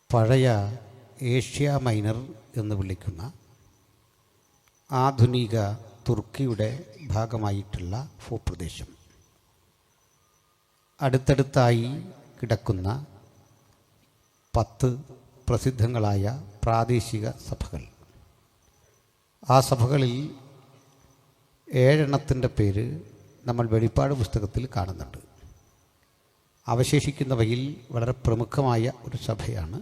പഴയ Asia minor എന്ന് വിളിക്കുന്ന ആധുനിക തുർക്കിയുടെ ഭാഗമായിട്ടുള്ള ഭൂപ്രദേശം, അടുത്തടുത്തായി കിടക്കുന്ന 10 പ്രസിദ്ധങ്ങളായ പ്രാദേശിക സഭകൾ. ആ സഭകളിൽ 7 പേര് നമ്മൾ വെളിപ്പാട് പുസ്തകത്തിൽ കാണുന്നുണ്ട്. അവശേഷിക്കുന്നവയിൽ വളരെ പ്രമുഖമായ ഒരു സഭയാണ്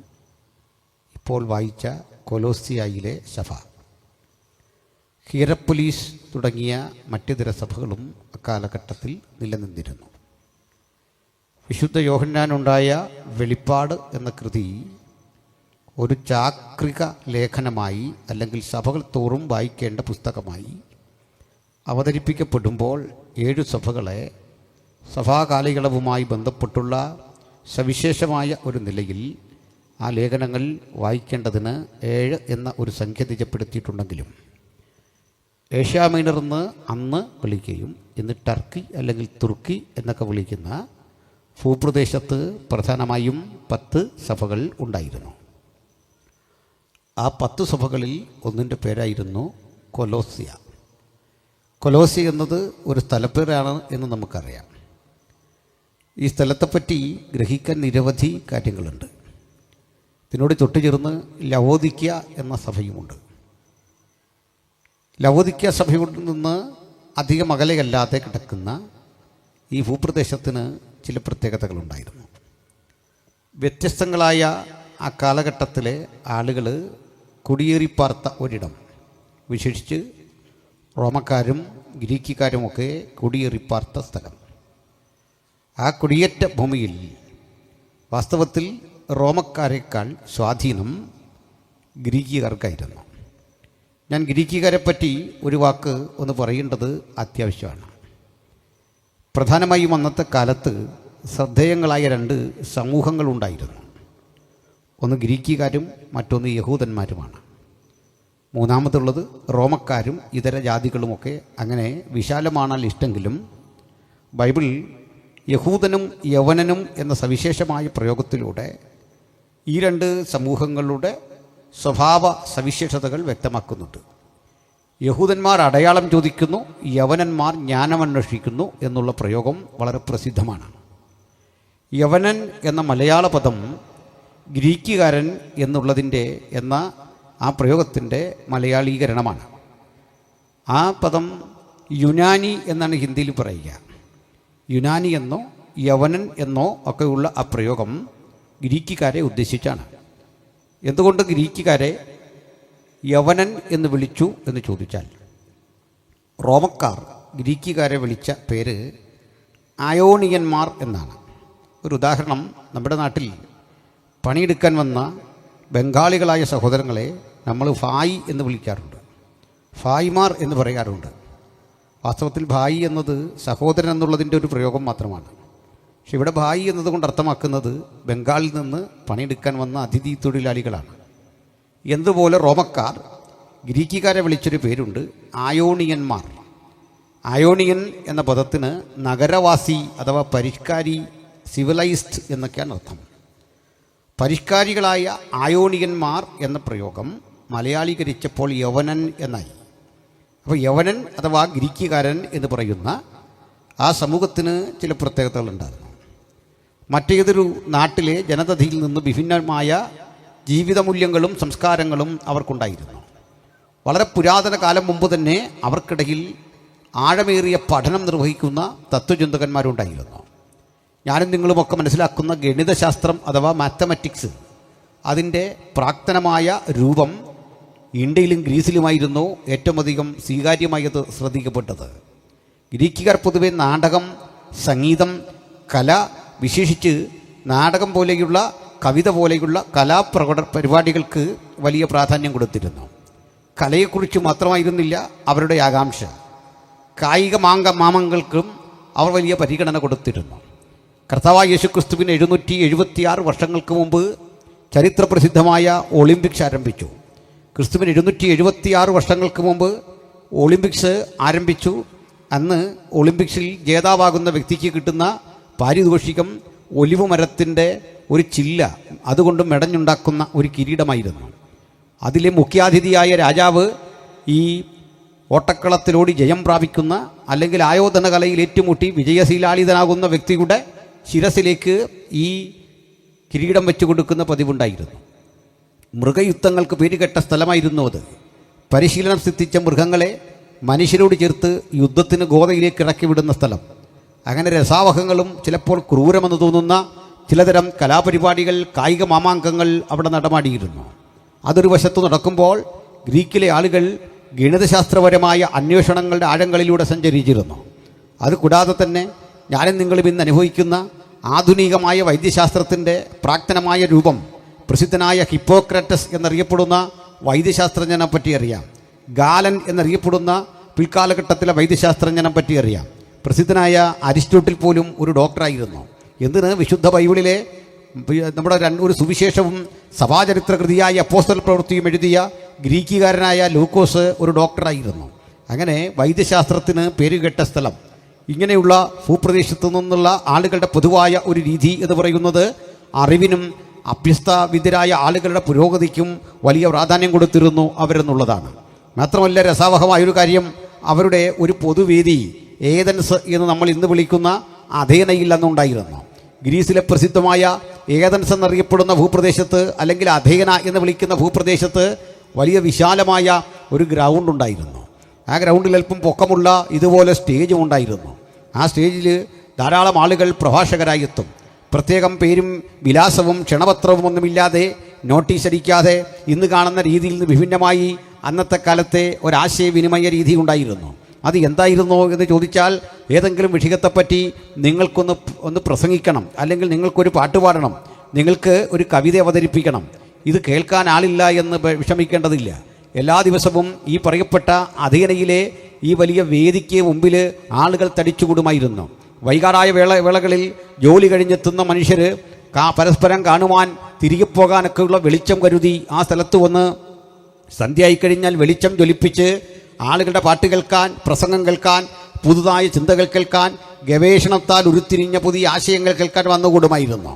ഇപ്പോൾ വായിച്ച കൊലോസിയായിലെ സഭ. ഹിയറപ്പൊലീസ് തുടങ്ങിയ മറ്റിതര സഭകളും അക്കാലഘട്ടത്തിൽ നിലനിന്നിരുന്നു. വിശുദ്ധ യോഹന്നാനുണ്ടായ വെളിപ്പാട് എന്ന കൃതി ഒരു ചാക്രിക ലേഖനമായി അല്ലെങ്കിൽ സഭകൾ തോറും വായിക്കേണ്ട പുസ്തകമായി അവതരിപ്പിക്കപ്പെടുമ്പോൾ 7 സഭകളെ സഭാകാലയളവുമായി ബന്ധപ്പെട്ടുള്ള സവിശേഷമായ ഒരു നിലയിൽ ആ ലേഖനങ്ങൾ വായിക്കേണ്ടതിന് 7 എന്ന ഒരു സംഖ്യ നിജപ്പെടുത്തിയിട്ടുണ്ടെങ്കിലും ഏഷ്യ മൈനർ എന്ന് അന്ന് വിളിക്കുകയും ഇന്ന് ടർക്കി അല്ലെങ്കിൽ തുർക്കി എന്നൊക്കെ വിളിക്കുന്ന ഭൂപ്രദേശത്ത് പ്രധാനമായും 10 സഭകൾ ഉണ്ടായിരുന്നു. ആ 10 സഭകളിൽ ഒന്നിൻ്റെ പേരായിരുന്നു കൊലോസിയ. കൊലോസിയ എന്നത് ഒരു സ്ഥലപ്പേരാണ് എന്ന് നമുക്കറിയാം. ഈ സ്ഥലത്തെപ്പറ്റി ഗ്രഹിക്കാൻ നിരവധി കാര്യങ്ങളുണ്ട്. ഇതിനോട് തൊട്ടുചേർന്ന് ലവോദിക്യ എന്ന സഭയുമുണ്ട്. ലവോദിക്യ സഭയിൽ നിന്ന് അധികം അകലെയല്ലാതെ കിടക്കുന്ന ഈ ഭൂപ്രദേശത്തിന് ചില പ്രത്യേകതകളുണ്ടായിരുന്നു. വ്യത്യസ്തങ്ങളായ ആ കാലഘട്ടത്തിലെ ആളുകൾ കുടിയേറിപ്പാർത്ത ഒരിടം, വിശേഷിച്ച് റോമക്കാരും ഗ്രീക്കുകാരുമൊക്കെ കുടിയേറിപ്പാർത്ത സ്ഥലം. ആ കുടിയേറ്റ ഭൂമിയിൽ വാസ്തവത്തിൽ റോമക്കാരേക്കാൾ സ്വാധീനം ഗ്രീക്കുകാർക്കായിരുന്നു. ഞാൻ ഗ്രീക്കുകാരെപ്പറ്റി ഒരു വാക്ക് ഒന്ന് പറയേണ്ടത് അത്യാവശ്യമാണ്. പ്രധാനമായും അന്നത്തെ കാലത്ത് ശ്രദ്ധേയങ്ങളായ 2 സമൂഹങ്ങളുണ്ടായിരുന്നു. ഒന്ന് ഗ്രീക്കുകാരും മറ്റൊന്ന് യഹൂദന്മാരുമാണ്. മൂന്നാമതുള്ളത് റോമക്കാരും ഇതര ജാതികളുമൊക്കെ. അങ്ങനെ വിശാലമാണാൽ ഇഷ്ടമെങ്കിലും ബൈബിൾ യഹൂദനും യവനനും എന്ന സവിശേഷമായ പ്രയോഗത്തിലൂടെ ഈ 2 സമൂഹങ്ങളുടെ സ്വഭാവ സവിശേഷതകൾ വ്യക്തമാക്കുന്നുണ്ട്. യഹൂദന്മാർ അടയാളം ചോദിക്കുന്നു, യവനന്മാർ ജ്ഞാനമന്വേഷിക്കുന്നു എന്നുള്ള പ്രയോഗം വളരെ പ്രസിദ്ധമാണ്. യവനൻ എന്ന മലയാള പദം ഗ്രീക്കുകാരൻ എന്ന ആ പ്രയോഗത്തിൻ്റെ മലയാളീകരണമാണ്. ആ പദം യുനാനി എന്നാണ് ഹിന്ദിയിൽ പറയുക. യുനാനി എന്നോ യവനൻ എന്നോ ഒക്കെയുള്ള ആ പ്രയോഗം ഗ്രീക്കുകാരെ ഉദ്ദേശിച്ചാണ്. എന്തുകൊണ്ട് ഗ്രീക്കുകാരെ യവനൻ എന്ന് വിളിച്ചു എന്ന് ചോദിച്ചാൽ, റോമക്കാർ ഗ്രീക്കുകാരെ വിളിച്ച പേര് അയോണിയന്മാർ എന്നാണ്. ഒരു ഉദാഹരണം, നമ്മുടെ നാട്ടിൽ പണിയെടുക്കാൻ വന്ന ബംഗാളികളായ സഹോദരങ്ങളെ നമ്മൾ ഭായി എന്ന് വിളിക്കാറുണ്ട്, ഭായിമാർ എന്ന് പറയാറുണ്ട്. വാസ്തവത്തിൽ ഭായി എന്നത് സഹോദരൻ എന്നുള്ളതിൻ്റെ ഒരു പ്രയോഗം മാത്രമാണ്. പക്ഷെ ഇവിടെ ഭായി എന്നതുകൊണ്ട് അർത്ഥമാക്കുന്നത് ബംഗാളിൽ നിന്ന് പണിയെടുക്കാൻ വന്ന അതിഥി തൊഴിലാളികളാണ്. എന്തുപോലെ റോമക്കാർ ഗ്രീക്കുകാരെ വിളിച്ചൊരു പേരുണ്ട്, ആയോണിയന്മാർ. ആയോണിയൻ എന്ന പദത്തിന് നഗരവാസി അഥവാ പരിഷ്കാരി, സിവിലൈസ്ഡ് എന്നൊക്കെയാണ് അർത്ഥം. പരിഷ്കാരികളായ ആയോണിയന്മാർ എന്ന പ്രയോഗം മലയാളീകരിച്ചപ്പോൾ യവനൻ എന്നായി. അപ്പോൾ യവനൻ അഥവാ ഗ്രീക്കുകാരൻ എന്ന് പറയുന്ന ആ സമൂഹത്തിന് ചില പ്രത്യേകതകളുണ്ടായിരുന്നു. മറ്റേതൊരു നാട്ടിലെ ജനതയിൽ നിന്ന് വിഭിന്നമായ ജീവിതമൂല്യങ്ങളും സംസ്കാരങ്ങളും അവർക്കുണ്ടായിരുന്നു. വളരെ പുരാതന കാലം മുമ്പ് തന്നെ അവർക്കിടയിൽ ആഴമേറിയ പഠനം നിർവഹിക്കുന്ന തത്വചിന്തകന്മാരുണ്ടായിരുന്നു. ഞാനും നിങ്ങളുമൊക്കെ മനസ്സിലാക്കുന്ന ഗണിതശാസ്ത്രം അഥവാ മാത്തമാറ്റിക്സ്, അതിൻ്റെ പ്രാക്തനമായ രൂപം ഇന്ത്യയിലും ഗ്രീസിലുമായിരുന്നു ഏറ്റവും അധികം സ്വീകാര്യമായത് ശ്രദ്ധിക്കപ്പെട്ടത്. ഗ്രീക്കുകാർ പൊതുവെ നാടകം, സംഗീതം, കല, വിശേഷിച്ച് നാടകം പോലെയുള്ള കവിത പോലെയുള്ള പരിപാടികൾക്ക് വലിയ പ്രാധാന്യം കൊടുത്തിരുന്നു. കലയെക്കുറിച്ച് മാത്രമായിരുന്നില്ല അവരുടെ ആകാംക്ഷ. കായിക മാമങ്ങൾക്കും അവർ വലിയ പരിഗണന കൊടുത്തിരുന്നു. കർത്താവായ യേശുക്രിസ്തുവിന് 776 വർഷങ്ങൾക്ക് മുമ്പ് ചരിത്രപ്രസിദ്ധമായ ഒളിമ്പിക്സ് ആരംഭിച്ചു. ക്രിസ്തുവിന് 776 വർഷങ്ങൾക്ക് മുമ്പ് ഒളിമ്പിക്സ് ആരംഭിച്ചു. അന്ന് ഒളിമ്പിക്സിൽ ജേതാവാകുന്ന വ്യക്തിക്ക് കിട്ടുന്ന പാരിതോഷികം ഒലിവ് മരത്തിൻ്റെ ഒരു ചില്ല അതുകൊണ്ട് മെടഞ്ഞുണ്ടാക്കുന്ന ഒരു കിരീടമായിരുന്നു. അതിലെ മുഖ്യാതിഥിയായ രാജാവ് ഈ ഓട്ടക്കളത്തിലോടി ജയം പ്രാപിക്കുന്ന അല്ലെങ്കിൽ ആയോധന കലയിൽ ഏറ്റുമുട്ടി വിജയശീലാളിതനാകുന്ന വ്യക്തിയുടെ ശിരസിലേക്ക് ഈ കിരീടം വെച്ചു കൊടുക്കുന്ന പതിവുണ്ടായിരുന്നു. മൃഗയുദ്ധങ്ങൾക്ക് പേരുകെട്ട സ്ഥലമായിരുന്നു അത്. പരിശീലനം സിദ്ധിച്ച മൃഗങ്ങളെ മനുഷ്യരോട് ചേർത്ത് യുദ്ധത്തിന് ഗോതയിലേക്ക് ഇറക്കി വിടുന്ന സ്ഥലം. അങ്ങനെ രസാവഹങ്ങളും ചിലപ്പോൾ ക്രൂരമെന്ന് തോന്നുന്ന ചിലതരം കലാപരിപാടികൾ, കായിക മാമാങ്കങ്ങൾ അവിടെ നടമാടിയിരുന്നു. അതൊരു വശത്ത് നടക്കുമ്പോൾ ഗ്രീക്കിലെ ആളുകൾ ഗണിതശാസ്ത്രപരമായ അന്വേഷണങ്ങളുടെ ആഴങ്ങളിലൂടെ സഞ്ചരിച്ചിരുന്നു. അതുകൂടാതെ തന്നെ ഞാനും നിങ്ങളും ഇന്ന് അനുഭവിക്കുന്ന ആധുനികമായ വൈദ്യശാസ്ത്രത്തിൻ്റെ പ്രാക്തനമായ രൂപം പ്രസിദ്ധനായ ഹിപ്പോക്രാറ്റസ് എന്നറിയപ്പെടുന്ന വൈദ്യശാസ്ത്രജ്ഞനെ പറ്റി അറിയാം. ഗാലൻ എന്നറിയപ്പെടുന്ന പിൽക്കാലഘട്ടത്തിലെ വൈദ്യശാസ്ത്രജ്ഞനെ പറ്റി അറിയാം. പ്രസിദ്ധനായ അരിസ്റ്റോട്ടിൽ പോലും ഒരു ഡോക്ടറായിരുന്നു. എന്തിന് വിശുദ്ധ ബൈബിളിലെ നമ്മുടെ ഒരു സുവിശേഷവും സഭാചരിത്രകൃതിയായ അപ്പോസ്തല പ്രവൃത്തിയും എഴുതിയ ഗ്രീക്കുകാരനായ ലൂക്കോസ് ഒരു ഡോക്ടറായിരുന്നു. അങ്ങനെ വൈദ്യശാസ്ത്രത്തിന് പേരുകെട്ട സ്ഥലം. ഇങ്ങനെയുള്ള ഭൂപ്രദേശത്തു നിന്നുള്ള ആളുകളുടെ പൊതുവായ ഒരു രീതി എന്ന് പറയുന്നത് അറിവിനും അഭ്യസ്തവിദ്യരായ ആളുകളുടെ പുരോഗതിക്കും വലിയ പ്രാധാന്യം കൊടുത്തിരുന്നു അവരെന്നുള്ളതാണ്. മാത്രമല്ല, രസാവഹമായൊരു കാര്യം, അവരുടെ ഒരു പൊതുവേദി ഏതൻസ് എന്ന് നമ്മൾ ഇന്ന് വിളിക്കുന്ന അഥേനയിൽ അന്നുണ്ടായിരുന്നു. ഗ്രീസിലെ പ്രസിദ്ധമായ ഏതൻസ് എന്നറിയപ്പെടുന്ന ഭൂപ്രദേശത്ത് അല്ലെങ്കിൽ അഥേന എന്ന് വിളിക്കുന്ന ഭൂപ്രദേശത്ത് വലിയ വിശാലമായ ഒരു ഗ്രൗണ്ട് ഉണ്ടായിരുന്നു. ആ ഗ്രൗണ്ടിൽ അല്പം പൊക്കമുള്ള ഇതുപോലെ സ്റ്റേജും ഉണ്ടായിരുന്നു. ആ സ്റ്റേജിൽ ധാരാളം ആളുകൾ പ്രഭാഷകരായി എത്തും. പ്രത്യേകം പേരും വിലാസവും ക്ഷണപത്രവും ഒന്നുമില്ലാതെ, നോട്ടീസ് അടിക്കാതെ, ഇന്ന് കാണുന്ന രീതിയിൽ നിന്ന് വിഭിന്നമായി അന്നത്തെ കാലത്തെ ഒരാശയവിനിമയ രീതി ഉണ്ടായിരുന്നു. അത് എന്തായിരുന്നോ എന്ന് ചോദിച്ചാൽ, ഏതെങ്കിലും വിഷയത്തെപ്പറ്റി നിങ്ങൾക്കൊന്ന് പ്രസംഗിക്കണം, അല്ലെങ്കിൽ നിങ്ങൾക്കൊരു പാട്ട് പാടണം, നിങ്ങൾക്ക് ഒരു കവിത അവതരിപ്പിക്കണം. ഇത് കേൾക്കാൻ ആളില്ല എന്ന് വിഷമിക്കേണ്ടതില്ല. എല്ലാ ദിവസവും ഈ പറയപ്പെട്ട അഥേനയിലെ ഈ വലിയ വേദിക്ക് മുമ്പിൽ ആളുകൾ തടിച്ചുകൂടുമായിരുന്നു. വൈകാറായ വേളകളിൽ ജോലി കഴിഞ്ഞെത്തുന്ന മനുഷ്യർ പരസ്പരം കാണുവാൻ, തിരികെ പോകാനൊക്കെയുള്ള വെളിച്ചം കരുതി ആ സ്ഥലത്ത് വന്ന് സന്ധ്യയായിക്കഴിഞ്ഞാൽ വെളിച്ചം ജ്വലിപ്പിച്ച് ആളുകളുടെ പാട്ട് കേൾക്കാൻ, പ്രസംഗം കേൾക്കാൻ, പുതുതായ ചിന്തകൾ കേൾക്കാൻ, ഗവേഷണത്താൽ ഉരുത്തിരിഞ്ഞ പുതിയ ആശയങ്ങൾ കേൾക്കാൻ വന്നുകൂടുമായിരുന്നു.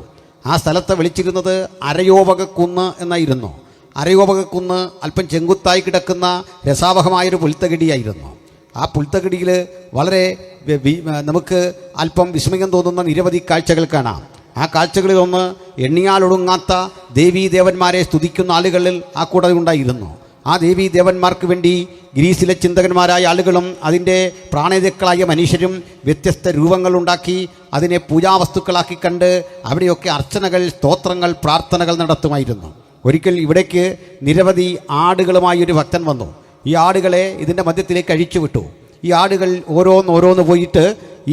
ആ സ്ഥലത്ത് വിളിച്ചിരുന്നത് അരയോപകക്കുന്ന് എന്നായിരുന്നു. അരയോപകക്കുന്ന് അല്പം ചെങ്കുത്തായി കിടക്കുന്ന രസാവഹമായൊരു പുൽത്തകിടിയായിരുന്നു. ആ പുൽത്തകിടിയിൽ വളരെ നമുക്ക് അല്പം വിസ്മയം തോന്നുന്ന നിരവധി കാഴ്ചകൾ കാണാം. ആ കാഴ്ചകളിലൊന്ന് എണ്ണിയാലൊടുങ്ങാത്ത ദേവീദേവന്മാരെ സ്തുതിക്കുന്ന ആളുകളിൽ ആ കൂടെ ഉണ്ടായിരുന്നു. ആ ദേവീദേവന്മാർക്ക് വേണ്ടി ഗ്രീസിലെ ചിന്തകന്മാരായ ആളുകളും അതിൻ്റെ പ്രാണേതാക്കളായ മനുഷ്യരും വ്യത്യസ്ത രൂപങ്ങളുണ്ടാക്കി അതിനെ പൂജാവസ്തുക്കളാക്കി കണ്ട് അവിടെയൊക്കെ അർച്ചനകൾ, സ്തോത്രങ്ങൾ, പ്രാർത്ഥനകൾ നടത്തുമായിരുന്നു. ഒരിക്കൽ ഇവിടേക്ക് നിരവധി ആടുകളുമായൊരു ഭക്തൻ വന്നു. ഈ ആടുകളെ ഇതിൻ്റെ മധ്യത്തിലേക്ക് അഴിച്ചുവിട്ടു. ഈ ആടുകൾ ഓരോന്നോരോന്ന് പോയിട്ട്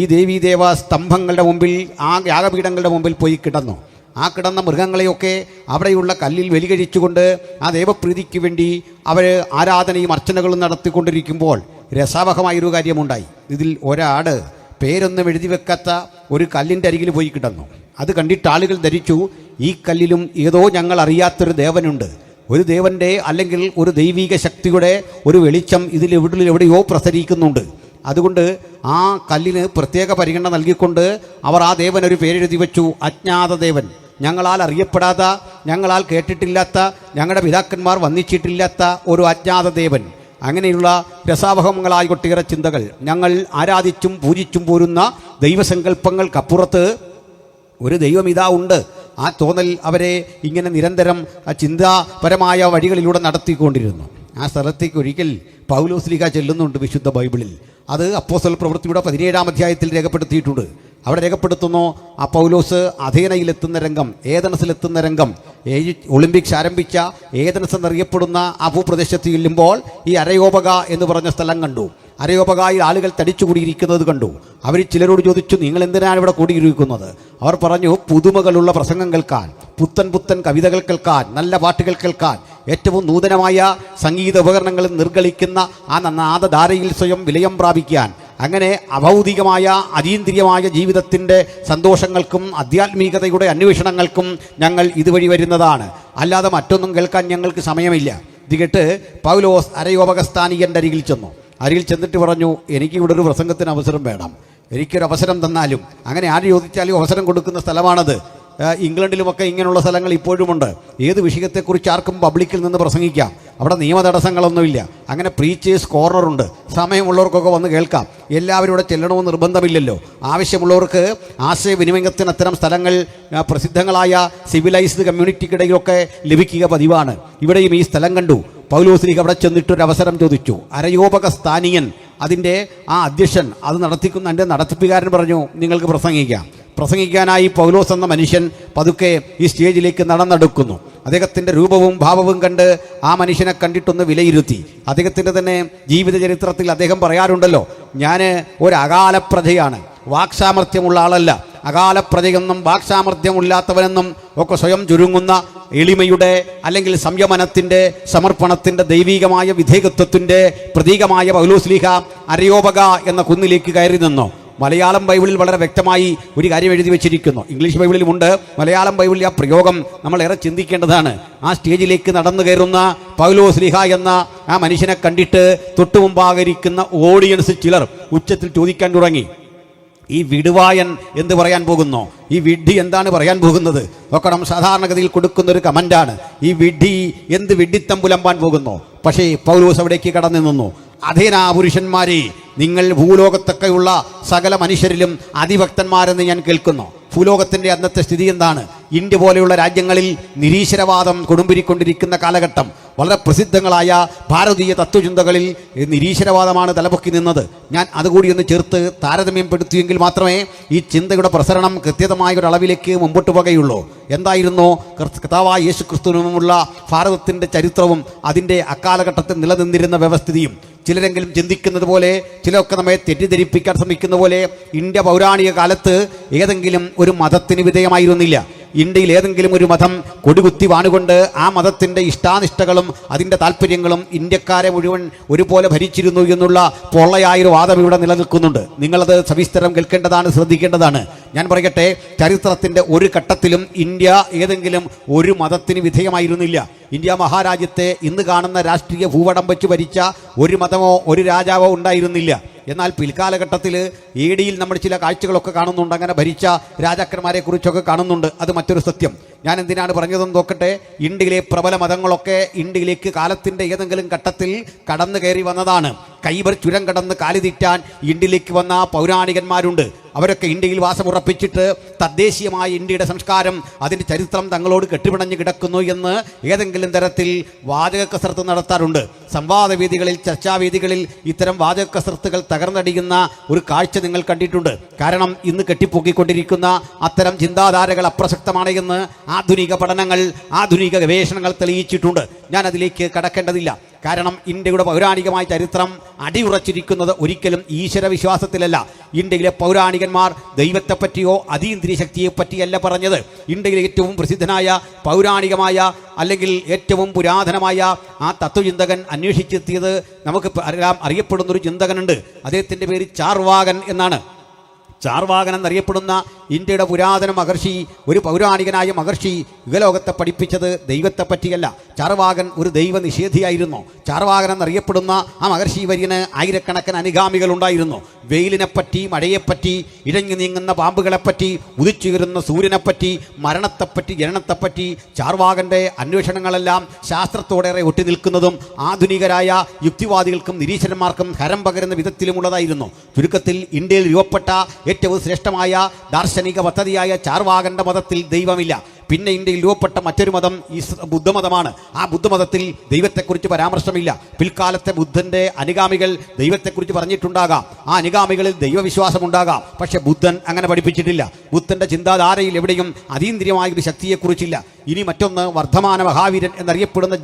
ഈ ദേവീദേവ സ്തംഭങ്ങളുടെ മുമ്പിൽ, ആ യാഗപീഠങ്ങളുടെ മുമ്പിൽ പോയി കിടന്നു. ആ കിടന്ന മൃഗങ്ങളെയൊക്കെ അവിടെയുള്ള കല്ലിൽ വെലികഴിച്ചുകൊണ്ട് ആ ദേവപ്രീതിക്ക് വേണ്ടി അവർ ആരാധനയും അർച്ചനകളും നടത്തിക്കൊണ്ടിരിക്കുമ്പോൾ രസാവഹമായൊരു കാര്യമുണ്ടായി. ഇതിൽ ഒരാട് പേരൊന്നും എഴുതി വെക്കാത്ത ഒരു കല്ലിൻ്റെ അരികിൽ പോയി കിടന്നു. അത് കണ്ടിട്ട് ആളുകൾ ധരിച്ചു, ഈ കല്ലിലും ഏതോ ഞങ്ങൾ അറിയാത്തൊരു ദേവനുണ്ട്. ഒരു ദേവൻ്റെ അല്ലെങ്കിൽ ഒരു ദൈവിക ശക്തിയുടെ ഒരു വെളിച്ചം എവിടെയോ പ്രസരിക്കുന്നുണ്ട്. അതുകൊണ്ട് ആ കല്ലിന് പ്രത്യേക പരിഗണന നൽകിക്കൊണ്ട് അവർ ആ ദേവനൊരു പേരെഴുതി വെച്ചു, അജ്ഞാത ദേവൻ. ഞങ്ങളാൽ അറിയപ്പെടാത്ത, ഞങ്ങളാൽ കേട്ടിട്ടില്ലാത്ത, ഞങ്ങളുടെ പിതാക്കന്മാർ വന്നിച്ചിട്ടില്ലാത്ത ഒരു അജ്ഞാത ദേവൻ. അങ്ങനെയുള്ള രസാവഹങ്ങളായ ഒട്ടേറെ ചിന്തകൾ, ഞങ്ങൾ ആരാധിച്ചും പൂജിച്ചും പോരുന്ന ദൈവസങ്കല്പങ്ങൾക്കപ്പുറത്ത് ഒരു ദൈവം ഇതാ ഉണ്ട്. ആ തോന്നൽ അവരെ ഇങ്ങനെ നിരന്തരം ചിന്താപരമായ വഴികളിലൂടെ നടത്തിക്കൊണ്ടിരുന്നു. ആ സ്ഥലത്തേക്ക് ഒരിക്കൽ പൗലോസ്ലീഹ ചെല്ലുന്നുണ്ട് വിശുദ്ധ ബൈബിളിൽ. അത് അപ്പോസ്തല പ്രവൃത്തിയുടെ 17-ാം അധ്യായത്തിൽ രേഖപ്പെടുത്തിയിട്ടുണ്ട്. അവിടെ രേഖപ്പെടുത്തുന്നു, ആ പൗലോസ് അഥേനയിലെത്തുന്ന രംഗം, ഏതൻസിലെത്തുന്ന രംഗം. ഒളിമ്പിക്സ് ആരംഭിച്ച ഏതൻസ് എന്നറിയപ്പെടുന്ന ആ ഭൂപ്രദേശത്ത് ചെല്ലുമ്പോൾ ഈ അരയോപക എന്ന് പറഞ്ഞ സ്ഥലം കണ്ടു. അരയോപകായിൽ ആളുകൾ തടിച്ചുകൂടിയിരിക്കുന്നത് കണ്ടു. അവർ ചിലരോട് ചോദിച്ചു, നിങ്ങൾ എന്തിനാണ് ഇവിടെ കൂടിയിരിക്കുന്നത്? അവർ പറഞ്ഞു, പുതുമകളുള്ള പ്രസംഗം കേൾക്കാൻ, പുത്തൻ കവിതകൾ കേൾക്കാൻ, നല്ല പാട്ടുകൾ കേൾക്കാൻ, ഏറ്റവും നൂതനമായ സംഗീത ഉപകരണങ്ങളിൽ നിർഗളിക്കുന്ന ആ നാദധാരയിൽ സ്വയം വിലയം പ്രാപിക്കാൻ, അങ്ങനെ അഭൗതികമായ അതീന്ദ്രിയമായ ജീവിതത്തിൻ്റെ സന്തോഷങ്ങൾക്കും ആധ്യാത്മികതയുടെ അന്വേഷണങ്ങൾക്കും ഞങ്ങൾ ഇതുവഴി വരുന്നതാണ്, അല്ലാതെ മറ്റൊന്നും കേൾക്കാൻ ഞങ്ങൾക്ക് സമയമില്ല. ഇത് കേട്ട് പൗലോസ് അരയോപകസ്ഥാനികൻ്റെ അരികിൽ ചെന്നു. അരികിൽ ചെന്നിട്ട് പറഞ്ഞു, എനിക്ക് ഇവിടെ ഒരു പ്രസംഗത്തിന് അവസരം വേണം. എനിക്കൊരു അവസരം തന്നാലും, അങ്ങനെ ആര് ചോദിച്ചാലും അവസരം കൊടുക്കുന്ന സ്ഥലമാണത്. ഇംഗ്ലണ്ടിലുമൊക്കെ ഇങ്ങനെയുള്ള സ്ഥലങ്ങൾ ഇപ്പോഴുമുണ്ട്. ഏത് വിഷയത്തെക്കുറിച്ച് ആർക്കും പബ്ലിക്കിൽ നിന്ന് പ്രസംഗിക്കാം. അവിടെ നിയമ തടസ്സങ്ങളൊന്നുമില്ല. അങ്ങനെ പ്രീച്ചേഴ്സ് കോർണറുണ്ട്. സമയമുള്ളവർക്കൊക്കെ വന്ന് കേൾക്കാം. എല്ലാവരും ഇവിടെ ചെല്ലണമെന്ന് നിർബന്ധമില്ലല്ലോ. ആവശ്യമുള്ളവർക്ക് ആശയവിനിമയത്തിന് അത്തരം സ്ഥലങ്ങൾ പ്രസിദ്ധങ്ങളായ സിവിലൈസ്ഡ് കമ്മ്യൂണിറ്റിക്കിടയിലൊക്കെ ലഭിക്കുക പതിവാണ്. ഇവിടെയും ഈ സ്ഥലം കണ്ടു. പൗലോസ്ലീഹ അവിടെ ചെന്നിട്ടൊരവസരം ചോദിച്ചു. അരയോപക സ്ഥാനീയൻ, അതിൻ്റെ ആ അധ്യക്ഷൻ, അത് നടത്തിക്കുന്ന എൻ്റെ നടത്തിപ്പുകാരൻ പറഞ്ഞു, നിങ്ങൾക്ക് പ്രസംഗിക്കാനായി പൗലോസ് എന്ന മനുഷ്യൻ പതുക്കെ ഈ സ്റ്റേജിലേക്ക് നടന്നെടുക്കുന്നു. അദ്ദേഹത്തിൻ്റെ രൂപവും ഭാവവും കണ്ട് ആ മനുഷ്യനെ കണ്ടിട്ടൊന്ന് വിലയിരുത്തി. അദ്ദേഹത്തിൻ്റെ തന്നെ ജീവിത ചരിത്രത്തിൽ അദ്ദേഹം പറയാറുണ്ടല്ലോ, ഞാൻ ഒരു അകാലപ്രജയാണ്, വാക്സാമർത്ഥ്യമുള്ള ആളല്ല. അകാലപ്രജയെന്നും വാക്സാമർത്ഥ്യമില്ലാത്തവനെന്നും ഒക്കെ സ്വയം ചുരുങ്ങുന്ന എളിമയുടെ അല്ലെങ്കിൽ സംയമനത്തിൻ്റെ, സമർപ്പണത്തിൻ്റെ, ദൈവികമായ വിധേയത്വത്തിൻ്റെ പ്രതീകമായ പൗലോസ്ലീഹ അരയോപക എന്ന കുന്നിലേക്ക് കയറി നിന്നു. മലയാളം ബൈബിളിൽ വളരെ വ്യക്തമായി ഒരു കാര്യം എഴുതി വെച്ചിരിക്കുന്നു. ഇംഗ്ലീഷ് ബൈബിളിലുമുണ്ട്. മലയാളം ബൈബിളിൽ ആ പ്രയോഗം നമ്മളേറെ ചിന്തിക്കേണ്ടതാണ്. ആ സ്റ്റേജിലേക്ക് നടന്നു കയറുന്ന പൗലോസ്ലീഹ എന്ന ആ മനുഷ്യനെ കണ്ടിട്ട് തൊട്ടുമുമ്പാകരിക്കുന്ന ഓഡിയൻസ് ചിലർ ഉച്ചത്തിൽ ചോദിക്കാൻ തുടങ്ങി, ഈ വിടുവായൻ എന്ത് പറയാൻ പോകുന്നു? ഈ വിഡ്ഢി എന്താണ് പറയാൻ പോകുന്നത്? നോക്കണം, സാധാരണഗതിയിൽ കൊടുക്കുന്നൊരു കമൻ്റാണ്, ഈ വിഡ്ഢി എന്ത് വിഡ്ഢിത്തം പുലമ്പാൻ പോകുന്നു? പക്ഷേ പൗലോസ് അവിടേക്ക് കടന്നു നിന്നു. അധേനാ പുരുഷന്മാരെ, നിങ്ങൾ ഭൂലോകത്തൊക്കെയുള്ള സകല മനുഷ്യരിലും അതിഭക്തന്മാരെന്ന് ഞാൻ കേൾക്കുന്നു. ഭൂലോകത്തിൻ്റെ അന്നത്തെ സ്ഥിതി എന്താണ്? ഇന്ത്യ പോലെയുള്ള രാജ്യങ്ങളിൽ നിരീശ്വരവാദം കൊടുമ്പിരിക്കൊണ്ടിരിക്കുന്ന കാലഘട്ടം. വളരെ പ്രസിദ്ധങ്ങളായ ഭാരതീയ തത്വചിന്തകളിൽ നിരീശ്വരവാദമാണ് തലപൊക്കി നിന്നത്. ഞാൻ അതുകൂടി ഒന്ന് ചേർത്ത് താരതമ്യപ്പെടുത്തിയെങ്കിൽ മാത്രമേ ഈ ചിന്തയുടെ പ്രസരണം കൃത്യമായ ഒരു അളവിലേക്ക് മുമ്പോട്ട് പോകുകയുള്ളൂ. എന്തായിരുന്നു കർത്താവായ യേശു ക്രിസ്തുവിനുമുള്ള ഭാരതത്തിൻ്റെ ചരിത്രവും അതിൻ്റെ അക്കാലഘട്ടത്തിൽ നിലനിന്നിരുന്ന വ്യവസ്ഥിതിയും? ചിലരെങ്കിലും ചിന്തിക്കുന്നത് പോലെ, ചിലരൊക്കെ നമ്മെ തെറ്റിദ്ധരിപ്പിക്കാൻ ശ്രമിക്കുന്ന പോലെ ഇന്ത്യ പൗരാണിക കാലത്ത് ഏതെങ്കിലും ഒരു മതത്തിന് വിധേയമായിരുന്നില്ല. ഇന്ത്യയിൽ ഏതെങ്കിലും ഒരു മതം കൊടികുത്തി വാണുകൊണ്ട് ആ മതത്തിൻ്റെ ഇഷ്ടാനിഷ്ടകളും അതിൻ്റെ താല്പര്യങ്ങളും ഇന്ത്യക്കാരെ മുഴുവൻ ഒരുപോലെ ഭരിച്ചിരുന്നു എന്നുള്ള പൊള്ളയായൊരു വാദം ഇവിടെ നിലനിൽക്കുന്നുണ്ട്. നിങ്ങളത് സവിസ്തരം കേൾക്കേണ്ടതാണ്, ശ്രദ്ധിക്കേണ്ടതാണ്. ഞാൻ പറയട്ടെ, ചരിത്രത്തിൻ്റെ ഒരു ഘട്ടത്തിലും ഇന്ത്യ ഏതെങ്കിലും ഒരു മതത്തിന് വിധേയമായിരുന്നില്ല. ഇന്ത്യ മഹാരാജ്യത്തെ ഇന്ന് കാണുന്ന രാഷ്ട്രീയ ഭൂപടം വെച്ച് ഭരിച്ച ഒരു മതമോ ഒരു രാജാവോ ഉണ്ടായിരുന്നില്ല. എന്നാൽ പിൽക്കാലഘട്ടത്തിൽ AD-യിൽ നമ്മൾ ചില കാഴ്ചകളൊക്കെ കാണുന്നുണ്ട്. അങ്ങനെ ഭരിച്ച രാജാക്കന്മാരെ കുറിച്ചൊക്കെ കാണുന്നുണ്ട്. അത് മറ്റൊരു സത്യം. ഞാൻ എന്തിനാണ് പറഞ്ഞതെന്ന് നോക്കട്ടെ. ഇന്ത്യയിലെ പ്രബല മതങ്ങളൊക്കെ ഇന്ത്യയിലേക്ക് കാലത്തിൻ്റെ ഏതെങ്കിലും ഘട്ടത്തിൽ കടന്നു കയറി വന്നതാണ്. കൈബർ ചുരം കടന്ന് കാലുതീറ്റാൻ ഇന്ത്യയിലേക്ക് വന്ന പൗരാണികന്മാരുണ്ട്. അവരൊക്കെ ഇന്ത്യയിൽ വാസമുറപ്പിച്ചിട്ട് തദ്ദേശീയമായ ഇന്ത്യയുടെ സംസ്കാരം, അതിൻ്റെ ചരിത്രം തങ്ങളോട് കെട്ടിപിണഞ്ഞ് കിടക്കുന്നു എന്ന് ഏതെങ്കിലും തരത്തിൽ വാചക കസർത്ത് നടത്താറുണ്ട്. സംവാദവേദികളിൽ, ചർച്ചാവേദികളിൽ ഇത്തരം വാചക കസർത്തുകൾ തകർന്നടിയുന്ന ഒരു കാഴ്ച നിങ്ങൾ കണ്ടിട്ടുണ്ട്. കാരണം ഇന്ന് കെട്ടിപ്പൊക്കിക്കൊണ്ടിരിക്കുന്ന അത്തരം ചിന്താധാരകൾ അപ്രസക്തമാണ് എന്ന് ആധുനിക പഠനങ്ങൾ, ആധുനിക ഗവേഷണങ്ങൾ തെളിയിച്ചിട്ടുണ്ട്. ഞാൻ അതിലേക്ക് കടക്കേണ്ടതില്ല. കാരണം ഇന്ത്യയുടെ പൗരാണികമായ ചരിത്രം അടിയുറച്ചിരിക്കുന്നത് ഒരിക്കലും ഈശ്വര വിശ്വാസത്തിലല്ല. ഇന്ത്യയിലെ പൗരാണികന്മാർ ദൈവത്തെപ്പറ്റിയോ അതീന്ദ്രിയ ശക്തിയെപ്പറ്റിയല്ല പറഞ്ഞത്. ഇന്ത്യയിലെ ഏറ്റവും പ്രസിദ്ധനായ പൗരാണികമായ അല്ലെങ്കിൽ ഏറ്റവും പുരാതനമായ ആ തത്വചിന്തകൻ അന്വേഷിച്ചെത്തിയത് നമുക്ക് അറിയപ്പെടുന്നൊരു ചിന്തകനുണ്ട്. അദ്ദേഹത്തിൻ്റെ പേര് ചാർവാകൻ എന്നാണ്. ചാർവാകൻ എന്നറിയപ്പെടുന്ന ഇന്ത്യയുടെ പുരാതന മഹർഷി, ഒരു പൗരാണികനായ മഹർഷി യുഗലോകത്തെ പഠിപ്പിച്ചത് ദൈവത്തെ പറ്റിയല്ല. ചാർവാകൻ ഒരു ദൈവ നിഷേധിയായിരുന്നു. ചാർവാകൻ എന്നറിയപ്പെടുന്ന ആ മഹർഷി വര്യന് ആയിരക്കണക്കിന് അനുഗാമികളുണ്ടായിരുന്നു. വെയിലിനെപ്പറ്റി, മഴയെപ്പറ്റി, ഇഴഞ്ഞു നീങ്ങുന്ന പാമ്പുകളെപ്പറ്റി, ഉദിച്ചുയരുന്ന സൂര്യനെപ്പറ്റി, മരണത്തെപ്പറ്റി, ജനനത്തെപ്പറ്റി ചാർവാകൻ്റെ അന്വേഷണങ്ങളെല്ലാം ശാസ്ത്രത്തോടേറെ ഒട്ടി നിൽക്കുന്നതും ആധുനികരായ യുക്തിവാദികൾക്കും നിരീശ്വരന്മാർക്കും ഹരം പകരുന്ന വിധത്തിലുമുള്ളതായിരുന്നു. ചുരുക്കത്തിൽ ഇന്ത്യയിൽ രൂപപ്പെട്ട ഏറ്റവും ശ്രേഷ്ഠമായ ദാർശനിക പദ്ധതിയായ ചാർവാകന്റെ മതത്തിൽ ദൈവമില്ല. പിന്നെ ഇന്ത്യയിൽ രൂപപ്പെട്ട മറ്റൊരു മതം ബുദ്ധമതമാണ്. ആ ബുദ്ധമതത്തിൽ ദൈവത്തെക്കുറിച്ച് പരാമർശമില്ല. പിൽക്കാലത്തെ ബുദ്ധൻ്റെ അനുഗാമികൾ ദൈവത്തെക്കുറിച്ച് പറഞ്ഞിട്ടുണ്ടാകാം, ആ അനുഗാമികളിൽ ദൈവവിശ്വാസം ഉണ്ടാകാം. പക്ഷെ ബുദ്ധൻ അങ്ങനെ പഠിപ്പിച്ചിട്ടില്ല. ബുദ്ധൻ്റെ ചിന്താധാരയിൽ എവിടെയും അതീന്ദ്രിയമായ ഒരു ശക്തിയെക്കുറിച്ചില്ല. ഇനി മറ്റൊന്ന് വർദ്ധമാന മഹാവീരൻ എന്നറിയപ്പെടുന്ന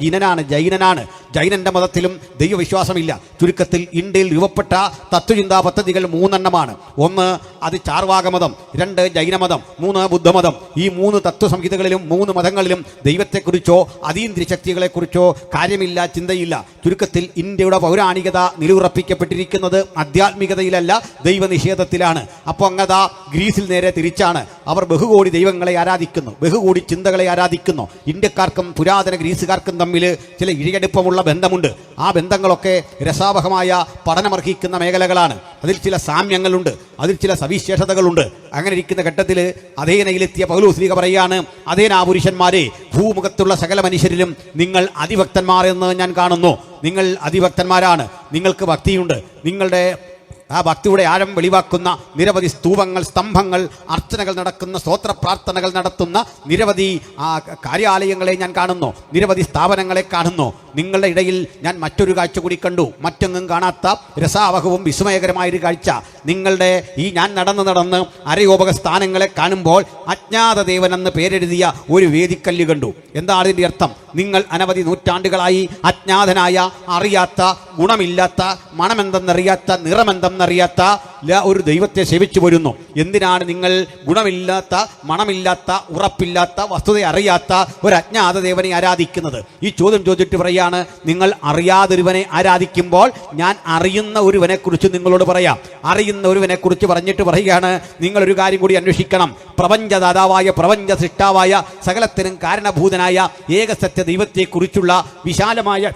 ജൈനനാണ്. ജൈനൻ്റെ മതത്തിലും ദൈവവിശ്വാസമില്ല. ചുരുക്കത്തിൽ ഇന്ത്യയിൽ രൂപപ്പെട്ട തത്വചിന്താ പദ്ധതികൾ 3 എണ്ണമാണ്. 1 അത് ചാർവാകമതം, 2 ജൈനമതം, 3 ബുദ്ധമതം. ഈ 3 തത്വസംഹിതകളിലും 3 മതങ്ങളിലും ദൈവത്തെക്കുറിച്ചോ അതീന്ദ്രിയ ശക്തികളെക്കുറിച്ചോ കാര്യമില്ല, ചിന്തയില്ല. ചുരുക്കത്തിൽ ഇന്ത്യയുടെ പൗരാണികത നിലയുറപ്പിക്കപ്പെട്ടിരിക്കുന്നത് ആധ്യാത്മികതയിലല്ല, ദൈവനിഷേധത്തിലാണ്. അപ്പോൾ അങ്ങത ഗ്രീസിൽ നേരെ തിരിച്ചാണ്. അവർ ബഹുകോടി ദൈവങ്ങളെ ആരാധിക്കുന്നു, ബഹുകോടി ചിന്തകളെ ആരാധിക്കുന്നു. ഇന്ത്യക്കാർക്കും പുരാതന ഗ്രീസുകാർക്കും തമ്മിൽ ചില ഇഴയടുപ്പമുള്ള ബന്ധമുണ്ട്. ആ ബന്ധങ്ങളൊക്കെ രസാവഹമായ പഠനമർഹിക്കുന്ന മേഖലകളാണ്. അതിൽ ചില സാമ്യങ്ങളുണ്ട്, അതിൽ ചില സവിശേഷതകളുണ്ട്. അങ്ങനെ ഇരിക്കുന്ന ഘട്ടത്തിൽ അഥേനയിലെത്തിയ പൗലോസ്ലീഹ പറയാണ്, അഥേന പുരുഷന്മാരെ, ഭൂമുഖത്തുള്ള സകല മനുഷ്യരിലും നിങ്ങൾ അതിഭക്തന്മാർ എന്ന് ഞാൻ കാണുന്നു. നിങ്ങൾ അതിഭക്തന്മാരാണ്, നിങ്ങൾക്ക് ഭക്തിയുണ്ട്. നിങ്ങളുടെ ആ ഭക്തിയുടെ ആഴം വെളിവാക്കുന്ന നിരവധി സ്തൂപങ്ങൾ, സ്തംഭങ്ങൾ, അർച്ചനകൾ നടക്കുന്ന, സ്തോത്ര പ്രാർത്ഥനകൾ നടത്തുന്ന നിരവധി കാര്യാലയങ്ങളെ ഞാൻ കാണുന്നു, നിരവധി സ്ഥാപനങ്ങളെ കാണുന്നു. നിങ്ങളുടെ ഇടയിൽ ഞാൻ മറ്റൊരു കാഴ്ച കൂടി കണ്ടു, മറ്റെങ്ങും കാണാത്ത രസാവഹവും വിസ്മയകരമായൊരു കാഴ്ച. നിങ്ങളുടെ ഈ ഞാൻ നടന്ന് അരയോപക സ്ഥാനങ്ങളെ കാണുമ്പോൾ അജ്ഞാത ദേവനെന്ന് പേരെഴുതിയ ഒരു വേദിക്കല്ല് കണ്ടു. എന്താണ് ഇതിൻ്റെ അർത്ഥം? നിങ്ങൾ അനവധി നൂറ്റാണ്ടുകളായി അജ്ഞാതനായ, അറിയാത്ത, ഗുണമില്ലാത്ത, മണമെന്തെന്നറിയാത്ത, നിറമെന്തെന്നറിയാത്ത ഒരു ദൈവത്തെ സേവിച്ചു വരുന്നു. എന്തിനാണ് നിങ്ങൾ ഗുണമില്ലാത്ത, മണമില്ലാത്ത, ഉറപ്പില്ലാത്ത, വസ്തുത അറിയാത്ത ഒരു അജ്ഞാത ദേവനെ ആരാധിക്കുന്നത്? ഈ ചോദ്യം ചോദിച്ചിട്ട് പറയാണ്, നിങ്ങൾ അറിയാതൊരുവനെ ആരാധിക്കുമ്പോൾ ഞാൻ അറിയുന്ന ഒരുവനെ കുറിച്ച് നിങ്ങളോട് പറയാം. അറിയുന്ന ഒരുവനെ കുറിച്ച് പറഞ്ഞിട്ട് പറയുകയാണ്, നിങ്ങളൊരു കാര്യം കൂടി അന്വേഷിക്കണം. പ്രപഞ്ചദാതാവായ, പ്രപഞ്ച സൃഷ്ടാവായ, സകലത്തിനും കാരണഭൂതനായ ഏകസത്യ ദൈവത്തെക്കുറിച്ചുള്ള വിശാലമായ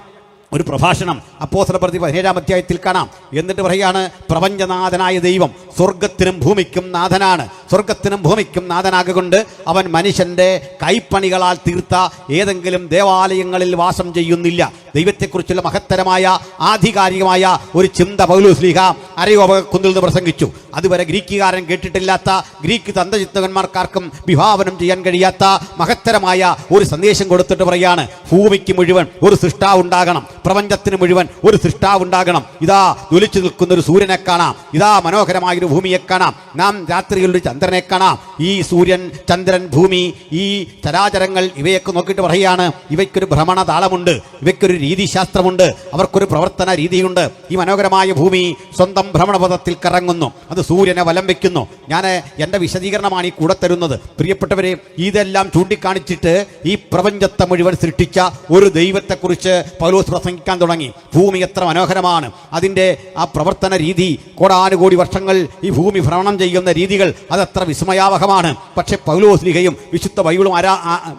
ഒരു പ്രഭാഷണം അപ്പോസ്തലപ്രവൃത്തി 17-ാം അധ്യായത്തിൽ കാണാം. എന്നിട്ട് പറയുകയാണ്, പ്രപഞ്ചനാഥനായ ദൈവം സ്വർഗത്തിനും ഭൂമിക്കും നാഥനാണ്. സ്വർഗത്തിനും ഭൂമിക്കും നാഥനാകൊണ്ട് അവൻ മനുഷ്യന്റെ കൈപ്പണികളാൽ തീർത്ത ഏതെങ്കിലും ദേവാലയങ്ങളിൽ വാസം ചെയ്യുന്നില്ല. ദൈവത്തെക്കുറിച്ചുള്ള മഹത്തരമായ ആധികാരികമായ ഒരു ചിന്ത പൗലോസ്ലീഹ അരയോപകുന്നിൽ നിന്ന് പ്രസംഗിച്ചു. അതുവരെ ഗ്രീക്കുകാരൻ കേട്ടിട്ടില്ലാത്ത, ഗ്രീക്ക് തന്ത്രചിന്തകന്മാർക്കാർക്കും വിഭാവനം ചെയ്യാൻ കഴിയാത്ത മഹത്തരമായ ഒരു സന്ദേശം കൊടുത്തിട്ട് പറയാണ്, ഭൂമിക്ക് മുഴുവൻ ഒരു സൃഷ്ടാവ് ഉണ്ടാകണം, പ്രപഞ്ചത്തിന് മുഴുവൻ ഒരു സൃഷ്ടാവ് ഉണ്ടാകണം. ഇതാ ജ്വലിച്ചു നിൽക്കുന്ന ഒരു സൂര്യനെ കാണാം, ഇതാ മനോഹരമായൊരു ഭൂമിയെ കാണാം, നാം രാത്രികളിൽ ചന്ദ്രനെ കാണാം. ഈ സൂര്യൻ, ചന്ദ്രൻ, ഭൂമി, ഈ ചരാചരങ്ങൾ, ഇവയൊക്കെ നോക്കിയിട്ട് പറയുകയാണ്, ഇവയ്ക്കൊരു ഭ്രമണ താളമുണ്ട്, ഇവയ്ക്കൊരു രീതിശാസ്ത്രമുണ്ട്, അവർക്കൊരു പ്രവർത്തന രീതിയുണ്ട്. ഈ മനോഹരമായ ഭൂമി സ്വന്തം ഭ്രമണപഥത്തിൽ കറങ്ങുന്നു, അത് സൂര്യനെ വലം വയ്ക്കുന്നു. ഞാൻ എൻ്റെ വിശദീകരണമാണ് ഈ കൂടെ തരുന്നത്. പ്രിയപ്പെട്ടവരെ, ഇതെല്ലാം ചൂണ്ടിക്കാണിച്ചിട്ട് ഈ പ്രപഞ്ചത്തെ മുഴുവൻ സൃഷ്ടിച്ച ഒരു ദൈവത്തെക്കുറിച്ച് പൗലോസ് പ്രസംഗിക്കാൻ തുടങ്ങി. ഭൂമി എത്ര മനോഹരമാണ്, അതിൻ്റെ ആ പ്രവർത്തന രീതി, കോടാനുകോടി വർഷങ്ങൾ ഈ ഭൂമി ഭ്രമണം ചെയ്യുന്ന രീതികൾ, അതെത്ര വിസ്മയാവഹമാണ്. പക്ഷെ പൗലോസ്ലീഹയും വിശുദ്ധ ബൈബിളും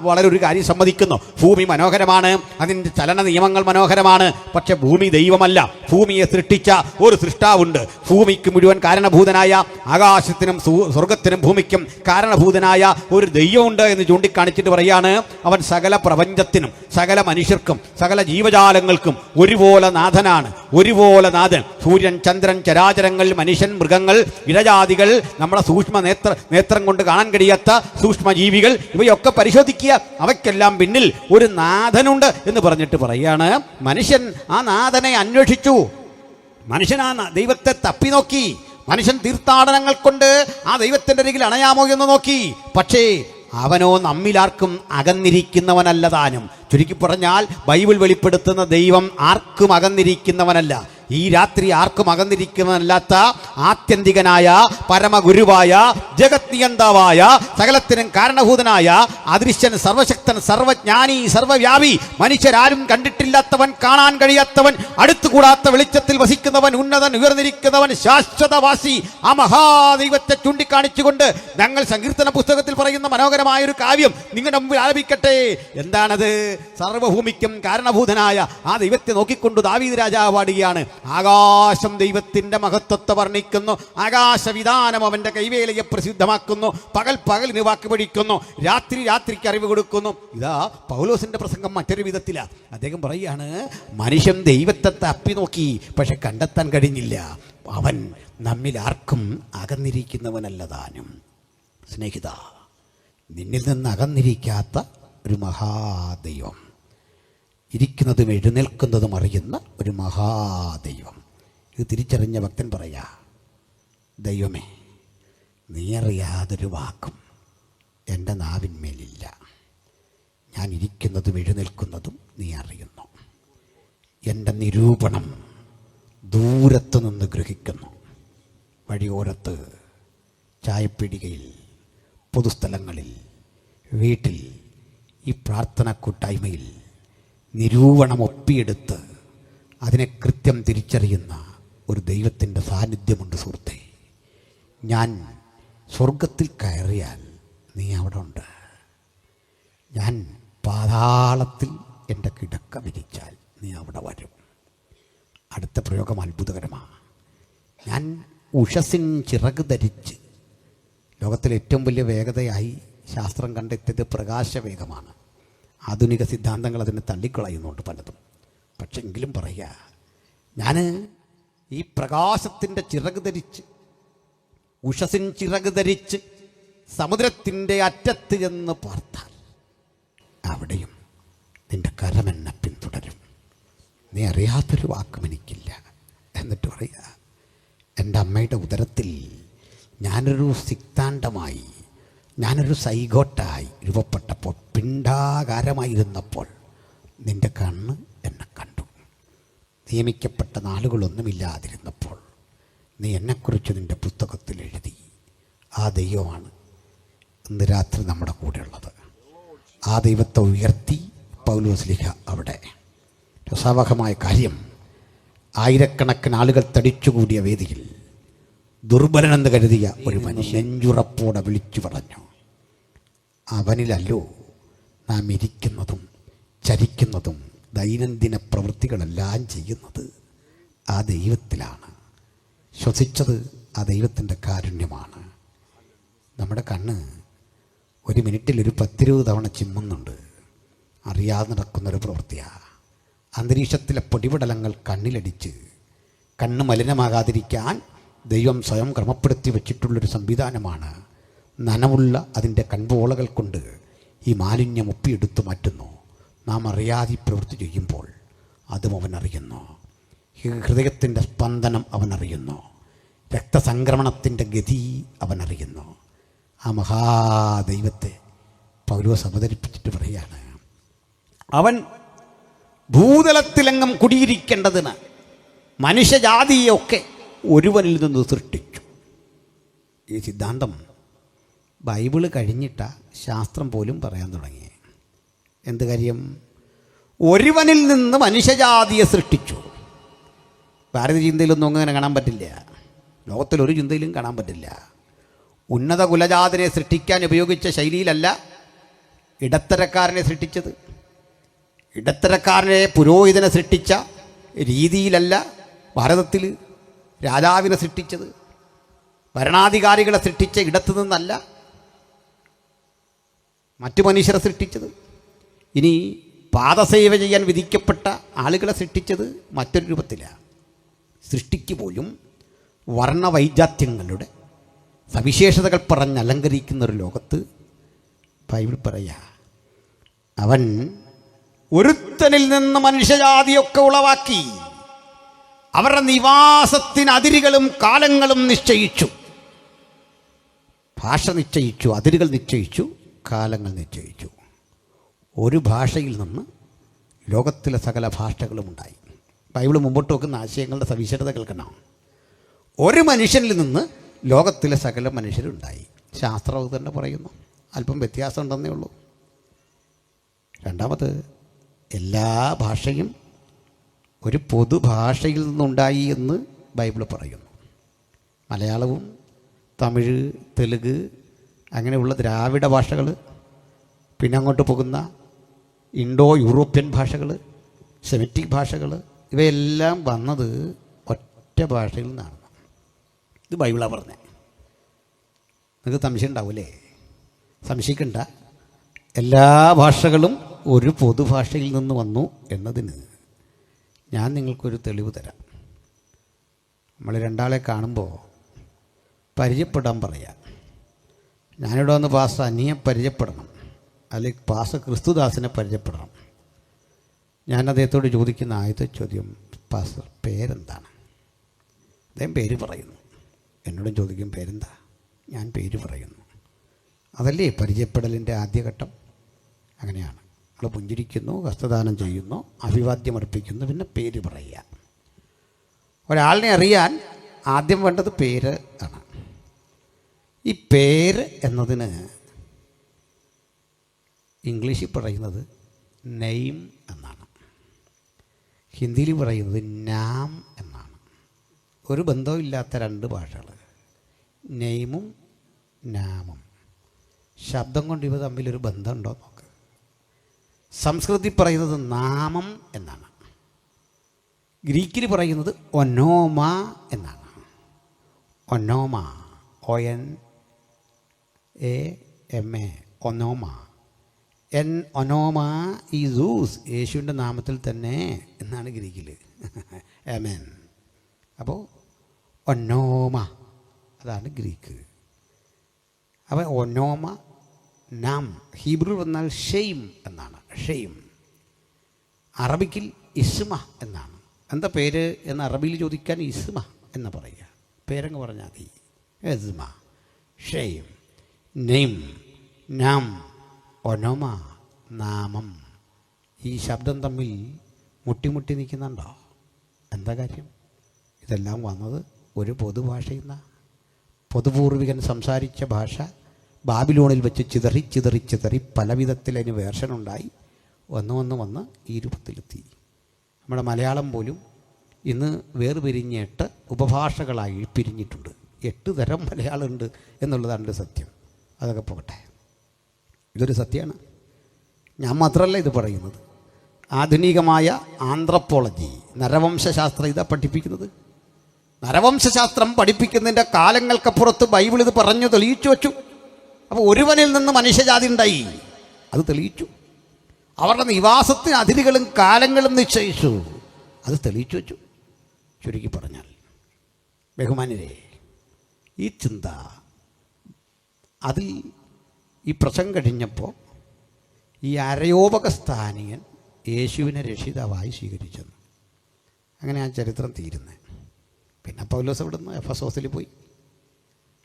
വളരെ ഒരു കാര്യം സമ്മതിക്കുന്നു, ഭൂമി മനോഹരമാണ്, അതിൻ്റെ ചലന നിയമങ്ങൾ മനോഹരമാണ്. പക്ഷെ ഭൂമി ദൈവമല്ല. ഭൂമിയെ സൃഷ്ടിച്ച ഒരു സൃഷ്ടാവുണ്ട്. ഭൂമിക്ക് മുഴുവൻ കാരണഭൂതനായ, ആകാശത്തിനും സ്വർഗത്തിനും ഭൂമിക്കും കാരണഭൂതനായ ഒരു ദൈവമുണ്ട് എന്ന് ചൂണ്ടിക്കാണിച്ചിട്ട് പറയാണ്, അവൻ സകല പ്രപഞ്ചത്തിനും, സകല മനുഷ്യർക്കും, സകല ജീവജാലങ്ങൾക്കും ഒരുപോലെ നാഥനാണ്, ഒരുപോലെ നാഥൻ. സൂര്യൻ, ചന്ദ്രൻ, ചരാചരങ്ങൾ, മനുഷ്യൻ, മൃഗങ്ങൾ, ഇഴജാതികൾ, നമ്മുടെ സൂക്ഷ്മ നേത്രം കൊണ്ട് കാണാൻ കഴിയാത്ത സൂക്ഷ്മജീവികൾ, ഇവയൊക്കെ പരിശോധിക്കുക, അവയ്ക്കെല്ലാം പിന്നിൽ ഒരു നാഥനുണ്ട് എന്ന് പറഞ്ഞിട്ട് പറയാണ്, മനുഷ്യൻ ആ നാഥനെ അന്വേഷിച്ചു, മനുഷ്യൻ ആ ദൈവത്തെ തപ്പി നോക്കി, മനുഷ്യൻ തീർത്ഥാടനങ്ങൾ കൊണ്ട് ആ ദൈവത്തിൻ്റെ അരികിൽ അണയാമോ എന്ന് നോക്കി. പക്ഷേ അവനോ നമ്മിലാർക്കും അകന്നിരിക്കുന്നവനല്ല താനും. ചുരുക്കി പറഞ്ഞാൽ ബൈബിൾ വെളിപ്പെടുത്തുന്ന ദൈവം ആർക്കും അകന്നിരിക്കുന്നവനല്ല. ഈ രാത്രി ആർക്കും അകന്നിരിക്കുന്നതല്ലാത്ത ആത്യന്തികനായ, പരമഗുരുവായ, ജഗത് നിയന്താവായ, സകലത്തിനും കാരണഭൂതനായ, അദൃശ്യൻ, സർവശക്തൻ, സർവജ്ഞാനി, സർവവ്യാപി, മനുഷ്യരാരും കണ്ടിട്ടില്ലാത്തവൻ, കാണാൻ കഴിയാത്തവൻ, അടുത്തുകൂടാത്ത വെളിച്ചത്തിൽ വസിക്കുന്നവൻ, ഉന്നതൻ, ഉയർന്നിരിക്കുന്നവൻ, ശാശ്വതവാസി, ആ മഹാദൈവത്തെ ചൂണ്ടിക്കാണിച്ചുകൊണ്ട് ഞങ്ങൾ സങ്കീർത്തന പുസ്തകത്തിൽ പറയുന്ന മനോഹരമായൊരു കാവ്യം നിങ്ങളുടെ മുമ്പിൽ ആലപിക്കട്ടെ. എന്താണത്? സർവഭൂമിക്കും കാരണഭൂതനായ ആ ദൈവത്തെ നോക്കിക്കൊണ്ട് ദാവീദ് രാജാവ് പാടുകയാണ്, ആകാശം ദൈവത്തിന്റെ മഹത്വത്തെ വർണ്ണിക്കുന്നു, ആകാശവിധാനം അവന്റെ കൈവേലയെ പ്രസിദ്ധമാക്കുന്നു, പകൽ പകലിന് വാക്ക് പഠിക്കുന്നു, രാത്രി രാത്രിക്ക് അറിവ് കൊടുക്കുന്നു. ഇതാ പൗലോസിന്റെ പ്രസംഗം മറ്റൊരു വിധത്തിലാണ്. അദ്ദേഹം പറയുകയാണ്, മനുഷ്യൻ ദൈവത്തെ തപ്പി നോക്കി, പക്ഷെ കണ്ടെത്താൻ കഴിഞ്ഞില്ല. അവൻ നമ്മിൽ ആർക്കും അകന്നിരിക്കുന്നവനല്ല താനും. സ്നേഹിത, നിന്നിൽ നിന്ന് അകന്നിരിക്കാത്ത ഒരു മഹാദൈവം, ഇരിക്കുന്നതും എഴുന്നേൽക്കുന്നതും അറിയുന്ന ഒരു മഹാദൈവം. ഇത് തിരിച്ചറിഞ്ഞ ഭക്തൻ പറയാ, ദൈവമേ, നീ അറിയാതൊരു വാക്കും എൻ്റെ നാവിന്മേലില്ല. ഞാൻ ഇരിക്കുന്നതും എഴുന്നേൽക്കുന്നതും നീ അറിയുന്നു. എൻ്റെ നിരൂപണം ദൂരത്തു നിന്ന് ഗ്രഹിക്കുന്നു. വഴിയോരത്ത്, ചായപ്പീടികയിൽ, പൊതുസ്ഥലങ്ങളിൽ, വീട്ടിൽ, ഈ പ്രാർത്ഥന കൂട്ടായ്മയിൽ നിരൂപണം ഒപ്പിയെടുത്ത് അതിനെ കൃത്യം തിരിച്ചറിയുന്ന ഒരു ദൈവത്തിൻ്റെ സാന്നിധ്യമുണ്ട് സുഹൃത്തേ. ഞാൻ സ്വർഗത്തിൽ കയറിയാൽ നീ അവിടെ ഉണ്ട്. ഞാൻ പാതാളത്തിൽ എൻ്റെ കിടക്ക വിരിച്ചാൽ നീ അവിടെ വരും. അടുത്ത പ്രയോഗം അത്ഭുതകരമാണ്. ഞാൻ ഉഷസിൻ ചിറക് ധരിച്ച്. ലോകത്തിലെ ഏറ്റവും വലിയ വേഗതയായി ശാസ്ത്രം കണ്ടെത്തിയത് പ്രകാശവേഗമാണ്. ആധുനിക സിദ്ധാന്തങ്ങൾ അതിനെ തള്ളിക്കളയുന്നുണ്ട് പലതും. പക്ഷെ എങ്കിലും പറയുക, ഞാൻ ഈ പ്രകാശത്തിൻ്റെ ചിറക് ധരിച്ച്, ഉഷസിൻ ചിറക് ധരിച്ച് സമുദ്രത്തിൻ്റെ അറ്റത്ത് ചെന്ന് പാർത്താൽ അവിടെയും നിന്റെ കരമെന്നെ പിന്തുടരും. നീ അറിയാത്തൊരു വാക്കും എനിക്കില്ല. എന്നിട്ട് പറയുക, എൻ്റെ അമ്മയുടെ ഉദരത്തിൽ ഞാനൊരു സിക്താണ്ഡമായി, ഞാനൊരു സൈഗോട്ടായി രൂപപ്പെട്ടപ്പോൾ, പിണ്ഡാകാരമായിരുന്നപ്പോൾ നിന്റെ കണ്ണ് എന്നെ കണ്ടു. നിയമിക്കപ്പെട്ട നാളുകളൊന്നുമില്ലാതിരുന്നപ്പോൾ നീ എന്നെക്കുറിച്ച് നിൻ്റെ പുസ്തകത്തിൽ എഴുതി. ആ ദൈവമാണ് ഇന്ന് രാത്രി നമ്മുടെ കൂടെയുള്ളത്. ആ ദൈവത്തെ ഉയർത്തി പൗലോസ്ലീഹ അവിടെ. രസാവഹമായ കാര്യം, ആയിരക്കണക്കിന് ആളുകൾ തടിച്ചുകൂടിയ വേദിയിൽ ദുർബലനെന്ന് കരുതിയ ഒരു മനുഷ്യൻ നെഞ്ചുറപ്പോടെ വിളിച്ചു പറഞ്ഞു, അവനിലല്ലോ നാം ഇരിക്കുന്നതും ചരിക്കുന്നതും ദൈനംദിന പ്രവൃത്തികളെല്ലാം ചെയ്യുന്നത്. ആ ദൈവത്തിലാണ്. ശ്വസിച്ചത് ആ ദൈവത്തിൻ്റെ കാരുണ്യമാണ്. നമ്മുടെ കണ്ണ് ഒരു മിനിറ്റിൽ ഒരു 10-20 തവണ ചിമ്മുന്നുണ്ട്. അറിയാതെ നടക്കുന്നൊരു പ്രവൃത്തിയാണ്. അന്തരീക്ഷത്തിലെ പൊടിപടലങ്ങൾ കണ്ണിലടിച്ച് കണ്ണ് മലിനമാകാതിരിക്കാൻ ദൈവം സ്വയം ക്രമപ്പെടുത്തി വച്ചിട്ടുള്ളൊരു സംവിധാനമാണ്. നനവുള്ള അതിൻ്റെ കൺപോളകൾ കൊണ്ട് ഈ മാലിന്യം ഒപ്പിയെടുത്തു മാറ്റുന്നു. നാം അറിയാതെ പ്രവൃത്തി ചെയ്യുമ്പോൾ അതും അവനറിയുന്നു. ഹൃദയത്തിൻ്റെ സ്പന്ദനം അവനറിയുന്നു. രക്തസംക്രമണത്തിൻ്റെ ഗതി അവനറിയുന്നു. ആ മഹാദൈവത്തെ പൗലോസ് അവതരിപ്പിച്ചിട്ട് പറയാണ്, അവൻ ഭൂതലത്തിലെങ്ങും കുടിയിരിക്കേണ്ടതിന് മനുഷ്യജാതിയൊക്കെ ഒരുവനിൽ നിന്ന് സൃഷ്ടിച്ചു. ഈ സിദ്ധാന്തം ബൈബിള് കഴിഞ്ഞിട്ട ശാസ്ത്രം പോലും പറയാൻ തുടങ്ങി. എന്ത് കാര്യം? ഒരുവനിൽ നിന്ന് മനുഷ്യജാതിയെ സൃഷ്ടിച്ചു. ഭാരതീയ ചിന്തയിലൊന്നും അങ്ങനെ കാണാൻ പറ്റില്ല. ലോകത്തിലൊരു ചിന്തയിലും കാണാൻ പറ്റില്ല. ഉന്നത കുലജാതനെ സൃഷ്ടിക്കാൻ ഉപയോഗിച്ച ശൈലിയിലല്ല ഇടത്തരക്കാരനെ സൃഷ്ടിച്ചത്. ഇടത്തരക്കാരനെ പുരോഹിതനെ സൃഷ്ടിച്ച രീതിയിലല്ല ഭാരതത്തിൽ രാജാവിനെ സൃഷ്ടിച്ചത്. ഭരണാധികാരികളെ സൃഷ്ടിച്ച ഇടത്തു നിന്നല്ല മറ്റു മനുഷ്യരെ സൃഷ്ടിച്ചത്. ഇനി പാദസേവ ചെയ്യാൻ വിധിക്കപ്പെട്ട ആളുകളെ സൃഷ്ടിച്ചത് മറ്റൊരു രൂപത്തിലാണ്. സൃഷ്ടിക്ക് പോലും വർണ്ണവൈജാത്യങ്ങളുടെ സവിശേഷതകൾ പറഞ്ഞ് അലങ്കരിക്കുന്ന ഒരു ലോകത്ത് ബൈബിൾ പറയാ, അവൻ ഒരുത്തനിൽ നിന്ന് മനുഷ്യജാതിയൊക്കെ ഉളവാക്കി അവരുടെ നിവാസത്തിന് അതിരുകളും കാലങ്ങളും നിശ്ചയിച്ചു. ഭാഷ നിശ്ചയിച്ചു, അതിരുകൾ നിശ്ചയിച്ചു, കാലങ്ങൾ നിശ്ചയിച്ചു. ഒരു ഭാഷയിൽ നിന്ന് ലോകത്തിലെ സകല ഭാഷകളും ഉണ്ടായി. ബൈബിൾ മുമ്പോട്ട് വെക്കുന്ന ആശയങ്ങളുടെ സവിശേഷത കേൾക്കണം. ഒരു മനുഷ്യനിൽ നിന്ന് ലോകത്തിലെ സകല മനുഷ്യരുണ്ടായി. ശാസ്ത്രം അത് തന്നെ പറയുന്നു. അല്പം വ്യത്യാസം ഉണ്ടെന്നേ ഉള്ളൂ. രണ്ടാമത്, എല്ലാ ഭാഷയും ഒരു പൊതുഭാഷയിൽ നിന്നുണ്ടായി എന്ന് ബൈബിൾ പറയുന്നു. മലയാളവും തമിഴ്, തെലുങ്ക് അങ്ങനെയുള്ള ദ്രാവിഡ ഭാഷകൾ, പിന്നെ അങ്ങോട്ട് പോകുന്ന ഇൻഡോ യൂറോപ്യൻ ഭാഷകൾ, സെമിറ്റിക് ഭാഷകൾ, ഇവയെല്ലാം വന്നത് ഒറ്റ ഭാഷയിൽ നിന്നാണ്. ഇത് ബൈബിളാണ് പറഞ്ഞത്. നിങ്ങൾക്ക് സംശയം ഉണ്ടാവില്ലേ? സംശയിക്കണ്ട. എല്ലാ ഭാഷകളും ഒരു പൊതുഭാഷയിൽ നിന്ന് വന്നു എന്നതിന് ഞാൻ നിങ്ങൾക്കൊരു തെളിവ് തരാം. നമ്മൾ രണ്ടാളെ കാണുമ്പോൾ പരിചയപ്പെടാൻ പറയാം. ഞാനിവിടെ വന്ന് പാസ്റ്റർ അനിയെ പരിചയപ്പെടണം, അല്ലെങ്കിൽ പാസ്റ്റർ ക്രിസ്തുദാസിനെ പരിചയപ്പെടണം. ഞാൻ അദ്ദേഹത്തോട് ചോദിക്കുന്ന ആദ്യത്തെ ചോദ്യം, പാസ്റ്റർ പേരെന്താണ്? അദ്ദേഹം പേര് പറയുന്നു. എന്നോടും ചോദിക്കും പേരെന്താ? ഞാൻ പേര് പറയുന്നു. അതല്ലേ പരിചയപ്പെടലിൻ്റെ ആദ്യഘട്ടം? അങ്ങനെയാണ്. നമ്മൾ പുഞ്ചിരിക്കുന്നു, ഹസ്തദാനം ചെയ്യുന്നു, അഭിവാദ്യം അർപ്പിക്കുന്നു, പിന്നെ പേര് പറയുക. ഒരാളിനെ അറിയാൻ ആദ്യം വേണ്ടത് പേര് ആണ്. ഈ പേര് എന്നതിന് ഇംഗ്ലീഷിൽ പറയുന്നത് നെയിം എന്നാണ്. ഹിന്ദിയിൽ പറയുന്നത് നാം എന്നാണ്. ഒരു ബന്ധവുമില്ലാത്ത രണ്ട് ഭാഷകൾ, നെയിമും നാമും. ശബ്ദം കൊണ്ട് ഇവ തമ്മിലൊരു ബന്ധമുണ്ടോ നോക്ക്. സംസ്കൃതത്തിൽ പറയുന്നത് നാമം എന്നാണ്. ഗ്രീക്കിൽ പറയുന്നത് ഒനോമ എന്നാണ്. ഒനോമ, ONAMA, ഒനോമ. എൻ ഒനോമ ഈ സൂസ്, യേശുവിൻ്റെ നാമത്തിൽ തന്നെ എന്നാണ് ഗ്രീക്കിൽ. ആമേൻ. അപ്പോൾ ഒനോമ അതാണ് ഗ്രീക്ക്. അപ്പോൾ ഒനോമ നാം ഹീബ്രു വന്നാൽ ഷെയ്ം എന്നാണ്. ഷെയ്ം അറബിക്കിൽ ഇസ്മ എന്നാണ്. എന്താ പേര് എന്ന് അറബിയിൽ ചോദിക്കാൻ ഇസ്മ എന്ന് പറയുക. പേരങ്ങ് പറഞ്ഞാൽ മതി. ഇസ്മ, ഷെയ്ം, നെയിം, നാം, ഒനോമ, നാമം. ഈ ശബ്ദം തമ്മിൽ മുട്ടിമുട്ടി നിൽക്കുന്നുണ്ടോ? എന്താ കാര്യം? ഇതെല്ലാം വന്നത് ഒരു പൊതുഭാഷയിൽ നിന്നാണ്. പൊതുപൂർവികൻ സംസാരിച്ച ഭാഷ ബാബിലോണിൽ വെച്ച് ചിതറി ചിതറി ചിതറി പല വിധത്തിൽ അതിന് വേർഷനുണ്ടായി വന്ന് ഈ രൂപത്തിലെത്തി. നമ്മുടെ മലയാളം പോലും ഇന്ന് വേർപിരിഞ്ഞ് 8 ഉപഭാഷകളായി പിരിഞ്ഞിട്ടുണ്ട്. 8 തരം മലയാളമുണ്ട് എന്നുള്ളതാണ് ഒരു സത്യം. അതൊക്കെ പോകട്ടെ, ഇതൊരു സത്യമാണ്. ഞാൻ മാത്രമല്ല ഇത് പറയുന്നത്. ആധുനികമായ ആന്ത്രപ്പോളജി, നരവംശാസ്ത്രം ഇതാ പഠിപ്പിക്കുന്നത്. നരവംശാസ്ത്രം പഠിപ്പിക്കുന്നതിൻ്റെ കാലങ്ങൾക്കപ്പുറത്ത് ബൈബിൾ ഇത് പറഞ്ഞു തെളിയിച്ചു വച്ചു. അപ്പോൾ ഒരുവനിൽ നിന്ന് മനുഷ്യജാതി ഉണ്ടായി, അത് തെളിയിച്ചു. അവരുടെ നിവാസത്തിന് അതിരുകളും കാലങ്ങളും നിശ്ചയിച്ചു, അത് തെളിയിച്ചു വച്ചു. ചുരുക്കി പറഞ്ഞാൽ ബഹുമാന്യരെ, ഈ ചിന്ത അതിൽ ഈ പ്രസംഗം കഴിഞ്ഞപ്പോൾ ഈ അരയോപകസ്ഥാനീയൻ യേശുവിനെ രക്ഷിതാവായി സ്വീകരിച്ചെന്ന്. അങ്ങനെ ആ ചരിത്രം തീരുന്നത്. പിന്നെ പൗലോസ് അവിടെ നിന്ന് എഫെസോസിൽ പോയി,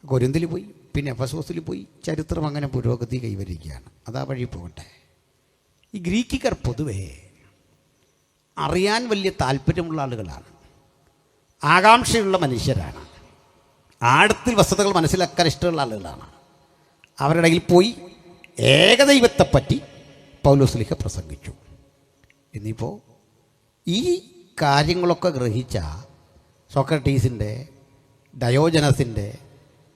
കൊരിന്തിൽ പോയി, പിന്നെ എഫെസോസിൽ പോയി. ചരിത്രം അങ്ങനെ പുരോഗതി കൈവരിക്കുകയാണ്. അതാ വഴി പോകട്ടെ. ഈ ഗ്രീക്കുകാർ പൊതുവേ അറിയാൻ വലിയ താല്പര്യമുള്ള ആളുകളാണ്, ആകാംക്ഷയുള്ള മനുഷ്യരാണ്, ആഴത്തിൽ വസ്തുതകൾ മനസ്സിലാക്കാൻ ഇഷ്ടമുള്ള ആളുകളാണ്. അവരുടെ ഇടയിൽ പോയി ഏകദൈവത്തെപ്പറ്റി പൗലോസ്ലീഹ പ്രസംഗിച്ചു. ഇന്നിപ്പോൾ ഈ കാര്യങ്ങളൊക്കെ ഗ്രഹിച്ച സോക്രട്ടീസിൻ്റെ, ഡയോജനസിൻ്റെ,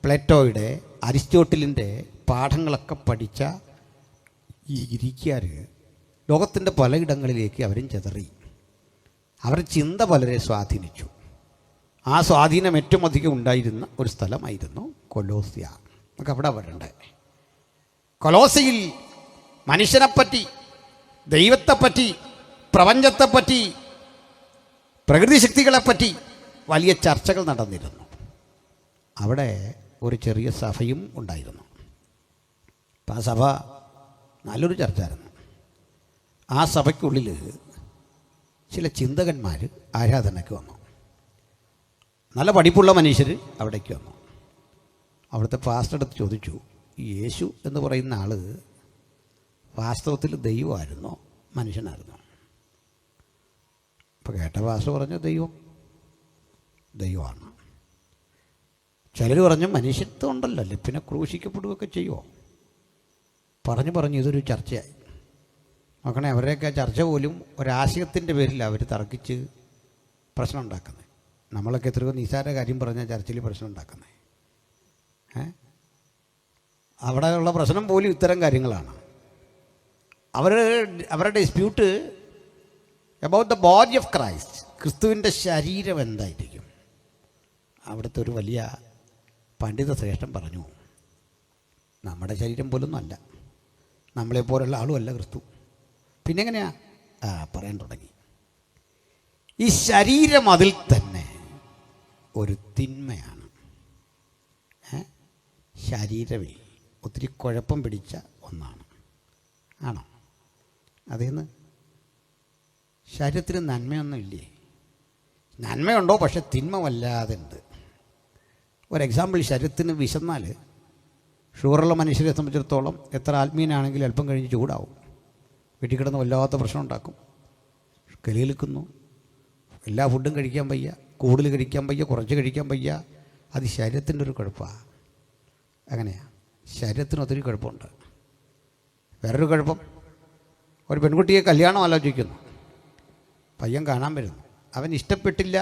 പ്ലേറ്റോയുടെ, അരിസ്റ്റോട്ടിലിൻ്റെ പാഠങ്ങളൊക്കെ പഠിച്ച ഈ ഗ്രീക്കുകാർ ലോകത്തിൻ്റെ പലയിടങ്ങളിലേക്ക് അവരും ചെതറി. അവരുടെ ചിന്ത പലരെ സ്വാധീനിച്ചു. ആ സ്വാധീനം ഏറ്റവും അധികം ഉണ്ടായിരുന്ന ഒരു സ്ഥലമായിരുന്നു കൊലോസ്യ. നമുക്ക് അവിടെ വരണ്ടേ. കൊലോസയിൽ മനുഷ്യനെപ്പറ്റി, ദൈവത്തെപ്പറ്റി, പ്രപഞ്ചത്തെപ്പറ്റി, പ്രകൃതി ശക്തികളെപ്പറ്റി വലിയ ചർച്ചകൾ നടന്നിരുന്നു. അവിടെ ഒരു ചെറിയ സഭയും ഉണ്ടായിരുന്നു. അപ്പം ആ സഭ നല്ലൊരു ചർച്ചയായിരുന്നു. ആ സഭയ്ക്കുള്ളിൽ ചില ചിന്തകന്മാർ ആരാധനയ്ക്ക് വന്നു. നല്ല പഠിപ്പുള്ള മനുഷ്യർ അവിടേക്ക് വന്നു. അവിടുത്തെ പാസ്റ്റർ അടുത്ത് ചോദിച്ചു, യേശു എന്ന് പറയുന്ന ആൾ വാസ്തവത്തിൽ ദൈവമായിരുന്നോ മനുഷ്യനായിരുന്നോ? ഇപ്പോൾ കേട്ട പാസ്റ്റർ പറഞ്ഞു ദൈവമാണ്. ചിലർ പറഞ്ഞു മനുഷ്യത്വം ഉണ്ടല്ലോ, അല്ലേ പിന്നെ ക്രൂശിക്കപ്പെടുകയൊക്കെ ചെയ്യുമോ? പറഞ്ഞു ഇതൊരു ചർച്ചയായി. നോക്കണേ, അവരുടെയൊക്കെ ചർച്ച പോലും ഒരാശയത്തിൻ്റെ പേരിൽ അവർ തർക്കിച്ച് പ്രശ്നം ഉണ്ടാക്കുന്നത്. നമ്മളൊക്കെ എത്രയോ നിസ്സാര കാര്യം പറഞ്ഞാൽ ചർച്ചയിൽ പ്രശ്നം ഉണ്ടാക്കുന്നത്. അവിടെയുള്ള പ്രശ്നം പോലും ഇത്തരം കാര്യങ്ങളാണ്. അവരുടെ dispute about the body of Christ, ക്രിസ്തുവിൻ്റെ ശരീരം എന്തായിരിക്കും. അവിടുത്തെ ഒരു വലിയ പണ്ഡിത ശ്രേഷ്ഠൻ പറഞ്ഞു, നമ്മുടെ ശരീരം പോലൊന്നും അല്ല, നമ്മളെപ്പോലുള്ള ആളും അല്ല ക്രിസ്തു. പിന്നെ എങ്ങനെയാ പറയാൻ തുടങ്ങി. ഈ ശരീരം അതിൽ തന്നെ ഒരു തിന്മയാണ്. ശരീരമേ ഒത്തിരി കുഴപ്പം പിടിച്ച ഒന്നാണ്. ആണോ? അതേന്ന് ശരീരത്തിന് നന്മയൊന്നും ഇല്ലേ? നന്മയുണ്ടോ, പക്ഷെ തിന്മ വല്ലാതെ ഉണ്ട്. ഒരു എക്സാമ്പിൾ, ശരീരത്തിന് വിശന്നാൽ ഷുഗറുള്ള മനുഷ്യരെ സംബന്ധിച്ചിടത്തോളം എത്ര ആത്മീയനാണെങ്കിലും അല്പം കഴിഞ്ഞ് ചൂടാവും, വീട്ടിൽ കിടന്ന് വല്ലാത്ത പ്രശ്നം ഉണ്ടാക്കും, കലിയിൽക്കുന്നു, എല്ലാ ഫുഡും കഴിക്കാൻ വയ്യ, കൂടുതൽ കഴിക്കാൻ വയ്യ, കുറച്ച് കഴിക്കാൻ വയ്യ. അത് ശരീരത്തിൻ്റെ ഒരു കുഴപ്പമാണ്. അങ്ങനെയാണ്, ശരീരത്തിന് ഒത്തിരി കുഴപ്പമുണ്ട്. വേറൊരു കുഴപ്പം, ഒരു പെൺകുട്ടിയെ കല്യാണം ആലോചിക്കുന്നു, പയ്യൻ കാണാൻ വരുന്നു, അവൻ ഇഷ്ടപ്പെട്ടില്ല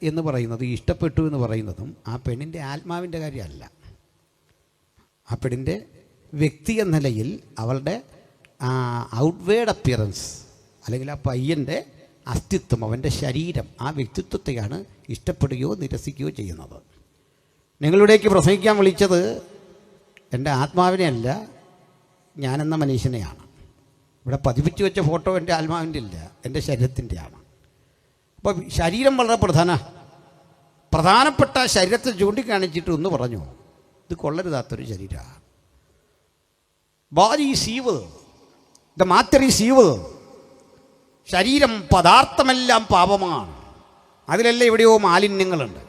എന്ന് പറയുന്നത്, ഇഷ്ടപ്പെട്ടു എന്ന് പറയുന്നതും ആ പെണ്ണിൻ്റെ ആത്മാവിൻ്റെ കാര്യമല്ല. ആ പെണ്ണിൻ്റെ വ്യക്തി എന്ന നിലയിൽ അവളുടെ ഔട്ട്വേർഡ് അപ്പിയറൻസ്, അല്ലെങ്കിൽ ആ പയ്യൻ്റെ അസ്തിത്വം, അവൻ്റെ ശരീരം, ആ വ്യക്തിത്വത്തെയാണ് ഇഷ്ടപ്പെടുകയോ നിരസിക്കുകയോ ചെയ്യുന്നത്. നിങ്ങളിവിടേക്ക് പ്രസംഗിക്കാൻ വിളിച്ചത് എൻ്റെ ആത്മാവിനെയല്ല, ഞാനെന്ന മനുഷ്യനെയാണ്. ഇവിടെ പതിപ്പിച്ച് വെച്ച ഫോട്ടോ എൻ്റെ ആത്മാവിൻ്റെ ഇല്ല, എൻ്റെ ശരീരത്തിൻ്റെയാണ്. അപ്പോൾ ശരീരം വളരെ പ്രധാനപ്പെട്ട ശരീരത്തെ ചൂണ്ടിക്കാണിച്ചിട്ട് ഒന്ന് പറഞ്ഞു, ഇത് കൊള്ളരുതാത്തൊരു ശരീരമാണ്. Body is evil, the matter is evil. ശരീരം, പദാർത്ഥമെല്ലാം പാപമാണ്. അതിലെല്ലാം എവിടെയോ മാലിന്യങ്ങളുണ്ട്.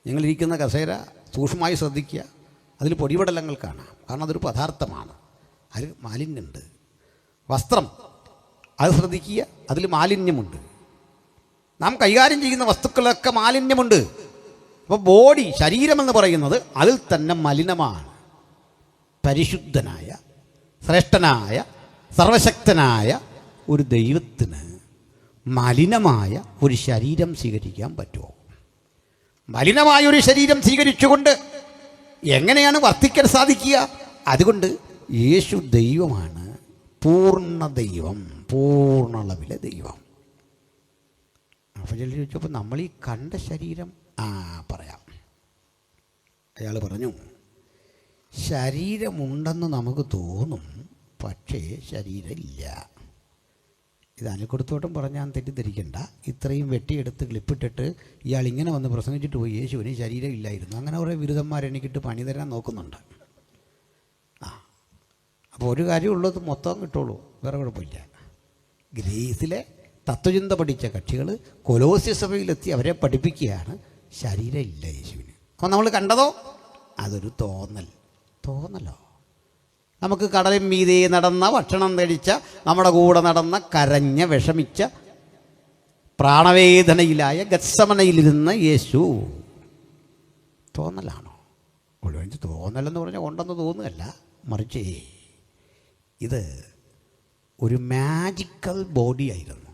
നിങ്ങളിരിക്കുന്ന കസേര സൂക്ഷ്മമായി ശ്രദ്ധിക്കുക, അതിൽ പൊടിപടലങ്ങൾ കാണാം, കാരണം അതൊരു പദാർത്ഥമാണ്, അതിൽ മാലിന്യമുണ്ട്. വസ്ത്രം, അത് ശ്രദ്ധിക്കുക, അതിൽ മാലിന്യമുണ്ട്. നാം കൈകാര്യം ചെയ്യുന്ന വസ്തുക്കളൊക്കെ മാലിന്യമുണ്ട്. അപ്പോൾ ബോഡി, ശരീരമെന്ന് പറയുന്നത് അതിൽ തന്നെ മലിനമാണ്. പരിശുദ്ധനായ, ശ്രേഷ്ഠനായ, സർവശക്തനായ ഒരു ദൈവത്തിന് മലിനമായ ഒരു ശരീരം സ്വീകരിക്കാൻ പറ്റുമോ? മലിനമായൊരു ശരീരം സ്വീകരിച്ചുകൊണ്ട് എങ്ങനെയാണ് വർത്തിക്കാൻ സാധിക്കുക? അതുകൊണ്ട് യേശു ദൈവമാണ്, പൂർണ്ണ ദൈവം, പൂർണ്ണ അളവിലെ ദൈവം. അപ്പോൾ ചിലർ ചോദിച്ചപ്പോൾ നമ്മൾ ഈ കണ്ട ശരീരം പറയാം. അയാൾ പറഞ്ഞു, ശരീരമുണ്ടെന്ന് നമുക്ക് തോന്നും, പക്ഷേ ശരീരമില്ല. ഇത് അനിൽക്കൊടുത്തോട്ടം പറഞ്ഞാൽ തെറ്റിദ്ധരിക്കണ്ട. ഇത്രയും വെട്ടിയെടുത്ത് ക്ലിപ്പിട്ടിട്ട് ഇയാൾ ഇങ്ങനെ വന്ന് പ്രസംഗിച്ചിട്ട് പോയി, യേശുവിന് ശരീരം ഇല്ലായിരുന്നു. അങ്ങനെ കുറേ ബിരുദന്മാരെനിക്കിട്ട് പണി തരാൻ നോക്കുന്നുണ്ട്. അപ്പോൾ ഒരു കാര്യമുള്ളത് മൊത്തം കിട്ടുള്ളൂ, വേറെ കുഴപ്പമില്ല. ഗ്രീസിലെ തത്വചിന്ത പഠിച്ച കക്ഷികൾ കൊലോസ്യ സഭയിലെത്തി അവരെ പഠിപ്പിക്കുകയാണ് ശരീരം ഇല്ല യേശുവിന്. അപ്പോൾ നമ്മൾ കണ്ടതോ അതൊരു തോന്നലോ. നമുക്ക് കടലിൻ മീതെ നടന്ന, ഭക്ഷണം കഴിച്ച, നമ്മുടെ കൂടെ നടന്ന, കരഞ്ഞ, വിഷമിച്ച, പ്രാണവേദനയിലായ ഗത്സമനയിലിരുന്ന യേശു തോന്നലാണോ? ഒഴിവെഞ്ച് തോന്നലെന്ന് പറഞ്ഞാൽ ഉണ്ടെന്ന് തോന്നുകയല്ല, മറിച്ച് ഇത് ഒരു മാജിക്കൽ ബോഡി ആയിരുന്നു,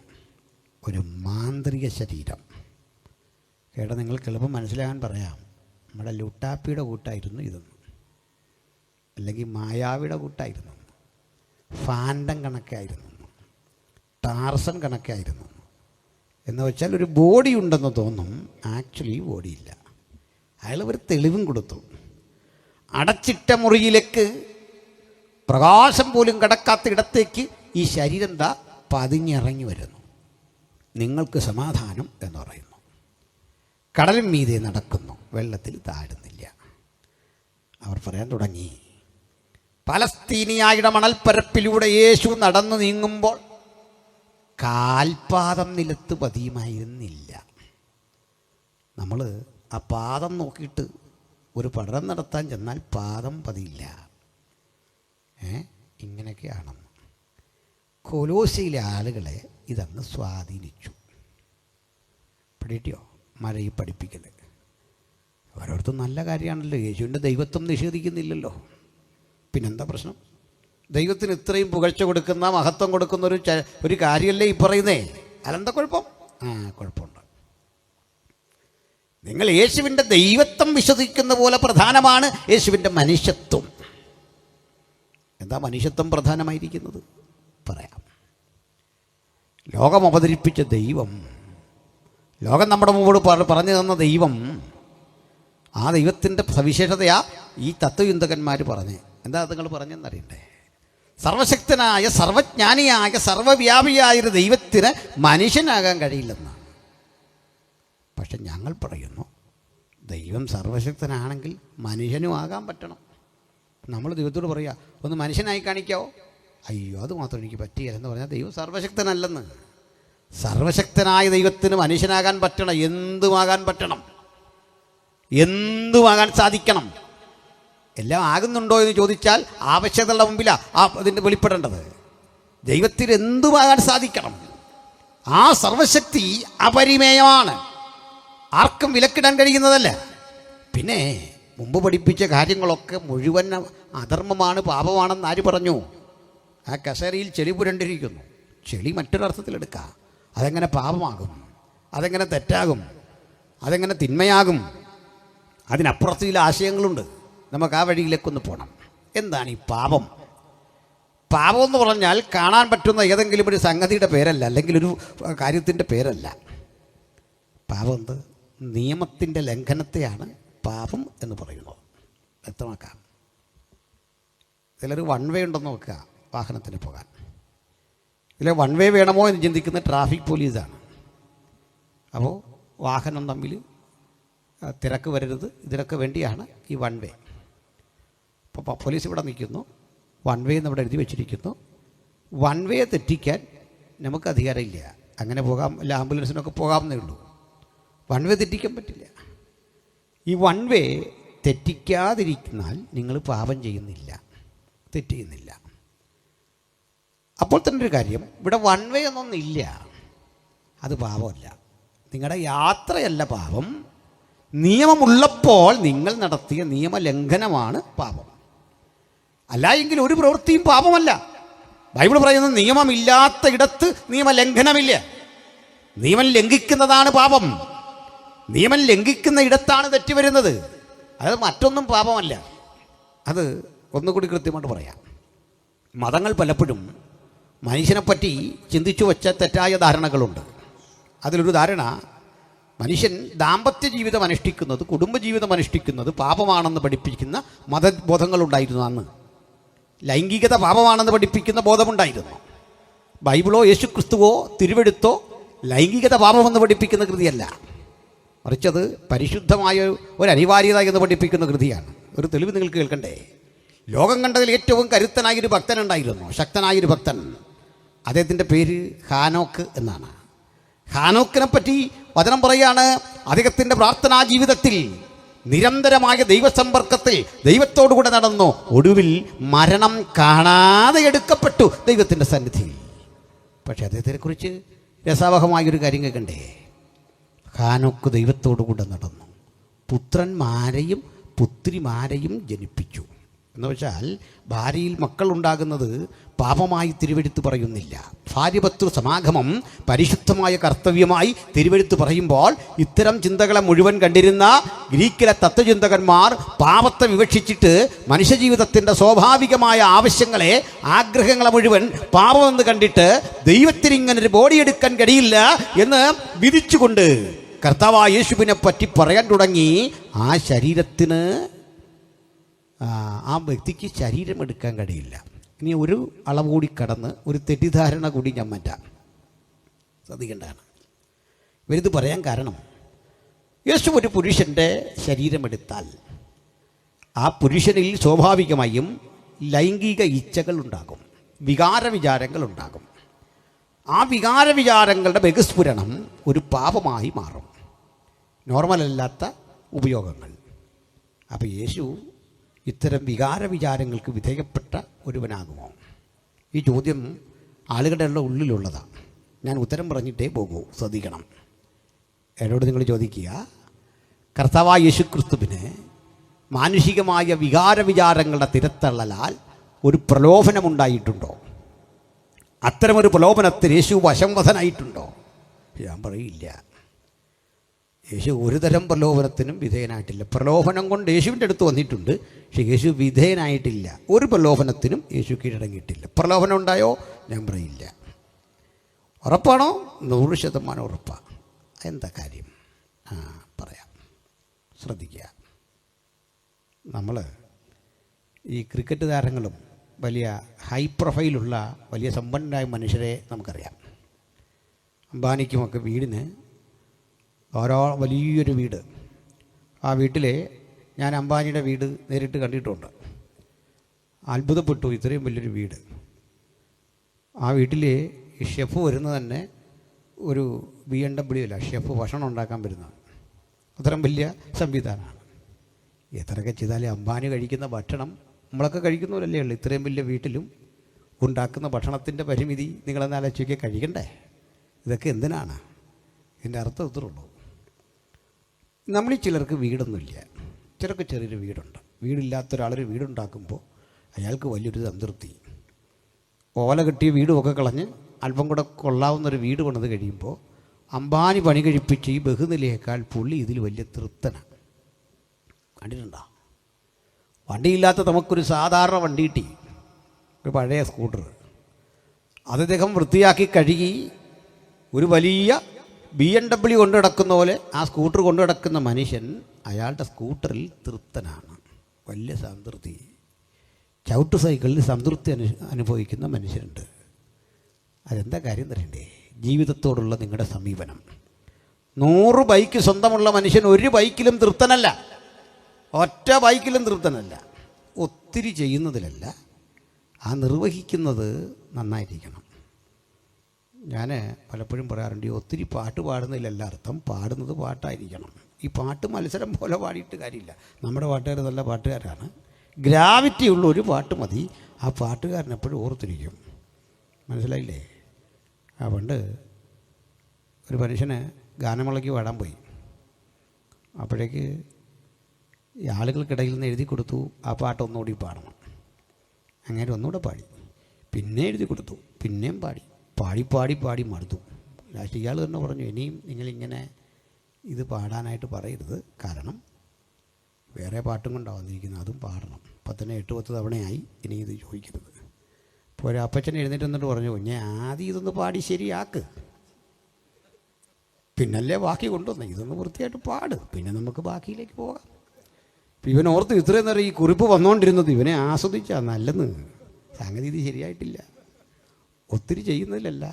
ഒരു മാന്ത്രിക ശരീരം. കേട്ടാ നിങ്ങൾക്ക് എളുപ്പം മനസ്സിലാകാൻ പറയാം. നമ്മുടെ ലുട്ടാപ്പിയുടെ കൂട്ടായിരുന്നു ഇതെന്ന്, അല്ലെങ്കിൽ മായാവിയുടെ കൂട്ടായിരുന്നു, ഫാൻഡം കണക്കായിരുന്നു, ടാർസൻ കണക്കായിരുന്നു. എന്ന് വെച്ചാൽ ഒരു ബോഡി ഉണ്ടെന്ന് തോന്നും, ആക്ച്വലി ബോഡിയില്ല. അയാൾ ഒരു തെളിവും കൊടുത്തു. അടച്ചിട്ട മുറിയിലേക്ക്, പ്രകാശം പോലും കടക്കാത്ത ഇടത്തേക്ക് ഈ ശരീരം പതിഞ്ഞിറങ്ങി വരുന്നു. നിങ്ങൾക്ക് സമാധാനം എന്ന് പറയുന്നു. കടലിൻ മീതെ നടക്കുന്നു, വെള്ളത്തിൽ താഴുന്നില്ല. അവർ പറയാൻ തുടങ്ങി, പലസ്തീനിയായുടെ മണൽപ്പരപ്പിലൂടെ യേശു നടന്നു നീങ്ങുമ്പോൾ കാൽപാദം നിലത്ത് പതിയുമായിരുന്നില്ല. നമ്മൾ ആ പാദം നോക്കിയിട്ട് ഒരു പഠനം നടത്താൻ ചെന്നാൽ പാദം പതിയില്ല. ഇങ്ങനെയൊക്കെയാണ്. കൊലോസിയിലെ ആളുകളെ ഇതങ്ങ് സ്വാധീനിച്ചു. പഠിക്കോ മഴയിൽ പഠിപ്പിക്കൽ ഓരോരുത്തരും നല്ല കാര്യമാണല്ലോ. യേശുവിൻ്റെ ദൈവത്വം നിഷേധിക്കുന്നില്ലല്ലോ, പിന്നെന്താ പ്രശ്നം? ദൈവത്തിന് ഇത്രയും പുകഴ്ച കൊടുക്കുന്ന, മഹത്വം കൊടുക്കുന്ന ഒരു കാര്യമല്ലേ ഈ പറയുന്നേ. അതെന്താ കുഴപ്പം? കുഴപ്പമുണ്ട്. നിങ്ങൾ യേശുവിൻ്റെ ദൈവത്വം വിശ്വസിക്കുന്ന പോലെ പ്രധാനമാണ് യേശുവിൻ്റെ മനുഷ്യത്വം. എന്താ മനുഷ്യത്വം പ്രധാനമായിരിക്കുന്നത്? പറയാം. ലോകം അവതരിപ്പിച്ച ദൈവം, ലോകം നമ്മുടെ മുമ്പോട് പറഞ്ഞു തന്ന ദൈവം, ആ ദൈവത്തിൻ്റെ സവിശേഷതയാ ഈ തത്വചിന്തകന്മാർ പറഞ്ഞ്. എന്താ നിങ്ങൾ പറഞ്ഞെന്നറിയണ്ടേ? സർവശക്തനായ, സർവജ്ഞാനിയായ, സർവവ്യാപിയായൊരു ദൈവത്തിന് മനുഷ്യനാകാൻ കഴിയില്ലെന്നാണ്. പക്ഷെ ഞങ്ങൾ പറയുന്നു, ദൈവം സർവശക്തനാണെങ്കിൽ മനുഷ്യനും ആകാൻ പറ്റണം. നമ്മൾ ദൈവത്തോട് പറയുക, ഒന്ന് മനുഷ്യനായി കാണിക്കാവോ? അയ്യോ, അത് മാത്രം എനിക്ക് പറ്റിയെന്ന് പറഞ്ഞാൽ ദൈവം സർവശക്തനല്ലെന്ന്. സർവശക്തനായ ദൈവത്തിന് മനുഷ്യനാകാൻ പറ്റണം, എന്തുമാകാൻ പറ്റണം, എന്തുമാകാൻ സാധിക്കണം. എല്ലാം ആകുന്നുണ്ടോ എന്ന് ചോദിച്ചാൽ ആവശ്യതയുടെ മുമ്പിലാണ് അതിൻ്റെ വെളിപ്പെടേണ്ടത്. ദൈവത്തിന് എന്തുമാകാൻ സാധിക്കണം. ആ സർവശക്തി അപരിമേയമാണ്, ആർക്കും വിലക്കിടാൻ കഴിയുന്നതല്ല. പിന്നെ മുമ്പ് പഠിപ്പിച്ച കാര്യങ്ങളൊക്കെ മുഴുവൻ അധർമ്മമാണ്, പാപമാണെന്ന് ആര് പറഞ്ഞു? ആ കസേരയിൽ ചെളി പുരണ്ടിരിക്കുന്നു. ചെളി മറ്റൊരർത്ഥത്തിലെടുക്കുക. അതെങ്ങനെ പാപമാകും? അതെങ്ങനെ തെറ്റാകും? അതെങ്ങനെ തിന്മയാകും? അതിനപ്പുറത്ത് ചില ആശയങ്ങളുണ്ട്. നമുക്ക് ആ വഴിയിലേക്കൊന്ന് പോകണം. എന്താണ് ഈ പാപം? പാപം എന്ന് പറഞ്ഞാൽ കാണാൻ പറ്റുന്ന ഏതെങ്കിലും ഒരു സംഗതിയുടെ പേരല്ല, അല്ലെങ്കിൽ ഒരു കാര്യത്തിൻ്റെ പേരല്ല. പാപം എന്ത്? നിയമത്തിൻ്റെ ലംഘനത്തെയാണ് പാപം എന്ന് പറയുന്നത്. വ്യക്തമാക്കാം. ചിലർ വൺ വേ ഉണ്ടെന്ന് നോക്കുക വാഹനത്തിന് പോകാൻ. ഇതിൽ വൺ വേ വേണമോ എന്ന് ചിന്തിക്കുന്ന ട്രാഫിക് പോലീസാണ്. അപ്പോൾ വാഹനം തമ്മിൽ തിരക്ക് വരരുത്, ഇതിനൊക്കെ വേണ്ടിയാണ് ഈ വൺ വേ. അപ്പോൾ പോലീസ് ഇവിടെ നിൽക്കുന്നു, വൺ വേ എന്ന് ഇവിടെ എഴുതി വെച്ചിരിക്കുന്നു. വൺ വേ തെറ്റിക്കാൻ നമുക്ക് അധികാരമില്ല. അങ്ങനെ പോകാം, അല്ല ആംബുലൻസിനൊക്കെ പോകാമെന്നേ ഉള്ളൂ. വൺ വേ തെറ്റിക്കാൻ പറ്റില്ല. ഈ വൺ വേ തെറ്റിക്കാതിരിക്കുന്നാൽ നിങ്ങൾ പാപം ചെയ്യുന്നില്ല, തെറ്റ് ചെയ്യുന്നില്ല. അപ്പോൾ തന്നെ ഒരു കാര്യം, ഇവിടെ വൺ വേ എന്നൊന്നില്ല, അത് പാപമല്ല. നിങ്ങളുടെ യാത്രയല്ല പാപം, നിയമമുള്ളപ്പോൾ നിങ്ങൾ നടത്തിയ നിയമലംഘനമാണ് പാപം. അല്ല എങ്കിൽ ഒരു പ്രവൃത്തിയും പാപമല്ല. ബൈബിൾ പറയുന്നത് നിയമമില്ലാത്ത ഇടത്ത് നിയമലംഘനമില്ല. നിയമം ലംഘിക്കുന്നതാണ് പാപം. നിയമം ലംഘിക്കുന്ന ഇടത്താണ് തെറ്റ് വരുന്നത്. അത് മറ്റൊന്നും പാപമല്ല. അത് ഒന്നുകൂടി കൃത്യമായിട്ട് പറയാം. മതങ്ങൾ പലപ്പോഴും മനുഷ്യനെപ്പറ്റി ചിന്തിച്ചു വച്ച തെറ്റായ ധാരണകളുണ്ട്. അതിലൊരു ധാരണ, മനുഷ്യൻ ദാമ്പത്യ ജീവിതം അനുഷ്ഠിക്കുന്നത്, കുടുംബജീവിതം അനുഷ്ഠിക്കുന്നത് പാപമാണെന്ന് പഠിപ്പിക്കുന്ന മതബോധങ്ങളുണ്ടായിരുന്നു അന്ന്. ലൈംഗികത പാപമാണെന്ന് പഠിപ്പിക്കുന്ന ബോധമുണ്ടായിരുന്നു. ബൈബിളോ യേശുക്രിസ്തുവോ തിരുവെടുത്തോ ലൈംഗികത പാപമെന്ന് പഠിപ്പിക്കുന്ന കൃതിയല്ല, മറിച്ചത് പരിശുദ്ധമായ ഒരു അനിവാര്യത എന്ന് പഠിപ്പിക്കുന്ന കൃതിയാണ്. ഒരു തെളിവ് നിങ്ങൾക്ക് കേൾക്കണ്ടേ? ലോകം കണ്ടതിൽ ഏറ്റവും കരുത്തനായൊരു ഭക്തനുണ്ടായിരുന്നു, ശക്തനായൊരു ഭക്തൻ. അദ്ദേഹത്തിൻ്റെ പേര് ഹാനോക്ക് എന്നാണ്. ഹാനോക്കിനെ പറ്റി വചനം പറയാണ്, അദ്ദേഹത്തിൻ്റെ പ്രാർത്ഥനാ ജീവിതത്തിൽ നിരന്തരമായ ദൈവസമ്പർക്കത്തിൽ ദൈവത്തോടുകൂടെ നടന്നു. ഒടുവിൽ മരണം കാണാതെ എടുക്കപ്പെട്ടു ദൈവത്തിൻ്റെ സന്നിധിയിൽ. പക്ഷേ അദ്ദേഹത്തെക്കുറിച്ച് രസാവഹമായൊരു കാര്യം കേൾക്കണ്ടേ? ഹാനോക്ക് ദൈവത്തോടുകൂടെ നടന്നു, പുത്രന്മാരെയും പുത്രിമാരെയും ജനിപ്പിച്ചു. എന്ന് വെച്ചാൽ ഭാര്യയിൽ മക്കളുണ്ടാകുന്നത് പാപമായി തിരുവെഴുത്ത് പറയുന്നില്ല. ഭാര്യഭർത്തൃ സമാഗമം പരിശുദ്ധമായ കർത്തവ്യമായി തിരുവെഴുത്ത് പറയുമ്പോൾ ഇത്തരം ചിന്തകളെ മുഴുവൻ കണ്ടിരുന്ന ഗ്രീക്കിലെ തത്വചിന്തകന്മാർ പാപത്തെ വിവക്ഷിച്ചിട്ട് മനുഷ്യജീവിതത്തിൻ്റെ സ്വാഭാവികമായ ആവശ്യങ്ങളെ, ആഗ്രഹങ്ങളെ മുഴുവൻ പാപമെന്ന് കണ്ടിട്ട് ദൈവത്തിന് ഇങ്ങനൊരു ബോഡി എടുക്കാൻ കഴിയില്ല എന്ന് വിധിച്ചുകൊണ്ട് കർത്താവായ യേശുവിനെ പറ്റി പറയാൻ തുടങ്ങി. ആ ശരീരത്തിന്, ആ വ്യക്തിക്ക് ശരീരം എടുക്കാൻ കഴിയില്ല. ഇനി ഒരു അളവ് കൂടി കടന്ന് ഒരു തെറ്റിദ്ധാരണ കൂടി ഞാൻ മാറ്റാം, ശ്രദ്ധിക്കേണ്ടതാണ്. ഇവരിത് പറയാൻ കാരണം, യേശു ഒരു പുരുഷൻ്റെ ശരീരമെടുത്താൽ ആ പുരുഷനിൽ സ്വാഭാവികമായും ലൈംഗിക ഇച്ഛകൾ ഉണ്ടാകും, വികാരവിചാരങ്ങൾ ഉണ്ടാകും. ആ വികാരവിചാരങ്ങളുടെ ബഹിസ്ഫുരണം ഒരു പാപമായി മാറും, നോർമലല്ലാത്ത ഉപയോഗങ്ങൾ. അപ്പോൾ യേശു ഇത്തരം വികാരവിചാരങ്ങൾക്ക് വിധേയപ്പെട്ട ഒരുവനാകുമോ? ഈ ചോദ്യം ആളുകളുടെ ഉള്ളിലുള്ളതാണ്. ഞാൻ ഉത്തരം പറഞ്ഞിട്ടേ പോകൂ, ശ്രദ്ധിക്കണം. എന്നോട് നിങ്ങൾ ചോദിക്കുക, കർത്താവായ യേശുക്രിസ്തുവിന് മാനുഷികമായ വികാരവിചാരങ്ങളുടെ തിരത്തള്ളലാൽ ഒരു പ്രലോഭനമുണ്ടായിട്ടുണ്ടോ? അത്തരമൊരു പ്രലോഭനത്തിന് യേശു വശംവദനായിട്ടുണ്ടോ? ഞാൻ പറയില്ല. യേശു ഒരു തരം പ്രലോഭനത്തിനും വിധേയനായിട്ടില്ല. പ്രലോഭനം കൊണ്ട് യേശുവിൻ്റെ അടുത്ത് വന്നിട്ടുണ്ട്, പക്ഷേ യേശു വിധേയനായിട്ടില്ല. ഒരു പ്രലോഭനത്തിനും യേശു കീഴടങ്ങിയിട്ടില്ല. പ്രലോഭനം ഉണ്ടായോ? ഞാൻ പറയില്ല. ഉറപ്പാണോ? 100% ഉറപ്പാണ്. എന്താ കാര്യം? പറയാം, ശ്രദ്ധിക്കുക. നമ്മൾ ഈ ക്രിക്കറ്റ് താരങ്ങളും വലിയ ഹൈ പ്രൊഫൈലുള്ള വലിയ സമ്പന്നരായ മനുഷ്യരെ നമുക്കറിയാം. അംബാനിക്കുമൊക്കെ വീടിന് ഓരോ വലിയൊരു വീട്. ആ വീട്ടിൽ ഞാൻ അംബാനിയുടെ വീട് നേരിട്ട് കണ്ടിട്ടുണ്ട്. അത്ഭുതപ്പെട്ടു, ഇത്രയും വലിയൊരു വീട്. ആ വീട്ടിൽ ഈ ഷെഫ് വരുന്നത് തന്നെ ഒരു BMW അല്ല, ഷെഫ് ഭക്ഷണം ഉണ്ടാക്കാൻ വരുന്നത്. അത്രയും വലിയ സംവിധാനമാണ്. എത്രയൊക്കെ ചെയ്താലും അംബാനി കഴിക്കുന്ന ഭക്ഷണം നമ്മളൊക്കെ കഴിക്കുന്നവരല്ലേ ഉള്ളൂ. ഇത്രയും വലിയ വീട്ടിലും ഉണ്ടാക്കുന്ന ഭക്ഷണത്തിൻ്റെ പരിമിതി നിങ്ങളെന്ന് ആലോചിക്കുക, കഴിക്കണ്ടേ? ഇതൊക്കെ എന്തിനാണ്? ഇതിൻ്റെ അർത്ഥം ഇത്രേ ഉള്ളൂ. നമ്മളിൽ ചിലർക്ക് വീടൊന്നുമില്ല, ചിലർക്ക് ചെറിയൊരു വീടുണ്ട്. വീടില്ലാത്ത ഒരാളൊരു വീടുണ്ടാക്കുമ്പോൾ അയാൾക്ക് വലിയൊരു സംതൃപ്തി. ഓല കെട്ടിയ വീടുമൊക്കെ കളഞ്ഞ് അല്പം കൂടെ കൊള്ളാവുന്നൊരു വീട് പണിത് കഴിയുമ്പോൾ അംബാനി പണി കഴിപ്പിച്ച് ഈ ബഹുനിലയേക്കാൾ പുള്ളി ഇതിൽ വലിയ തൃപ്തനാണ്. കണ്ടിട്ടുണ്ടോ? വണ്ടിയില്ലാത്ത നമുക്കൊരു സാധാരണ വണ്ടി കിട്ടി, ഒരു പഴയ സ്കൂട്ടർ. അത് അദ്ദേഹം വൃത്തിയാക്കി കഴുകി ഒരു വലിയ BMW കൊണ്ടു കിടക്കുന്ന പോലെ ആ സ്കൂട്ടർ കൊണ്ടു കിടക്കുന്ന മനുഷ്യൻ അയാളുടെ സ്കൂട്ടറിൽ തൃപ്തനാണ്, വലിയ സംതൃപ്തി. ചവിട്ട് സൈക്കിളിൽ സംതൃപ്തി അനുഭവിക്കുന്ന മനുഷ്യരുണ്ട്. അതെന്താ കാര്യം തരണ്ടേ? ജീവിതത്തോടുള്ള നിങ്ങളുടെ സമീപനം. 100 ബൈക്ക് സ്വന്തമുള്ള മനുഷ്യൻ ഒരു ബൈക്കിലും തൃപ്തനല്ല, ഒറ്റ ബൈക്കിലും തൃപ്തനല്ല. ഒത്തിരി ചെയ്യുന്നതിലല്ല, ആ നിർവഹിക്കുന്നത് നന്നായിരിക്കണം. ഞാൻ പലപ്പോഴും പറയാറുണ്ട്, ഒത്തിരി പാട്ട് പാടുന്നതിലല്ല അർത്ഥം, പാടുന്നത് പാട്ടായിരിക്കണം. ഈ പാട്ട് മത്സരം പോലെ പാടിയിട്ട് കാര്യമില്ല. നമ്മുടെ പാട്ടുകാർ നല്ല പാട്ടുകാരാണ്, ഗ്രാവിറ്റി ഉള്ള ഒരു പാട്ട് മതി, ആ പാട്ടുകാരൻ എപ്പോഴും ഓർത്തിരിക്കും. മനസ്സിലായില്ലേ? ആ പണ്ട് ഒരു മനുഷ്യന് ഗാനമേളയ്ക്ക് പാടാൻ പോയി. അപ്പോഴേക്ക് ഈ ആളുകൾക്കിടയിൽ നിന്ന് എഴുതി കൊടുത്തു, ആ പാട്ട് ഒന്നുകൂടി പാടണം. അങ്ങനെ ഒന്നുകൂടെ പാടി, പിന്നെ എഴുതി കൊടുത്തു, പിന്നെയും പാടി പാടി പാടി പാടി മടുത്തു. ലാസ്റ്റ് ഇയാൾ തന്നെ പറഞ്ഞു, ഇനിയും നിങ്ങളിങ്ങനെ ഇത് പാടാനായിട്ട് പറയരുത്, കാരണം വേറെ പാട്ടും കൊണ്ടാണ് വന്നിരിക്കുന്നത്, അതും പാടണം. 8-10 തവണയായി, ഇനി ഇത് ചോദിക്കരുത്. അപ്പോൾ ഒരു അപ്പച്ചൻ എഴുന്നേറ്റ് വന്നിട്ട് പറഞ്ഞു, ഞാൻ ആദ്യം ഇതൊന്ന് പാടി ശരിയാക്ക്, പിന്നല്ലേ ബാക്കി കൊണ്ടുവന്നേ, ഇതൊന്ന് വൃത്തിയായിട്ട് പാട്, പിന്നെ നമുക്ക് ബാക്കിയിലേക്ക് പോകാം. അപ്പം ഇവൻ ഓർത്ത് ഇത്രയും നേരം ഈ കുറിപ്പ് വന്നുകൊണ്ടിരുന്നത് ഇവനെ ആസ്വദിച്ചാ നല്ലെന്ന്. സംഗതി ഇത് ശരിയായിട്ടില്ല. ഒത്തിരി ചെയ്യുന്നതിലല്ല,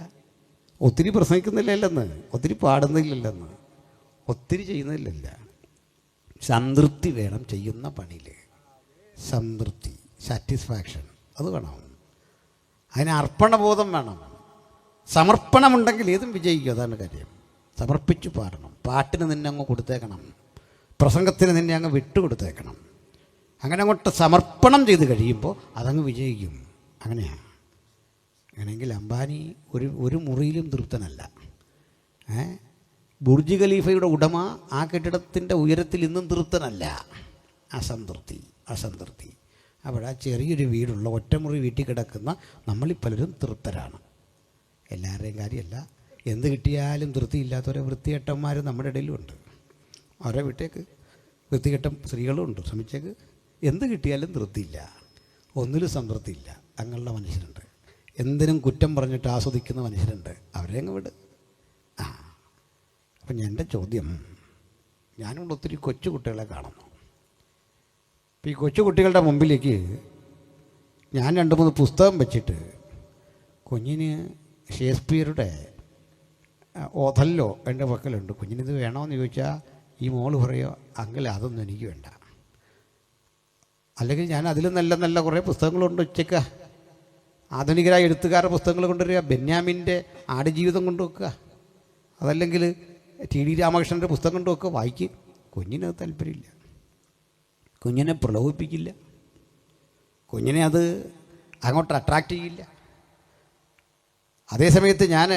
ഒത്തിരി പ്രസംഗിക്കുന്നില്ലെന്ന്, ഒത്തിരി പാടുന്നതിലല്ലെന്ന്, ഒത്തിരി ചെയ്യുന്നതിലല്ല. സംതൃപ്തി വേണം ചെയ്യുന്ന പണിയിൽ, സംതൃപ്തി, സാറ്റിസ്ഫാക്ഷൻ, അത് വേണം. അതിന് അർപ്പണബോധം വേണം, സമർപ്പണമുണ്ടെങ്കിൽ ഏതും വിജയിക്കും. അതാണ് കാര്യം. സമർപ്പിച്ച് പാടണം. പാട്ടിന് നിന്നെ അങ്ങ് കൊടുത്തേക്കണം, പ്രസംഗത്തിന് നിന്നെ അങ്ങ് വിട്ടുകൊടുത്തേക്കണം. അങ്ങനെ അങ്ങോട്ട് സമർപ്പണം ചെയ്ത് കഴിയുമ്പോൾ അതങ്ങ് വിജയിക്കും. അങ്ങനെയാണ്. അങ്ങനെയെങ്കിൽ അംബാനി ഒരു മുറിയിലും തൃപ്തനല്ല. ബുർജ് ഖലീഫയുടെ ഉടമ ആ കെട്ടിടത്തിൻ്റെ ഉയരത്തിൽ ഇന്നും തൃപ്തനല്ല. അസംതൃപ്തി. അവിടെ ചെറിയൊരു വീടുള്ള ഒറ്റമുറി വീട്ടിൽ കിടക്കുന്ന നമ്മളിൽ പലരും തൃപ്തരാണ്. എല്ലാവരുടെയും കാര്യമല്ല. എന്ത് കിട്ടിയാലും തൃപ്തിയില്ലാത്തവരെ വൃത്തികെട്ടന്മാർ നമ്മുടെ ഇടയിലുമുണ്ട്. അവരെ വിട്ടേക്ക്. വൃത്തികെട്ട സ്ത്രീകളും ഉണ്ട്, ശ്രമിച്ചേക്ക്. എന്ത് കിട്ടിയാലും തൃപ്തിയില്ല, ഒന്നിലും സംതൃപ്തിയില്ല. അങ്ങനെയുള്ള മനുഷ്യരുണ്ട്. എന്തിനും കുറ്റം പറഞ്ഞിട്ട് ആസ്വദിക്കുന്ന മനുഷ്യരുണ്ട്. അവരെ അങ്ങ് വിട്. അപ്പം എൻ്റെ ചോദ്യം, ഞാനിവിടെ ഒത്തിരി കൊച്ചു കുട്ടികളെ കാണുന്നു. അപ്പോൾ ഈ കൊച്ചു കുട്ടികളുടെ മുമ്പിലേക്ക് ഞാൻ 2-3 പുസ്തകം വെച്ചിട്ട്, കുഞ്ഞിന് ഷേക്സ്പിയറുടെ ഓഥല്ലോ എൻ്റെ പക്കലുണ്ട്, കുഞ്ഞിനിത് വേണമെന്ന് ചോദിച്ചാൽ ഈ മോള് പറയുക, അങ്കിൾ അതൊന്നും എനിക്ക് വേണ്ട. അല്ലെങ്കിൽ ഞാൻ അതിലും നല്ല കുറേ പുസ്തകങ്ങളുണ്ട് ഉച്ചയ്ക്ക. ആധുനികരായ എഴുത്തുകാരുടെ പുസ്തകങ്ങൾ കൊണ്ടുവരിക, ബെന്യാമിൻ്റെ ആടുജീവിതം കൊണ്ടുവെക്കുക, അതല്ലെങ്കിൽ TD രാമകൃഷ്ണൻ്റെ പുസ്തകം കൊണ്ടുവെക്കുക, വായിക്കുക. കുഞ്ഞിനത് താല്പര്യമില്ല, കുഞ്ഞിനെ പ്രലോഭിപ്പിക്കില്ല, കുഞ്ഞിനെ അത് അങ്ങോട്ട് അട്രാക്റ്റ് ചെയ്യില്ല. അതേസമയത്ത് ഞാൻ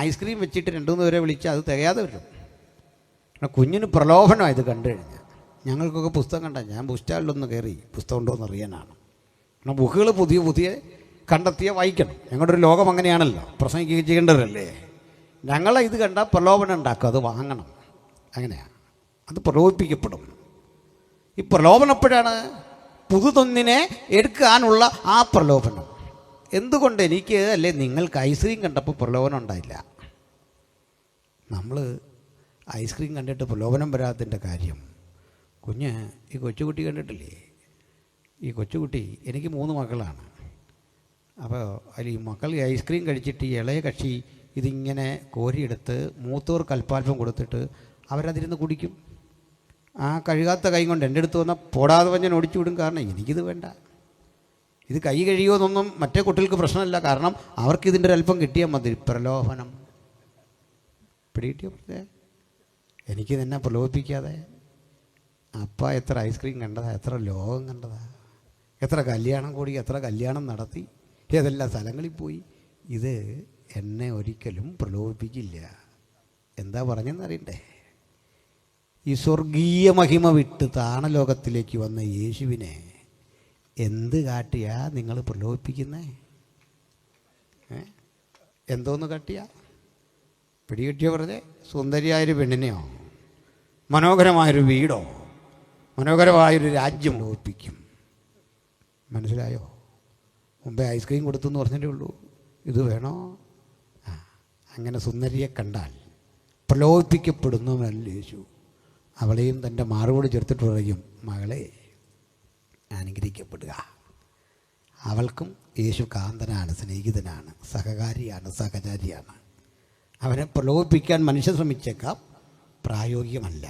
ഐസ്ക്രീം വെച്ചിട്ട് 2-3 പേരെ വിളിച്ച് അത് തികയാതെ വരും. കുഞ്ഞിന് പ്രലോഭനമാണ് ഇത് കണ്ടു കഴിഞ്ഞാൽ. ഞങ്ങൾക്കൊക്കെ പുസ്തകം കണ്ടാൽ ഞാൻ ബുക്ക് സ്റ്റാളിലൊന്ന് കയറി പുസ്തകം ഉണ്ടോ എന്ന് അറിയാനാണ്. കാരണം ബുക്കുകൾ പുതിയ കണ്ടെത്തിയാൽ വായിക്കണം. ഞങ്ങളുടെ ഒരു ലോകം അങ്ങനെയാണല്ലോ, പ്രസംഗിക്കുകയും ചെയ്യേണ്ടതല്ലേ. ഞങ്ങളെ ഇത് കണ്ടാൽ പ്രലോഭനം ഉണ്ടാക്കും, അത് വാങ്ങണം. അങ്ങനെയാണ്, അത് പ്രലോഭിപ്പിക്കപ്പെടും. ഈ പ്രലോഭനപ്പോഴാണ് പുതുതൊന്നിനെ എടുക്കാനുള്ള ആ പ്രലോഭനം. എന്തുകൊണ്ട് എനിക്ക് അല്ലേ നിങ്ങൾക്ക് ഐസ്ക്രീം കണ്ടപ്പോൾ പ്രലോഭനം ഉണ്ടായില്ല? നമ്മൾ ഐസ്ക്രീം കണ്ടിട്ട് പ്രലോഭനം വരാത്തതിൻ്റെ കാര്യം, ഈ കൊച്ചുകുട്ടി കണ്ടിട്ടില്ലേ? ഈ കൊച്ചുകുട്ടി, എനിക്ക് 3 മക്കളാണ്. അപ്പോൾ അതിൽ ഈ മക്കൾ ഐസ്ക്രീം കഴിച്ചിട്ട് ഈ ഇളയ കക്ഷി ഇതിങ്ങനെ കോരിയെടുത്ത് മൂത്തവർക്ക് അല്പാൽപ്പം കൊടുത്തിട്ട് അവരതിരുന്ന് കുടിക്കും. ആ കഴുകാത്ത കൈ കൊണ്ട് എൻ്റെ അടുത്ത് വന്നാൽ പോടാതെ ഞാൻ ഓടിച്ചു വിടും. കാരണം എനിക്കിത് വേണ്ട. ഇത് കൈ കഴിയുമോയെന്നൊന്നും മറ്റേ കുട്ടികൾക്ക് പ്രശ്നമല്ല, കാരണം അവർക്കിതിൻ്റെ ഒരു അല്പം കിട്ടിയാൽ മതി. പ്രലോഭനം പിടികിട്ടിയോ? എനിക്ക് തന്നെ പ്രലോഭിപ്പിക്കാതെ അപ്പ എത്ര ഐസ്ക്രീം കണ്ടതാ, എത്ര ലോകം കണ്ടതാ, എത്ര കല്യാണം കൂടി, എത്ര കല്യാണം നടത്തി, ഏതെല്ലാം സ്ഥലങ്ങളിൽ പോയി. ഇത് എന്നെ ഒരിക്കലും പ്രലോഭിപ്പിക്കില്ല. എന്താ പറഞ്ഞെന്നറിയണ്ടേ? ഈ സ്വർഗീയ മഹിമ വിട്ട് താണലോകത്തിലേക്ക് വന്ന യേശുവിനെ എന്ത് കാട്ടിയാ നിങ്ങൾ പ്രലോഭിപ്പിക്കുന്നേ? എന്തോന്ന് കാട്ടിയാ? പിടികിട്ടിയോ? വെറുതെ സുന്ദരിയായൊരു പെണ്ണിനെയോ, മനോഹരമായൊരു വീടോ, മനോഹരമായൊരു രാജ്യം പ്രലോഭിപ്പിക്കും. മനസ്സിലായോ? മുമ്പേ ഐസ്ക്രീം കൊടുത്തു എന്ന് പറഞ്ഞതേ ഉള്ളൂ. ഇത് വേണോ? അങ്ങനെ സുന്ദരിയെ കണ്ടാൽ പ്രലോഭിപ്പിക്കപ്പെടുന്നവനല്ല യേശു. അവളെയും തൻ്റെ മാറോട് ചേർത്തിട്ട് പറയും, മകളെ അനുഗ്രഹിക്കപ്പെടുക. അവൾക്കും യേശു കാന്തനാണ്, സ്നേഹിതനാണ്, സഹകാരിയാണ്, സഹചാരിയാണ്. അവനെ പ്രലോഭിപ്പിക്കാൻ മനുഷ്യൻ ശ്രമിച്ചേക്കാം, പ്രായോഗികമല്ല.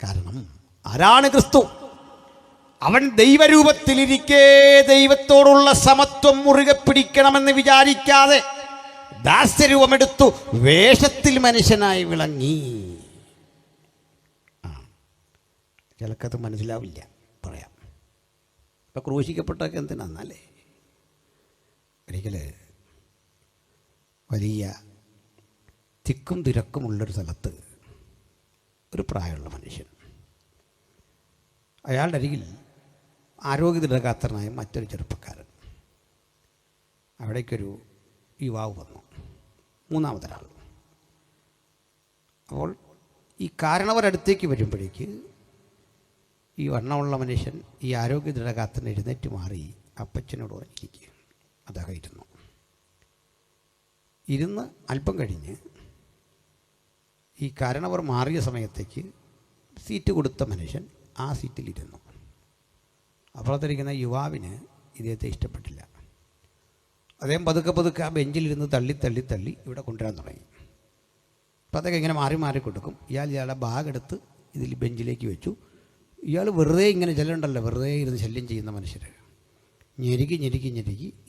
കാരണം ആരാണ് ക്രിസ്തു? അവൻ ദൈവരൂപത്തിലിരിക്കെ ദൈവത്തോടുള്ള സമത്വം മുറുകെ പിടിക്കണമെന്ന് വിചാരിക്കാതെ ദാസ്യരൂപമെടുത്തു വേഷത്തിൽ മനുഷ്യനായി വിളങ്ങി. ചിലക്കത് മനസ്സിലാവില്ല, പറയാം. ഇപ്പം ക്രൂശിക്കപ്പെട്ടൊക്കെ എന്തിനാന്നല്ലേ? ഒരിക്കൽ വലിയ തിക്കും തിരക്കുമുള്ളൊരു സ്ഥലത്ത് ഒരു പ്രായമുള്ള മനുഷ്യൻ, അയാളുടെ അരികിൽ ആരോഗ്യദൃഢഗാത്രനായ മറ്റൊരു ചെറുപ്പക്കാരൻ, അവിടേക്കൊരു യുവാവ് വന്നു, മൂന്നാമതൊരാൾ. അപ്പോൾ ഈ കാരണവരടുത്തേക്ക് വരുമ്പോഴേക്ക് ഈ വണ്ണമുള്ള മനുഷ്യൻ ഈ ആരോഗ്യദൃഢഗാത്രൻ എഴുന്നേറ്റ് മാറി അപ്പച്ചനോട് പറഞ്ഞിരിക്കുക. അദ്ദേഹം ഇരുന്ന് അല്പം കഴിഞ്ഞ് ഈ കാരണവർ മാറിയ സമയത്തേക്ക് സീറ്റ് കൊടുത്ത മനുഷ്യൻ ആ സീറ്റിലിരുന്നു. അപ്പുറത്തിരിക്കുന്ന യുവാവിന് ഇദ്ദേഹത്തെ ഇഷ്ടപ്പെട്ടില്ല. അദ്ദേഹം പതുക്കെ ആ ബെഞ്ചിലിരുന്ന് തള്ളി ഇവിടെ കൊണ്ടുവരാൻ തുടങ്ങി. അപ്പോൾ അതൊക്കെ ഇങ്ങനെ മാറി കൊടുക്കും. ഇയാളുടെ ബാഗ് എടുത്ത് ഇതിൽ ബെഞ്ചിലേക്ക് വെച്ചു. ഇയാൾ വെറുതെ ഇങ്ങനെ ചെല്ലുണ്ടല്ലോ, വെറുതെ ഇരുന്ന് ശല്യം ചെയ്യുന്ന മനുഷ്യർ ഞെരുക്കി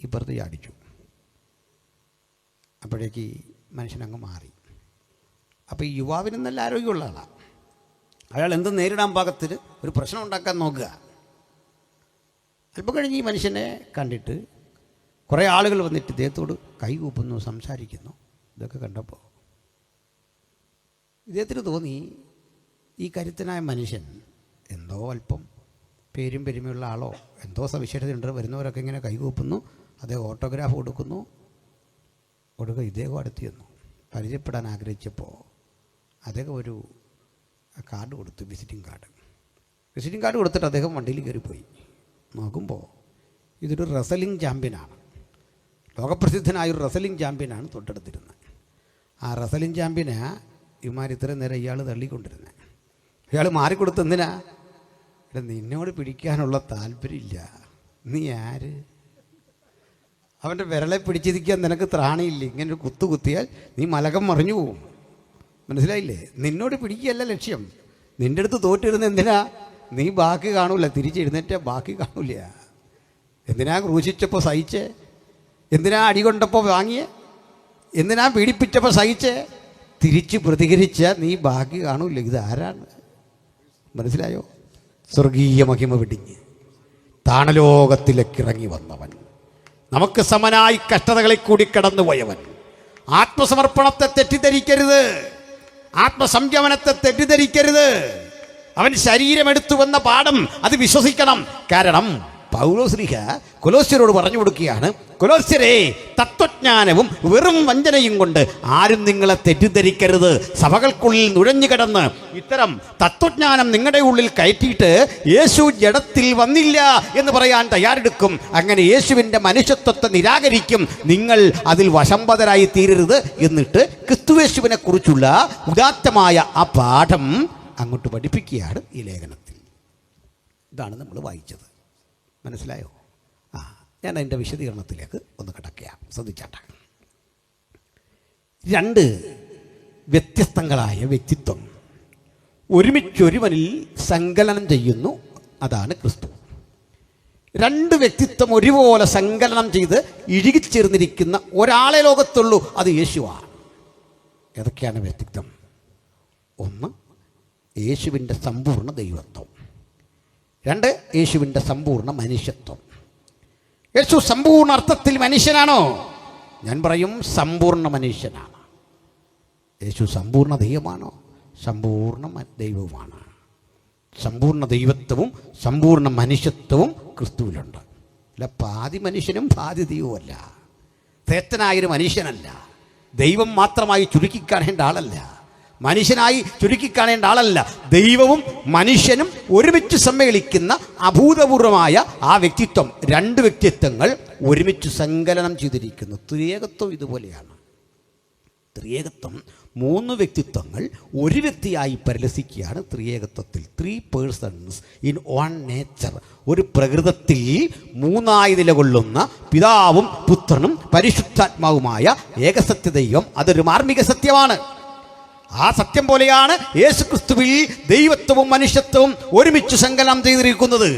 ഇപ്പുറത്ത് ചാടിച്ചു. അപ്പോഴേക്ക് മനുഷ്യനങ്ങ് മാറി. അപ്പോൾ ഈ യുവാവിന് നല്ല ആരോഗ്യമുള്ള ആളാണ്. അയാൾ എന്ത് നേരിടാൻ പാകത്തിൽ ഒരു പ്രശ്നം ഉണ്ടാക്കാൻ നോക്കുക. അല്പം കഴിഞ്ഞ് ഈ മനുഷ്യനെ കണ്ടിട്ട് കുറേ ആളുകൾ വന്നിട്ട് ഇദ്ദേഹത്തോട് കൈകൂപ്പുന്നു, സംസാരിക്കുന്നു. ഇതൊക്കെ കണ്ടപ്പോൾ ഇദ്ദേഹത്തിന് തോന്നി, ഈ കരുത്തനായ മനുഷ്യൻ എന്തോ അല്പം പേരും പെരുമയുള്ള ആളോ എന്തോ സവിശേഷതയുണ്ട്. വരുന്നവരൊക്കെ ഇങ്ങനെ കൈകൂപ്പുന്നു, അദ്ദേഹം ഓട്ടോഗ്രാഫ് കൊടുക്കുന്നു. ഇദ്ദേഹം അടുത്ത് ചെന്നു പരിചയപ്പെടാൻ ആഗ്രഹിച്ചപ്പോൾ അദ്ദേഹം ഒരു കാർഡ് കൊടുത്തു, വിസിറ്റിംഗ് കാർഡ് കൊടുത്തിട്ട് അദ്ദേഹം വണ്ടിയിൽ കയറിപ്പോയി. നോക്കുമ്പോൾ ഇതൊരു റെസലിംഗ് ചാമ്പ്യനാണ്, ലോകപ്രസിദ്ധനായൊരു റെസലിംഗ് ചാമ്പ്യനാണ് തൊട്ടടുത്തിരുന്നത്. ആ റെസലിംഗ് ചാമ്പ്യനാ ഇവന്മാർ ഇത്രയും നേരം ഇയാൾ തള്ളിക്കൊണ്ടിരുന്നത്. ഇയാൾ മാറിക്കൊടുത്ത് എന്തിനാ? നിന്നോട് പിടിക്കാനുള്ള താല്പര്യമില്ല, നീ ആര്? അവൻ്റെ വിരളെ പിടിച്ചിരിക്കാൻ നിനക്ക് ത്രാണിയില്ല. ഇങ്ങനൊരു കുത്തിയാൽ നീ മലകം മറിഞ്ഞു പോവും. മനസ്സിലായില്ലേ? നിന്നോട് പിടിക്കുകയല്ല ലക്ഷ്യം. നിൻ്റെ അടുത്ത് തോറ്റിരുന്ന എന്തിനാ? നീ ബാക്കി കാണൂല, തിരിച്ചെഴുന്നേറ്റ ബാക്കി കാണൂല. എന്തിനാ ക്രൂശിച്ചപ്പോൾ സഹിച്ചേ? എന്തിനാ അടികൊണ്ടപ്പോൾ വാങ്ങിയേ? എന്തിനാ പീഡിപ്പിച്ചപ്പോൾ സഹിച്ചേ? തിരിച്ച് പ്രതികരിച്ച നീ ബാക്കി കാണൂല. ഇതാരാണ്? മനസ്സിലായോ? സ്വർഗീയ മഹിമ വെടിഞ്ഞ് താണലോകത്തിലേക്ക് ഇറങ്ങി വന്നവൻ, നമുക്ക് സമനായി കഷ്ടതകളിൽ കൂടി കടന്നുപോയവൻ. ആത്മസമർപ്പണത്തെ തെറ്റിദ്ധരിക്കരുത്, ആത്മസംയമനത്തെ തെറ്റിദ്ധരിക്കരുത്. അവൻ ശരീരമെടുത്തുവെന്ന പാഠം അത് വിശ്വസിക്കണം. കാരണം പൗലോസ്ലീഹ കൊലോസ്യരോട് പറഞ്ഞു കൊടുക്കുകയാണ്, കൊലോസ്യരെ, തത്വജ്ഞാനവും വെറും വഞ്ചനയും കൊണ്ട് ആരും നിങ്ങളെ തെറ്റിദ്ധരിക്കരുത്. സഭകൾക്കുള്ളിൽ നുഴഞ്ഞു കിടന്ന് ഇത്തരം തത്വജ്ഞാനം നിങ്ങളുടെ ഉള്ളിൽ കയറ്റിയിട്ട് യേശു ജഡത്തിൽ വന്നില്ല എന്ന് പറയാൻ തയ്യാറെടുക്കും. അങ്ങനെ യേശുവിൻ്റെ മനുഷ്യത്വത്തെ നിരാകരിക്കും. നിങ്ങൾ അതിൽ വശംബദരായി തീരരുത്. എന്നിട്ട് ക്രിസ്തുയേശുവിനെ കുറിച്ചുള്ള ഉദാത്തമായ ആ പാഠം അങ്ങോട്ട് പഠിപ്പിക്കുകയാണ് ഈ ലേഖനത്തിൽ. ഇതാണ് നമ്മൾ വായിച്ചത്. മനസ്സിലായോ? ഞാൻ അതിൻ്റെ വിശദീകരണത്തിലേക്ക് ഒന്ന് കിടക്കുകയാണ്. ശ്രദ്ധിച്ചാട്ടെ. രണ്ട് വ്യത്യസ്തങ്ങളായ വ്യക്തിത്വം ഒരുമിച്ചൊരുവനിൽ സങ്കലനം ചെയ്യുന്നു. അതാണ് ക്രിസ്തു. രണ്ട് വ്യക്തിത്വം ഒരുപോലെ സങ്കലനം ചെയ്ത് ഇഴുകിച്ചേർന്നിരിക്കുന്ന ഒരാളെ ലോകത്തുള്ളൂ, അത് യേശുവാണ്. ഏതൊക്കെയാണ് വ്യക്തിത്വം? ഒന്ന്, യേശുവിൻ്റെ സമ്പൂർണ്ണ ദൈവത്വം. രണ്ട്, യേശുവിൻ്റെ സമ്പൂർണ്ണ മനുഷ്യത്വം. യേശു സമ്പൂർണ്ണ അർത്ഥത്തിൽ മനുഷ്യനാണോ? ഞാൻ പറയും സമ്പൂർണ്ണ മനുഷ്യനാണ്. യേശു സമ്പൂർണ്ണ ദൈവമാണോ? സമ്പൂർണ്ണ ദൈവവുമാണ്. സമ്പൂർണ്ണ ദൈവത്വവും സമ്പൂർണ്ണ മനുഷ്യത്വവും ക്രിസ്തുവിലുണ്ട്. അല്ല പാതി മനുഷ്യനും പാതി ദൈവവുമല്ല. ശ്രേഷ്ഠനായൊരു മനുഷ്യനല്ല. ദൈവം മാത്രമായി ചുരുക്കിക്കാണേണ്ട ആളല്ല. മനുഷ്യനായി ചുരുക്കിക്കാണേണ്ട ആളല്ല. ദൈവവും മനുഷ്യനും ഒരുമിച്ച് സമ്മേളിക്കുന്ന അഭൂതപൂർവമായ ആ വ്യക്തിത്വം, രണ്ട് വ്യക്തിത്വങ്ങൾ ഒരുമിച്ച് സങ്കലനം ചെയ്തിരിക്കുന്നു. ത്രിയേകത്വം ഇതുപോലെയാണ്. ത്രിയേകത്വം 3 വ്യക്തിത്വങ്ങൾ ഒരു വ്യക്തിയായി പരിലസിക്കുകയാണ് ത്രിയേകത്വത്തിൽ. 3 പേഴ്സൺസ് ഇൻ വൺ നേച്ചർ. ഒരു പ്രകൃതത്തിൽ 3 നിലകൊള്ളുന്ന പിതാവും പുത്രനും പരിശുദ്ധാത്മാവുമായ ഏകസത്യ ദൈവം. അതൊരു മാർമിക സത്യമാണ്. ആ സത്യം പോലെയാണ് യേശുക്രിസ്തുവിൽ ദൈവത്വവും മനുഷ്യത്വവും ഒരുമിച്ച് സങ്കലനം ചെയ്തിരിക്കുന്നത്.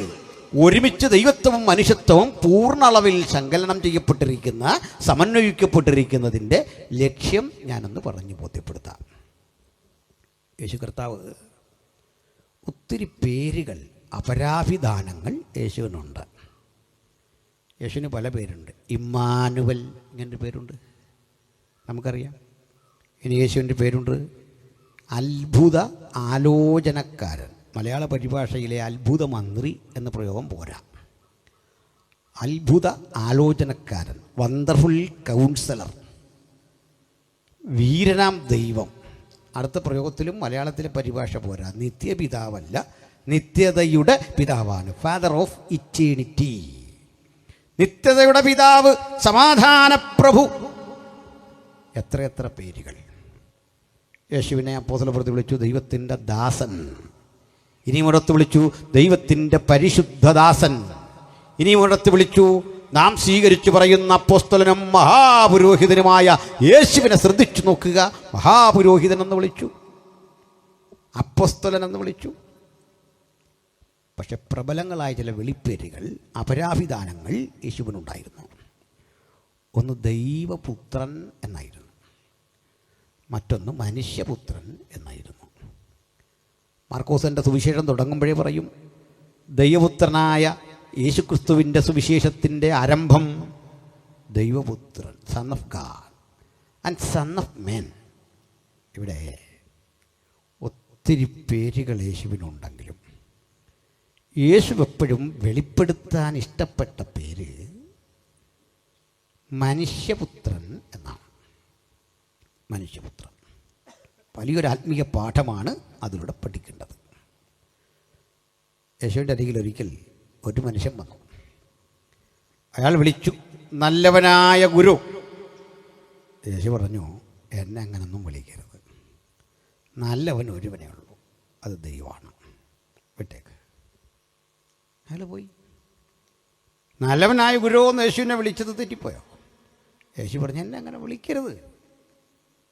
ഒരുമിച്ച് ദൈവത്വവും മനുഷ്യത്വവും പൂർണ്ണ അളവിൽ സങ്കലനം ചെയ്യപ്പെട്ടിരിക്കുന്ന, സമന്വയിക്കപ്പെട്ടിരിക്കുന്നതിൻ്റെ ലക്ഷ്യം ഞാനൊന്ന് പറഞ്ഞു ബോധ്യപ്പെടുത്താം. യേശു കർത്താവ് ഒത്തിരി പേരുകൾ, അപരാഭിധാനങ്ങൾ യേശുവിനുണ്ട്. യേശുവിന് പല പേരുണ്ട്. ഇമ്മാനുവൽ ഇങ്ങനൊരു പേരുണ്ട്, നമുക്കറിയാം. ഇനി യേശുവിൻ്റെ പേരുണ്ട് അത്ഭുത ആലോചനക്കാരൻ. മലയാള പരിഭാഷയിലെ അത്ഭുത മന്ത്രി എന്ന പ്രയോഗം പോരാ. അത്ഭുത ആലോചനക്കാരൻ, വണ്ടർഫുൾ കൗൺസിലർ, വീരനാം ദൈവം. അടുത്ത പ്രയോഗത്തിലും മലയാളത്തിലെ പരിഭാഷ പോരാ. നിത്യപിതാവല്ല, നിത്യതയുടെ പിതാവാണ്. ഫാദർ ഓഫ് ഇറ്റേണിറ്റി, നിത്യതയുടെ പിതാവ്, സമാധാന പ്രഭു. എത്രയെത്ര പേരുകൾ. യേശുവിനെ അപ്പോസ്തലപ്രവൃത്തി വിളിച്ചു ദൈവത്തിൻ്റെ ദാസൻ. ഇനിയും ഒരിടത്ത് വിളിച്ചു ദൈവത്തിൻ്റെ പരിശുദ്ധദാസൻ. ഇനിയും ഒരിടത്ത് വിളിച്ചു നാം സ്വീകരിച്ചു പറയുന്ന അപ്പോസ്തലനും മഹാപുരോഹിതനുമായ യേശുവിനെ ശ്രദ്ധിച്ചു നോക്കുക. മഹാപുരോഹിതൻ എന്ന് വിളിച്ചു, അപ്പോസ്തലൻ എന്ന് വിളിച്ചു. പക്ഷെ പ്രബലങ്ങളായ ചില വെളിപ്പേരുകൾ, അപരാഭിധാനങ്ങൾ യേശുവിനുണ്ടായിരുന്നു. ഒന്ന് ദൈവപുത്രൻ എന്നായിരുന്നു, മറ്റൊന്ന് മനുഷ്യപുത്രൻ എന്നായിരുന്നു. മാർക്കോസിൻ്റെ സുവിശേഷം തുടങ്ങുമ്പോഴേ പറയും ദൈവപുത്രനായ യേശുക്രിസ്തുവിൻ്റെ സുവിശേഷത്തിൻ്റെ ആരംഭം ദൈവപുത്രൻ, son of God and son of men. ഇവിടെ ഒത്തിരി പേരുകൾ യേശുവിനുണ്ടെങ്കിലും യേശു എപ്പോഴും വെളിപ്പെടുത്താൻ ഇഷ്ടപ്പെട്ട പേര് മനുഷ്യപുത്രൻ എന്നാണ്. മനുഷ്യപുത്രൻ വലിയൊരു ആത്മീയ പാഠമാണ് അതിലൂടെ പഠിക്കേണ്ടത്. യേശുവിൻ്റെ അരികിൽ ഒരിക്കൽ ഒരു മനുഷ്യൻ വന്നു. അയാൾ വിളിച്ചു നല്ലവനായ ഗുരു. യേശു പറഞ്ഞു എന്നെ അങ്ങനൊന്നും വിളിക്കരുത്. നല്ലവൻ ഒരുവനേ ഉള്ളൂ, അത് ദൈവമാണ്, വിട്ടേക്ക്. അയാൾ പോയി. നല്ലവനായ ഗുരു എന്ന് യേശുവിനെ വിളിച്ചത് തെറ്റിപ്പോയോ? യേശു പറഞ്ഞു എന്നെ അങ്ങനെ വിളിക്കരുത്.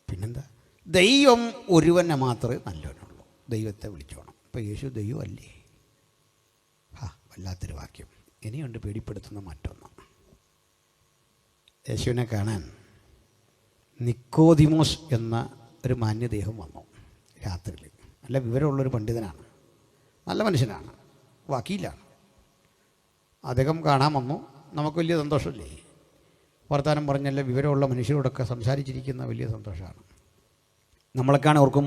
പിന്നെന്താ? ദൈവം ഒരുവനെ മാത്രമേ നല്ലവനുള്ളൂ, ദൈവത്തെ വിളിച്ചോണം. അപ്പോൾ യേശു ദൈവമല്ലേ? വല്ലാത്തൊരു വാക്യം. ഇനിയുണ്ട് പേടിപ്പെടുത്തുന്ന മറ്റൊന്ന്. യേശുവിനെ കാണാൻ നിക്കോദിമോസ് എന്ന ഒരു മാന്യദേഹം വന്നു രാത്രിയിൽ. നല്ല വിവരമുള്ളൊരു പണ്ഡിതനാണ്, നല്ല മനുഷ്യനാണ്, വക്കീലാണ്. അദ്ദേഹം കാണാൻ വന്നു. നമുക്ക് വലിയ സന്തോഷമല്ലേ? വർത്തമാനം പറഞ്ഞല്ല വിവരമുള്ള മനുഷ്യരോടൊക്കെ സംസാരിച്ചിരിക്കുന്ന വലിയ സന്തോഷമാണ്. നമ്മളെക്കാണ് ഓർക്കും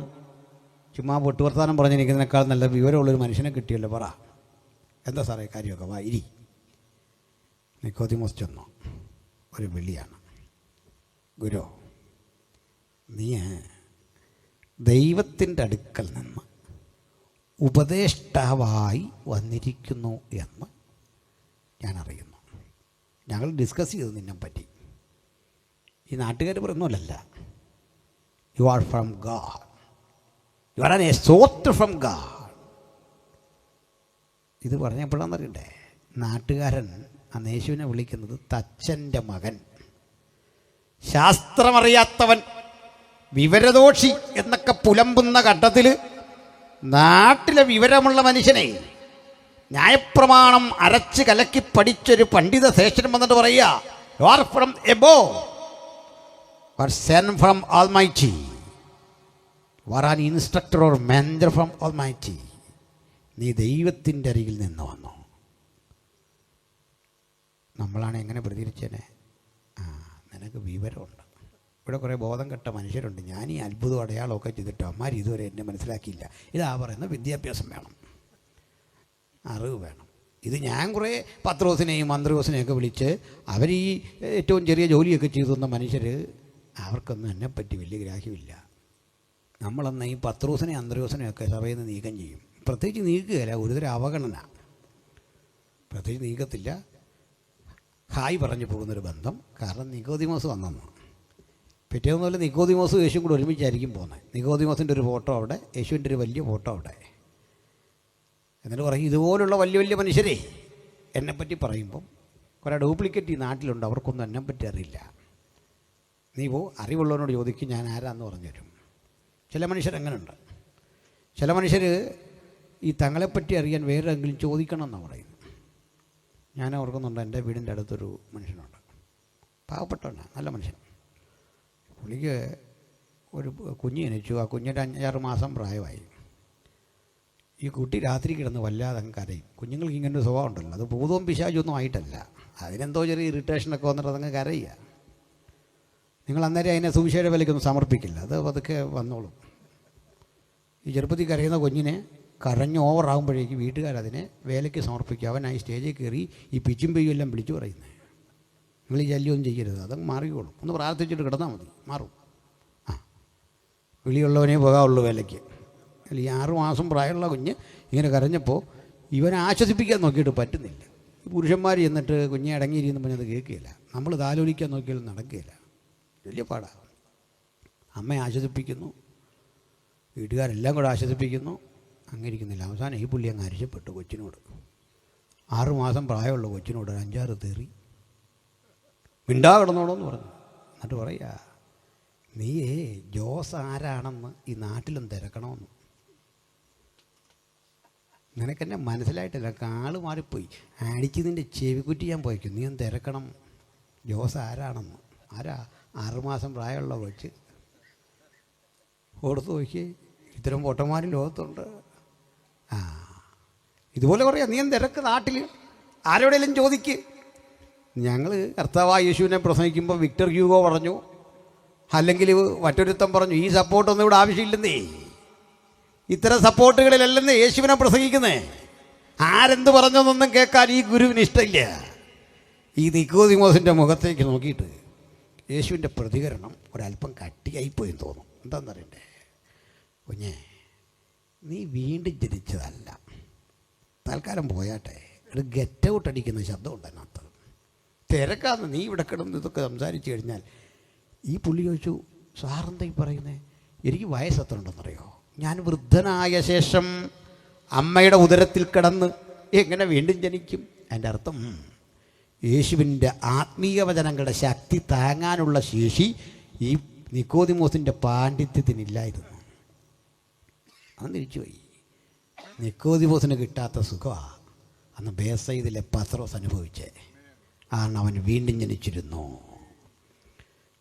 ചുമ്മാ പൊട്ടുവർത്താനം പറഞ്ഞിരിക്കുന്നതിനേക്കാൾ നല്ല വിവരമുള്ളൊരു മനുഷ്യനെ കിട്ടിയല്ലോ. പറ എന്താ സാറേ കാര്യമൊക്കെ? വാ ഇരി. നിക്കോദിമോസ് ചെന്നു. ഒരു വിളിയാണ്, ഗുരു നീ ദൈവത്തിൻ്റെ അടുക്കൽ നിന്ന് ഉപദേഷ്ടാവായി വന്നിരിക്കുന്നു എന്ന് ഞാൻ അറിയുന്നു. ഞങ്ങൾ ഡിസ്കസ് ചെയ്തു നിന്നെ പറ്റി. ഈ നാട്ടുകാർ പറയുന്നതല്ല, you are from God, you are an exhort from God. ഇത് പറഞ്ഞപ്പോഴാണെന്നറിയണ്ടേ, നാട്ടുകാരൻ ആ യേശുവിനെ വിളിക്കുന്നത് തച്ചൻ്റെ മകൻ, ശാസ്ത്രമറിയാത്തവൻ, വിവരദോഷി എന്നൊക്കെ പുലമ്പുന്ന ഘട്ടത്തിൽ നാട്ടിലെ വിവരമുള്ള മനുഷ്യനെ ന്യായപ്രമാണം അരച്ച് കലക്കി പഠിച്ചൊരു പണ്ഡിത ശേഷനും വന്നിട്ട് പറയുക, you are from above, you are send from almighty, you are an instructor or mentor from almighty. നീ ദൈവത്തിൻ്റെ അരികിൽ നിന്ന് വന്നു. നമ്മളാണ് എങ്ങനെ പ്രതികരിച്ചേനെ? നിനക്ക് വിവരമുണ്ട്. ഇവിടെ കുറേ ബോധം കെട്ട മനുഷ്യരുണ്ട്. ഞാൻ ഈ അത്ഭുതം അടയാളമൊക്കെ ചെയ്തിട്ട് അമ്മാർ ഇതുവരെ എന്നെ മനസ്സിലാക്കിയില്ല. ഇതാ പറയുന്ന വിദ്യാഭ്യാസം വേണം, അറിവ് വേണം. ഇത് ഞാൻ കുറേ പത്രോസിനെയും അന്ത്രയോസിനെയൊക്കെ വിളിച്ച് അവർ ഈ ഏറ്റവും ചെറിയ ജോലിയൊക്കെ ചെയ്തു തന്ന മനുഷ്യർ, അവർക്കൊന്നും എന്നെപ്പറ്റി വലിയ ഗ്രാഹ്യമില്ല. നമ്മളെന്ന് ഈ പത്രോസിനെയും അന്ത്രയോസിനെയൊക്കെ സഭയിൽ നിന്ന് നീക്കം ചെയ്യും. പ്രത്യേകിച്ച് നീക്കുകയില്ല, ഒരുതരം അവഗണന. പ്രത്യേകിച്ച് നീക്കത്തില്ല, ഹായ് പറഞ്ഞു പോകുന്നൊരു ബന്ധം. കാരണം നിക്കോദിമോസ് വന്നെന്ന്. പിറ്റേന്ന് പോലെ നിക്കോദിമോസും യേശുവും കൂടെ ഒരുമിച്ചായിരിക്കും പോകുന്നത്. നിക്കോദിമോസിൻ്റെ ഒരു ഫോട്ടോ അവിടെ, യേശുവിൻ്റെ ഒരു വലിയ ഫോട്ടോ അവിടെ. എന്നിട്ട് പറയും, ഇതുപോലുള്ള വലിയ വലിയ മനുഷ്യരെ എന്നെപ്പറ്റി പറയുമ്പം കുറേ ഡ്യൂപ്ലിക്കേറ്റ് ഈ നാട്ടിലുണ്ട്, അവർക്കൊന്നും എന്നെപ്പറ്റി അറിയില്ല. നീ അറിവുള്ളവനോട് ചോദിക്കും, ഞാൻ ആരാന്ന് പറഞ്ഞു തരും. ചില മനുഷ്യരങ്ങനെയുണ്ട്. ചില മനുഷ്യർ ഈ തങ്ങളെപ്പറ്റി അറിയാൻ വേറെ എങ്കിലും ചോദിക്കണം എന്നാണ് പറയുന്നത്. ഞാൻ ഓർക്കുന്നുണ്ട്, എൻ്റെ വീടിൻ്റെ അടുത്തൊരു മനുഷ്യനുണ്ട്, പാവപ്പെട്ടവനാണ്, നല്ല മനുഷ്യൻ. പുള്ളിക്ക് ഒരു കുഞ്ഞ് ജനിച്ചു. ആ കുഞ്ഞിൻ്റെ 5-6 മാസം പ്രായമായി. ഈ കുട്ടി രാത്രി കിടന്ന് വല്ലാതെ അങ്ങ് കരയും. കുഞ്ഞുങ്ങൾക്ക് ഇങ്ങനൊരു സ്വഭാവം ഉണ്ടല്ലോ, അത് ഭൂതവും പിശാചൊന്നും ആയിട്ടല്ല, അതിനെന്തോ ചെറിയ ഇറിറ്റേഷനൊക്കെ വന്നിട്ട് അതങ്ങ് കരയുക. നിങ്ങൾ അന്നേരം അതിനെ സുവിശേഷ വിലയ്ക്കൊന്നും സമർപ്പിക്കില്ല, അത് പതുക്കെ വന്നോളും. ഈ ചെറുപ്പത്തിൽ കരയുന്ന കുഞ്ഞിനെ കരഞ്ഞ് ഓവറാകുമ്പോഴേക്ക് വീട്ടുകാരതിനെ വേലയ്ക്ക് സമർപ്പിക്കുക. അവനായി സ്റ്റേജിൽ കയറി ഈ പിച്ചും പെയ്യും എല്ലാം വിളിച്ചു പറയുന്നത്. നിങ്ങൾ ഈ ശല്യമൊന്നും ചെയ്യരുത്, അതങ്ങ് മാറിക്കോളും. ഒന്ന് പ്രാർത്ഥിച്ചിട്ട് കിടന്നാൽ മതി, മാറും. വിളിയുള്ളവനേ പോകാവുള്ളൂ വേലയ്ക്ക്. അല്ല, ഈ 6 മാസം പ്രായമുള്ള കുഞ്ഞ് ഇങ്ങനെ കരഞ്ഞപ്പോൾ ഇവനെ ആശ്വസിപ്പിക്കാൻ നോക്കിയിട്ട് പറ്റുന്നില്ല. പുരുഷന്മാർ ചെന്നിട്ട് കുഞ്ഞെ അടങ്ങിയിരിക്കുന്നു പറഞ്ഞത് കേൾക്കുകയില്ല. നമ്മൾ താലോലിക്കാൻ നോക്കിയാലും നടക്കുകയില്ല, വലിയ പാടാണ്. അമ്മയെ ആശ്വസിപ്പിക്കുന്നു, വീട്ടുകാരെല്ലാം കൂടെ ആശ്വസിപ്പിക്കുന്നു, അങ്ങനെ ഇരിക്കുന്നില്ല. അവസാനം ഈ പുള്ളി അങ്ങ് അരിശപ്പെട്ടു കൊച്ചിനോട്. 6 മാസം പ്രായമുള്ള കൊച്ചിനോട് 5-6 തെറി. മിണ്ടാ കിടന്നോളൂന്ന് പറഞ്ഞു. എന്നിട്ട് പറയുക, നീയേ ജോസ് ആരാണെന്ന് ഈ നാട്ടിലും തിരക്കണമെന്ന്. നിനക്കെന്നെ മനസ്സിലായിട്ടില്ല, കാള് മാറിപ്പോയി. അടിച്ചതിൻ്റെ ചെവിക്കുറ്റി ഞാൻ പോയിക്കും. നീ ഒന്ന് തിരക്കണം ജോസ് ആരാണെന്ന്. ആരാ? 6 മാസം പ്രായമുള്ള കൊച്ച്. ഓർത്ത് നോക്കി, ഇത്തരം പൊട്ടന്മാരും ലോകത്തുണ്ട്. ഇതുപോലെ പറയാം, നീ ഒന്ന് തിരക്ക് നാട്ടിൽ, ആരോടെങ്കിലും ചോദിക്ക്. ഞങ്ങൾ കർത്താവായ യേശുവിനെ പ്രസംഗിക്കുമ്പോൾ വിക്ടർ ഹ്യൂഗോ പറഞ്ഞു, അല്ലെങ്കിൽ മറ്റൊരുത്തം പറഞ്ഞു, ഈ സപ്പോർട്ടൊന്നും ഇവിടെ ആവശ്യമില്ലെന്നേ, ഇത്തരം സപ്പോർട്ടുകളിലല്ലെന്നേ യേശുവിനെ പ്രസംഗിക്കുന്നേ. ആരെന്ത് പറഞ്ഞതൊന്നും കേൾക്കാൻ ഈ ഗുരുവിന് ഇഷ്ടമില്ല. ഈ നിക്കോദിമോസിൻ്റെ മുഖത്തേക്ക് നോക്കിയിട്ട് യേശുവിൻ്റെ പ്രതികരണം ഒരല്പം കട്ടിയായിപ്പോയെന്ന് തോന്നും. എന്താണെന്നറിയണ്ടേ? കുഞ്ഞേ, നീ വീണ്ടും ജനിച്ചതല്ല, തൽക്കാലം പോയാട്ടെ. ഒരു ഗെറ്റ് ഔട്ട് അടിക്കുന്ന ശബ്ദമുണ്ട് അതിനകത്ത്. തിരക്കാന്ന് നീ ഇവിടെ കിടന്ന് ഇതൊക്കെ സംസാരിച്ചു കഴിഞ്ഞാൽ. ഈ പുള്ളി ചോദിച്ചു, സാറെന്താ ഈ പറയുന്നേ? എനിക്ക് വയസ്സ് എത്ര ഉണ്ടെന്നറിയോ? ഞാൻ വൃദ്ധനായ ശേഷം അമ്മയുടെ ഉദരത്തിൽ കിടന്ന് എങ്ങനെ വീണ്ടും ജനിക്കും? അതിൻ്റെ അർത്ഥം യേശുവിൻ്റെ ആത്മീയ വചനങ്ങളുടെ ശക്തി താങ്ങാനുള്ള ശേഷി ഈ നിക്കോദിമോസിൻ്റെ പാണ്ഡിത്യത്തിനില്ലായിരുന്നു. അവൻ തിരിച്ചുപോയി. നിക്കോദിമോസിന് കിട്ടാത്ത സുഖമാണ് അന്ന് ബേസയിലെ പത്രോസ് അനുഭവിച്ചേ. കാരണം അവൻ വീണ്ടും ജനിച്ചിരുന്നു.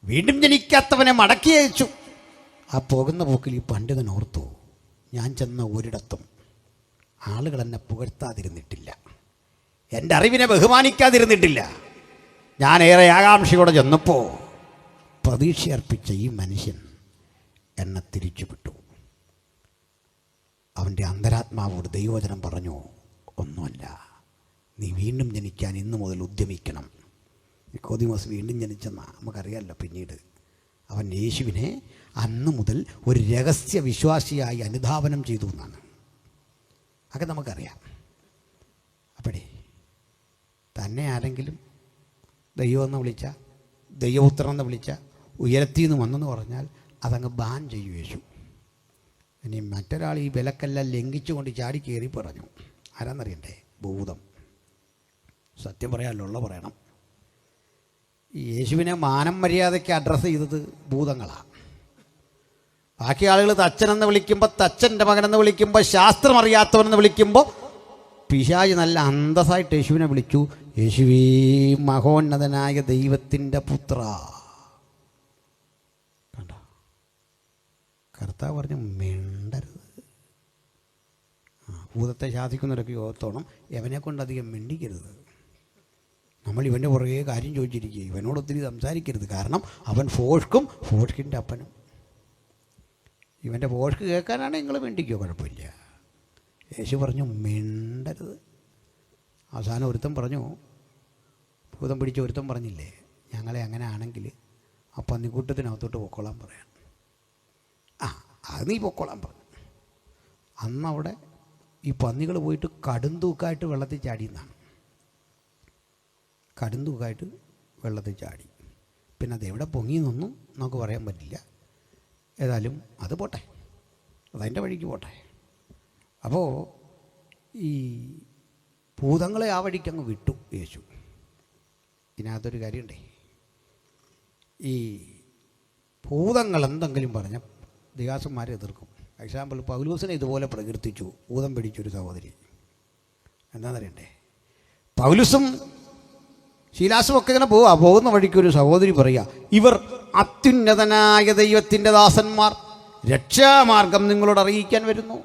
വീണ്ടും ജനിക്കാത്തവനെ മടക്കി അയച്ചു. ആ പോകുന്ന പോക്കിൽ ഈ പണ്ഡിതൻ ഓർത്തു, ഞാൻ ചെന്ന ഒരിടത്തും ആളുകൾ എന്നെ പുകഴ്ത്താതിരുന്നിട്ടില്ല, എൻ്റെ അറിവിനെ ബഹുമാനിക്കാതിരുന്നിട്ടില്ല. ഞാൻ ഏറെ ആകാംക്ഷയോടെ ചെന്നപ്പോൾ പ്രതീക്ഷയർപ്പിച്ച ഈ മനുഷ്യൻ എന്നെ തിരിച്ചുവിട്ടു. അവൻ്റെ അന്തരാത്മാവോട് ദൈവവചനം പറഞ്ഞു, ഒന്നുമല്ല, നീ വീണ്ടും ജനിക്കാൻ ഇന്നു മുതൽ ഉദ്യമിക്കണം. നിക്കോദിമോസ് വീണ്ടും ജനിച്ചെന്നാ നമുക്കറിയാമല്ലോ. പിന്നീട് അവൻ യേശുവിനെ അന്ന് മുതൽ ഒരു രഹസ്യ വിശ്വാസിയായി അനുധാവനം ചെയ്തു എന്നാണ്. അതൊക്കെ നമുക്കറിയാം. അപ്പഴേ തന്നെ ആരെങ്കിലും ദൈവമെന്ന് വിളിച്ച, ദൈവപുത്രൻ എന്ന് വിളിച്ച, ഉയരത്തിൽ നിന്ന് വന്നെന്ന് പറഞ്ഞാൽ അതങ്ങ് ബാൻ ചെയ്യും യേശു. ഇനി മറ്റൊരാൾ ഈ വിലക്കെല്ലാം ലംഘിച്ചുകൊണ്ട് ചാടി കയറി പറഞ്ഞു. ആരാന്നറിയണ്ടേ? ഭൂതം. സത്യം പറയാമല്ലോ, ഉള്ള പറയണം. ഈ യേശുവിനെ മാനം മര്യാദയ്ക്ക് അഡ്രസ്സ് ചെയ്തത് ഭൂതങ്ങളാണ്. ബാക്കി ആളുകൾ തച്ചനെന്ന് വിളിക്കുമ്പോൾ, തച്ചൻ്റെ മകനെന്ന് വിളിക്കുമ്പോൾ, ശാസ്ത്രം അറിയാത്തവനെന്ന് വിളിക്കുമ്പോൾ, പിശാച് നല്ല അന്തസ്സായിട്ട് യേശുവിനെ വിളിച്ചു, യേശുവേ മഹോന്നതനായ ദൈവത്തിൻ്റെ പുത്ര. കണ്ടോ? കർത്താവ് പറഞ്ഞു, മിണ്ടരുത്. ഭൂതത്തെ ശാസിക്കുന്നവരൊക്കെ ഓർത്തോണം, എവനെ കൊണ്ടധികം മിണ്ടിക്കരുത്. നമ്മൾ ഇവൻ്റെ പുറകെ കാര്യം ചോദിച്ചിരിക്കുക, ഇവനോട് ഒത്തിരി സംസാരിക്കരുത്. കാരണം അവൻ ഫോഷ്ക്കും, ഫോഷ്കിൻ്റെ അപ്പനും. ഇവൻ്റെ ഫോഷ്ക്ക് കേൾക്കാനാണെങ്കിൽ നിങ്ങൾ മിണ്ടിക്കോ, കുഴപ്പമില്ല. യേശു പറഞ്ഞു, മിണ്ടരുത്. അവസാനം ഒരുത്തൻ പറഞ്ഞു, ഭൂതം പിടിച്ച ഒരുത്തൻ പറഞ്ഞില്ലേ, ഞങ്ങളെ അങ്ങനെ ആണെങ്കിൽ ആ പന്നിക്കൂട്ടത്തിനകത്തോട്ട് പൊക്കോളാൻ പറയാൻ. അത് നീ പൊക്കോളാൻ പറഞ്ഞു. അന്നവിടെ ഈ പന്നികൾ പോയിട്ട് കടുംതൂക്കായിട്ട് വെള്ളത്തിൽ ചാടിയെന്നാണ്. കടുംതൂക്കായിട്ട് വെള്ളത്തിൽ ചാടി. പിന്നെ അതെവിടെ പൊങ്ങിയെന്നൊന്നും നമുക്ക് പറയാൻ പറ്റില്ല. ഏതായാലും അത് പോട്ടെ, അതതിൻ്റെ വഴിക്ക് പോട്ടെ. അപ്പോൾ ഈ ഭൂതങ്ങളെ ആ വഴിക്ക് അങ്ങ് വിട്ടു യേശു. ഇതിനകത്തൊരു കാര്യമുണ്ടേ, ഈ ഭൂതങ്ങൾ എന്തെങ്കിലും പറഞ്ഞ ദിഗാസന്മാരെ എതിർക്കും. എക്സാമ്പിൾ, പൗലോസിനെ ഇതുപോലെ പ്രകീർത്തിച്ചു ഭൂതം പിടിച്ചൊരു സഹോദരി. എന്താണെന്നറിയണ്ടേ, പൗലോസും ശീലാസും ഒക്കെ ഇങ്ങനെ പോകുന്ന വഴിക്കൊരു സഹോദരി പറയുക, ഇവർ അത്യുന്നതനായ ദൈവത്തിൻ്റെ ദാസന്മാർ, രക്ഷാമാർഗം നിങ്ങളോട് അറിയിക്കാൻ വരുന്നു.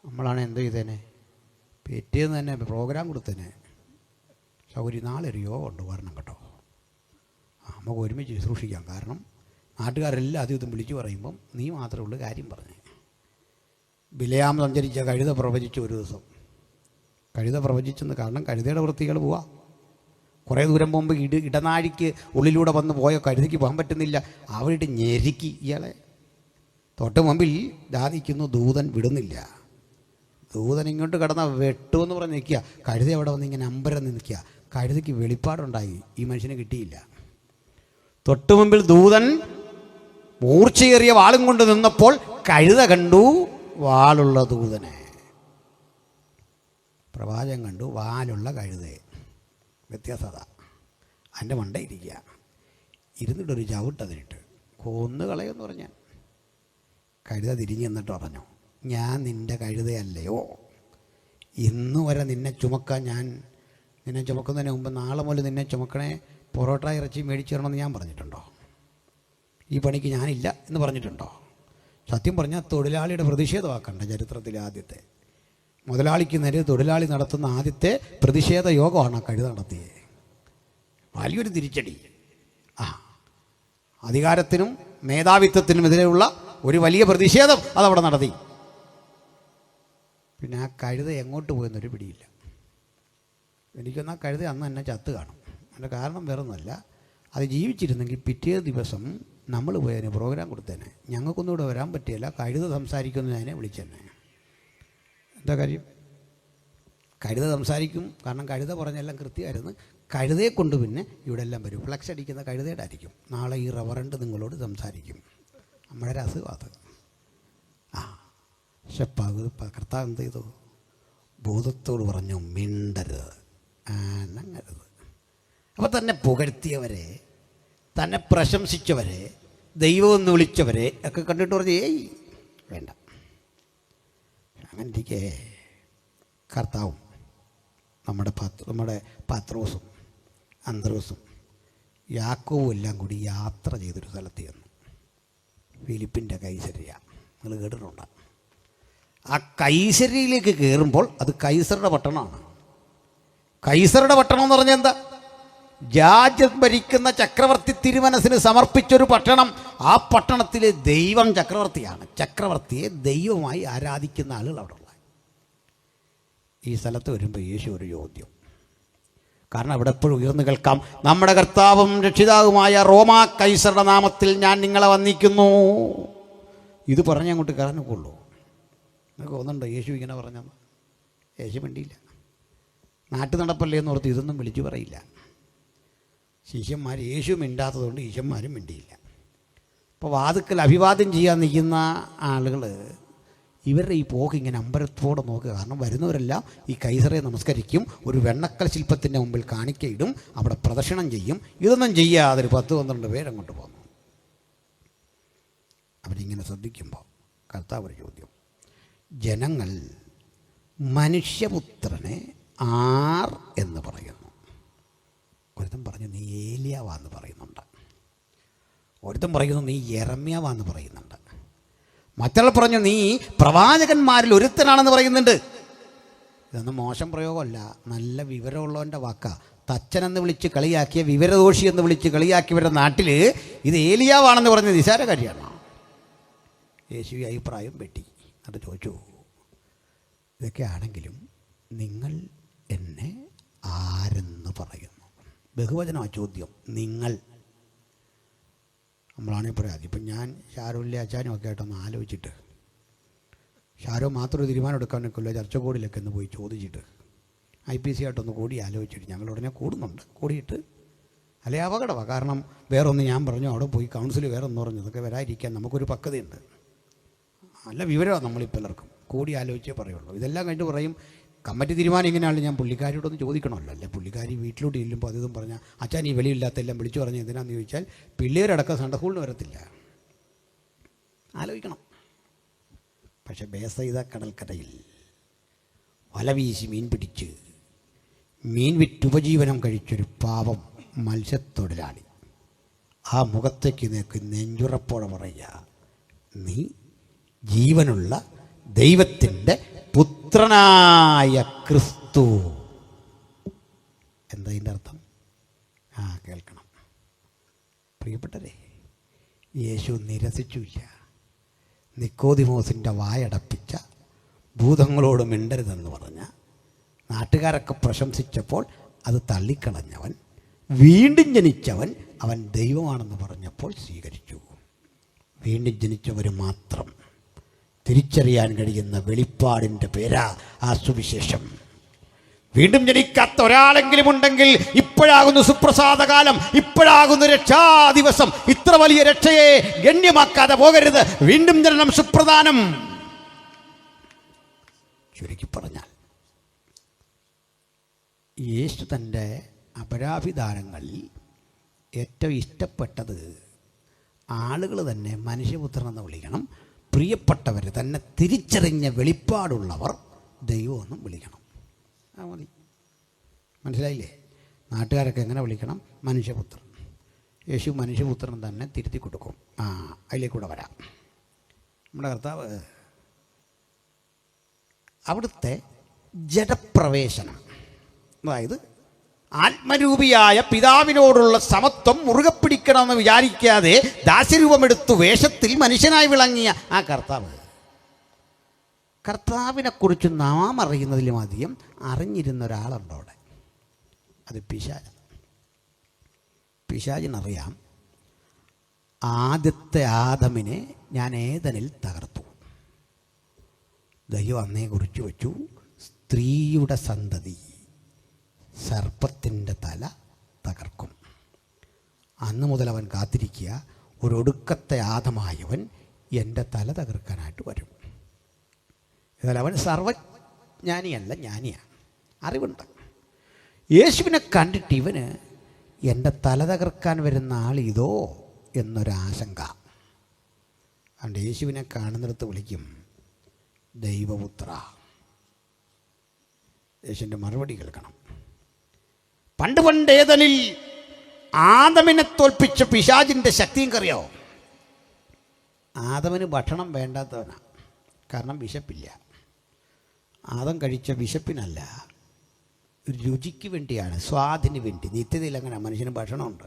നമ്മളാണ് എന്ത് ചെയ്തേനെ, പിറ്റേന്ന് തന്നെ പ്രോഗ്രാം കൊടുത്തേനെ, സൗകര്യം നാളെ ഒരു യോഗ ഉണ്ട് വരണം കേട്ടോ, നമുക്ക് ഒരുമിച്ച് ശുശ്രൂഷിക്കാം. കാരണം നാട്ടുകാരെല്ലാം അതും ഇതും വിളിച്ചു പറയുമ്പം നീ മാത്രമേ ഉള്ളൂ കാര്യം പറഞ്ഞേ. ബിലയാം സഞ്ചരിച്ച കഴുത പ്രവചിച്ചു. ഒരു ദിവസം കഴുത പ്രവചിച്ചെന്ന്, കാരണം കഴുതയുടെ വൃത്തികൾ പോവാം. കുറേ ദൂരം പോകുമ്പോൾ ഇടനാഴിക്ക് ഉള്ളിലൂടെ വന്ന് പോയ കഴുതയ്ക്ക് പോകാൻ പറ്റുന്നില്ല. അവിടെ ഞെരുക്കി ഇയാളെ. തൊട്ട് മുമ്പിൽ ദാദിക്കുന്നു, ദൂതൻ വിടുന്നില്ല. ദൂതൻ ഇങ്ങോട്ട് കിടന്ന വെട്ടുമെന്ന് പറഞ്ഞ് നിൽക്കുക. കഴുത അവിടെ വന്ന് ഇങ്ങനെ അമ്പരം നിൽക്കുക. കഴുതയ്ക്ക് വെളിപ്പാടുണ്ടായി, ഈ മനുഷ്യനെ കിട്ടിയില്ല. തൊട്ട് മുമ്പിൽ ദൂതൻ മൂർച്ചയേറിയ വാളും കൊണ്ട് നിന്നപ്പോൾ കഴുത കണ്ടു വാളുള്ള ദൂതനെ. പ്രവാചകൻ കണ്ടു വാലുള്ള കഴുതയെ. വ്യത്യാസത. അതിൻ്റെ മണ്ടയിരിക്കുക, ഇരുന്നിട്ടൊരു ചവിട്ടതിനിട്ട് കൊന്നു കളയെന്ന് പറഞ്ഞാൽ. കഴുത തിരിഞ്ഞ് എന്നിട്ട് പറഞ്ഞു, ഞാൻ നിൻ്റെ കഴുതയല്ലയോ, ഇന്ന് വരെ നിന്നെ ചുമക്കാൻ ഞാൻ നിന്നെ ചുമക്കുന്നതിന് മുമ്പ് നാളെ മുതൽ നിന്നെ ചുമക്കണേ, പൊറോട്ട ഇറച്ചി മേടിച്ചു തരണമെന്ന് ഞാൻ പറഞ്ഞിട്ടുണ്ടോ? ഈ പണിക്ക് ഞാനില്ല എന്ന് പറഞ്ഞിട്ടുണ്ടോ? സത്യം പറഞ്ഞാൽ തൊഴിലാളിയുടെ പ്രതിഷേധമാക്കണ്ട ചരിത്രത്തിലെ ആദ്യത്തെ. മുതലാളിക്ക് നേരെ തൊഴിലാളി നടത്തുന്ന ആദ്യത്തെ പ്രതിഷേധ യോഗമാണ് ആ കഴുത നടത്തിയത്. വലിയൊരു തിരിച്ചടി. അധികാരത്തിനും മേധാവിത്വത്തിനുമെതിരെയുള്ള ഒരു വലിയ പ്രതിഷേധം അതവിടെ നടത്തി. പിന്നെ ആ കഴുത എങ്ങോട്ട് പോയെന്നൊരു പിടിയില്ല. എനിക്കൊന്ന് ആ കഴുത അന്ന് എന്നെ ചത്ത് കാണും. അതിൻ്റെ കാരണം വേറൊന്നുമല്ല, അത് ജീവിച്ചിരുന്നെങ്കിൽ പിറ്റേ ദിവസം നമ്മൾ പോയതിന് പ്രോഗ്രാം കൊടുത്തേനെ. ഞങ്ങൾക്കൊന്നും ഇവിടെ വരാൻ പറ്റിയില്ല, കഴുത സംസാരിക്കുന്നു അതിനെ വിളിച്ചെന്നെ. എന്താ കാര്യം? കഴുത സംസാരിക്കും, കാരണം കഴുത പറഞ്ഞെല്ലാം കൃത്യമായിരുന്നു. കഴുതയെ കൊണ്ട് പിന്നെ ഇവിടെ എല്ലാം വരും. ഫ്ലക്സ് അടിക്കുന്ന കഴുതയുടെ ആയിരിക്കും. നാളെ ഈ റവറണ്ട് നിങ്ങളോട് സംസാരിക്കും. നമ്മുടെ ഒരു അസുഖം. പക്ഷെ കർത്താവ് എന്ത് ചെയ്തു? ഭൂതത്തോട് പറഞ്ഞു, മിണ്ടരുത്, അനങ്ങരുത്. അപ്പോൾ തന്നെ പുകഴ്ത്തിയവരെ, തന്നെ പ്രശംസിച്ചവരെ, ദൈവമെന്ന് വിളിച്ചവരെ ഒക്കെ കണ്ടിട്ട് പറഞ്ഞു, ഏയ് വേണ്ട. അങ്ങനെ ഇരിക്കെ കർത്താവും നമ്മുടെ പത്രോസും അന്ത്രോസും യാക്കോവും എല്ലാം കൂടി യാത്ര ചെയ്തൊരു സ്ഥലത്ത് ചെന്നു. ഫിലിപ്പിൻ്റെ കൈസരിയ. നിങ്ങൾ കേട്ടിട്ടുണ്ടോ? ആ കൈസരിയിലേക്ക് കയറുമ്പോൾ അത് കൈസറുടെ പട്ടണമാണ്. കൈസറുടെ പട്ടണം എന്ന് പറഞ്ഞാൽ എന്താ? രാജ്യം ഭരിക്കുന്ന ചക്രവർത്തി തിരുമനസിന് സമർപ്പിച്ചൊരു പട്ടണം. ആ പട്ടണത്തിലെ ദൈവം ചക്രവർത്തിയാണ്. ചക്രവർത്തിയെ ദൈവമായി ആരാധിക്കുന്ന ആളുകൾ അവിടെ ഉള്ള. ഈ സ്ഥലത്ത് വരുമ്പോൾ യേശു ഒരു ചോദ്യം, കാരണം അവിടെ എപ്പോഴും ഉയർന്നു കേൾക്കാം, നമ്മുടെ കർത്താവും രക്ഷിതാവുമായ റോമാ കൈസറുടെ നാമത്തിൽ ഞാൻ നിങ്ങളെ വന്ദിക്കുന്നു. ഇത് പറഞ്ഞ് അങ്ങോട്ട് കയറാനൊക്കെയുള്ളൂ. നിങ്ങൾക്ക് തോന്നുന്നുണ്ടോ യേശു ഇങ്ങനെ പറഞ്ഞെന്ന്? യേശു മിണ്ടിയില്ല. നാട്ടു നടപ്പല്ലേ എന്ന് ഓർത്ത് ഇതൊന്നും വിളിച്ചു പറയില്ല. ശിഷ്യന്മാർ യേശു മിണ്ടാത്തതുകൊണ്ട് ശിഷ്യന്മാരും മിണ്ടിയില്ല. അപ്പോൾ വാതുക്കൽ അഭിവാദ്യം ചെയ്യാൻ നിൽക്കുന്ന ആളുകൾ ഇവരുടെ ഈ പോക്ക് ഇങ്ങനെ അമ്പരത്തോടെ നോക്കുക. കാരണം വരുന്നവരെല്ലാം ഈ കൈസറെ നമസ്കരിക്കും, ഒരു വെണ്ണക്കൽ ശില്പത്തിൻ്റെ മുമ്പിൽ കാണിക്കയിടും, അവിടെ പ്രദക്ഷിണം ചെയ്യും. ഇതൊന്നും ചെയ്യാതെ ഒരു 10-12 പേരങ്ങോട്ട് പോന്നു. അവരിങ്ങനെ ശ്രദ്ധിക്കുമ്പോൾ കർത്താവ് ഒരു ചോദ്യം, ജനങ്ങൾ മനുഷ്യപുത്രനെ ആർ എന്ന് പറയുന്നു? ഒരുത്തൻ പറഞ്ഞു നീ ഏലിയാവാന്ന് പറയുന്നുണ്ട്, ഒരുത്തൻ പറയുന്നു നീ യെരമ്യാവാന്ന് പറയുന്നുണ്ട്, മറ്റുള്ള പറഞ്ഞു നീ പ്രവാചകന്മാരിൽ ഒരുത്തനാണെന്ന് പറയുന്നുണ്ട്. ഇതൊന്നും മോശം പ്രയോഗമല്ല, നല്ല വിവരമുള്ളവൻ്റെ വാക്കാ. തച്ചനെന്ന് വിളിച്ച് കളിയാക്കിയ, വിവരദോഷി എന്ന് വിളിച്ച് കളിയാക്കിയവരുടെ നാട്ടിൽ ഇത് ഏലിയാവാണെന്ന് പറഞ്ഞ നിസാര കാര്യമാണ്. യേശു അഭിപ്രായം വെട്ടി. അത് ചോദിച്ചു, ഇതൊക്കെ ആണെങ്കിലും നിങ്ങൾ എന്നെ ആരെന്ന് പറയുന്നു? ബഹുവചനമാ ചോദ്യം. നിങ്ങൾ, നമ്മളാണെങ്കിൽ പറയാം. ഇപ്പം ഞാൻ ഷാരൂല്ലേ അച്ചാനും ഒക്കെ ആയിട്ടൊന്ന് ആലോചിച്ചിട്ട്, ഷാരോ മാത്രം ഒരു തീരുമാനം എടുക്കാനൊക്കെയുള്ള ചർച്ചകോടിലൊക്കെ ഒന്ന് പോയി ചോദിച്ചിട്ട് IPC ആയിട്ടൊന്ന് കൂടി ആലോചിച്ചിട്ട്, ഞങ്ങൾ ഉടനെ കൂടുന്നുണ്ട്, കൂടിയിട്ട് അല്ലെ അപകടമാണ്. കാരണം വേറൊന്ന് ഞാൻ പറഞ്ഞു, അവിടെ പോയി കൗൺസിൽ വേറൊന്ന് പറഞ്ഞു, ഇതൊക്കെ വരാതിരിക്കാൻ നമുക്കൊരു പക്വതയുണ്ട്. നല്ല വിവരമാണ് നമ്മളിപ്പോൾ പലർക്കും, കൂടി ആലോചിച്ചേ പറയുള്ളൂ. ഇതെല്ലാം കഴിഞ്ഞിട്ട് പറയും കമ്മിറ്റി തീരുമാനം ഇങ്ങനെയാണല്ലോ, ഞാൻ പുള്ളിക്കാരിയോടൊന്ന് ചോദിക്കണമല്ലോ. അല്ലേ പുള്ളിക്കാരി വീട്ടിലോട്ട് ചെല്ലുമ്പോൾ അതും പറഞ്ഞാൽ അച്ഛൻ ഈ വെളിയില്ലാത്തെല്ലാം വിളിച്ചു പറഞ്ഞ് എന്തിനാണെന്ന് ചോദിച്ചാൽ പിള്ളേരടക്കം സൺഡേ സ്കൂളിന് വരത്തില്ല. ആലോചിക്കണം. പക്ഷെ ബേസൈദ കടൽക്കരയിൽ വല വീശി മീൻ പിടിച്ച് മീൻ വിറ്റുപജീവനം കഴിച്ചൊരു പാവം മത്സ്യത്തൊഴിലാളി ആ മുഖത്തേക്ക് നെഞ്ചുറപ്പോടെ പറയുക, നീ ജീവനുള്ള ദൈവത്തിൻ്റെ പുത്രനായ ക്രിസ്തു. എന്താ ഇതിൻ്റെ അർത്ഥം? കേൾക്കണം പ്രിയപ്പെട്ടവരെ. യേശു നിരസിച്ചില്ല. നിക്കോദിമോസിൻ്റെ വായടപ്പിച്ച ഭൂതങ്ങളോട് മിണ്ടരുതെന്ന് പറഞ്ഞ നാട്ടുകാരൊക്കെ പ്രശംസിച്ചപ്പോൾ അത് തള്ളിക്കളഞ്ഞവൻ, വീണ്ടും ജനിച്ചവൻ, അവൻ ദൈവമാണെന്ന് പറഞ്ഞപ്പോൾ സ്വീകരിച്ചു. വീണ്ടും ജനിച്ചവർ മാത്രം തിരിച്ചറിയാൻ കഴിയുന്ന വെളിപ്പാടിൻ്റെ പേരാ ആ സുവിശേഷം. വീണ്ടും ജനിക്കാത്ത ഒരാളെങ്കിലും ഉണ്ടെങ്കിൽ ഇപ്പോഴാകുന്നു സുപ്രസാദകാലം, ഇപ്പോഴാകുന്നു രക്ഷാ ദിവസം. ഇത്ര വലിയ രക്ഷയെ ഗണ്യമാക്കാതെ പോകരുത്. വീണ്ടും ജനനം സുപ്രധാനം. ചുരുക്കി പറഞ്ഞാൽ യേശു തൻ്റെ അപരാഭിധാനങ്ങളിൽ ഏറ്റവും ഇഷ്ടപ്പെട്ടത് ആളുകൾ തന്നെ മനുഷ്യപുത്രനെന്ന് വിളിക്കണം, പ്രിയപ്പെട്ടവർ തന്നെ തിരിച്ചറിഞ്ഞ വെളിപ്പാടുള്ളവർ ദൈവമെന്നും വിളിക്കണം. ആ മതി. മനസ്സിലായില്ലേ? നാട്ടുകാരൊക്കെ എങ്ങനെ വിളിക്കണം? മനുഷ്യപുത്രൻ. യേശു മനുഷ്യപുത്രൻ തന്നെ തിരുത്തി കൊടുക്കും. അതിലേക്കൂടെ വരാം. നമ്മുടെ കർത്താവ് അവിടുത്തെ ജഡപ്രവേശനം, അതായത് ആത്മരൂപിയായ പിതാവിനോടുള്ള സമത്വം മുറുകെ പിടിക്കണമെന്ന് വിചാരിക്കാതെ ദാസ്യരൂപമെടുത്തു വേഷത്തിൽ മനുഷ്യനായി വിളങ്ങിയ ആ കർത്താവിനെക്കുറിച്ച് നാം അറിയുന്നതിലും അധികം അറിഞ്ഞിരുന്ന ഒരാളുണ്ട് അവിടെ. അത് പിശാച്. പിശാചിനറിയാം, ആദ്യത്തെ ആദമിനെ ഞാൻ ഏദനിൽ തകർത്തു. ദൈവം അന്നേ കുറിച്ച് വെച്ചു, സ്ത്രീയുടെ സന്തതി സർപ്പത്തിൻ്റെ തല തകർക്കും. അന്ന് മുതൽ അവൻ കാത്തിരിക്കുക, ഒരൊടുക്കത്തെ ആദമായവൻ എൻ്റെ തല തകർക്കാനായിട്ട് വരും. എന്നാൽ അവൻ സർവജ്ഞാനിയല്ല, ജ്ഞാനിയാണ്, അറിവുണ്ട്. യേശുവിനെ കണ്ടിട്ട് ഇവന് എൻ്റെ തല തകർക്കാൻ വരുന്ന ആളിതോ എന്നൊരാശങ്ക. അതുകൊണ്ട് യേശുവിനെ കാണുന്നിടത്ത് വിളിക്കും ദൈവപുത്ര. യേശുവിൻ്റെ മറുപടി കേൾക്കണം. പണ്ട് ഏദനിൽ ആദമിനെ തോൽപ്പിച്ച പിശാചിൻ്റെ ശക്തിയും കറിയോ? ആദമിന് ഭക്ഷണം വേണ്ടാത്തവനാണ്, കാരണം വിശപ്പില്ല. ആദം കഴിച്ച വിശപ്പിനല്ല, രുചിക്ക് വേണ്ടിയാണ്, സ്വാദിന് വേണ്ടി. നിത്യതയിൽ അങ്ങനെ മനുഷ്യന് ഭക്ഷണമുണ്ട്,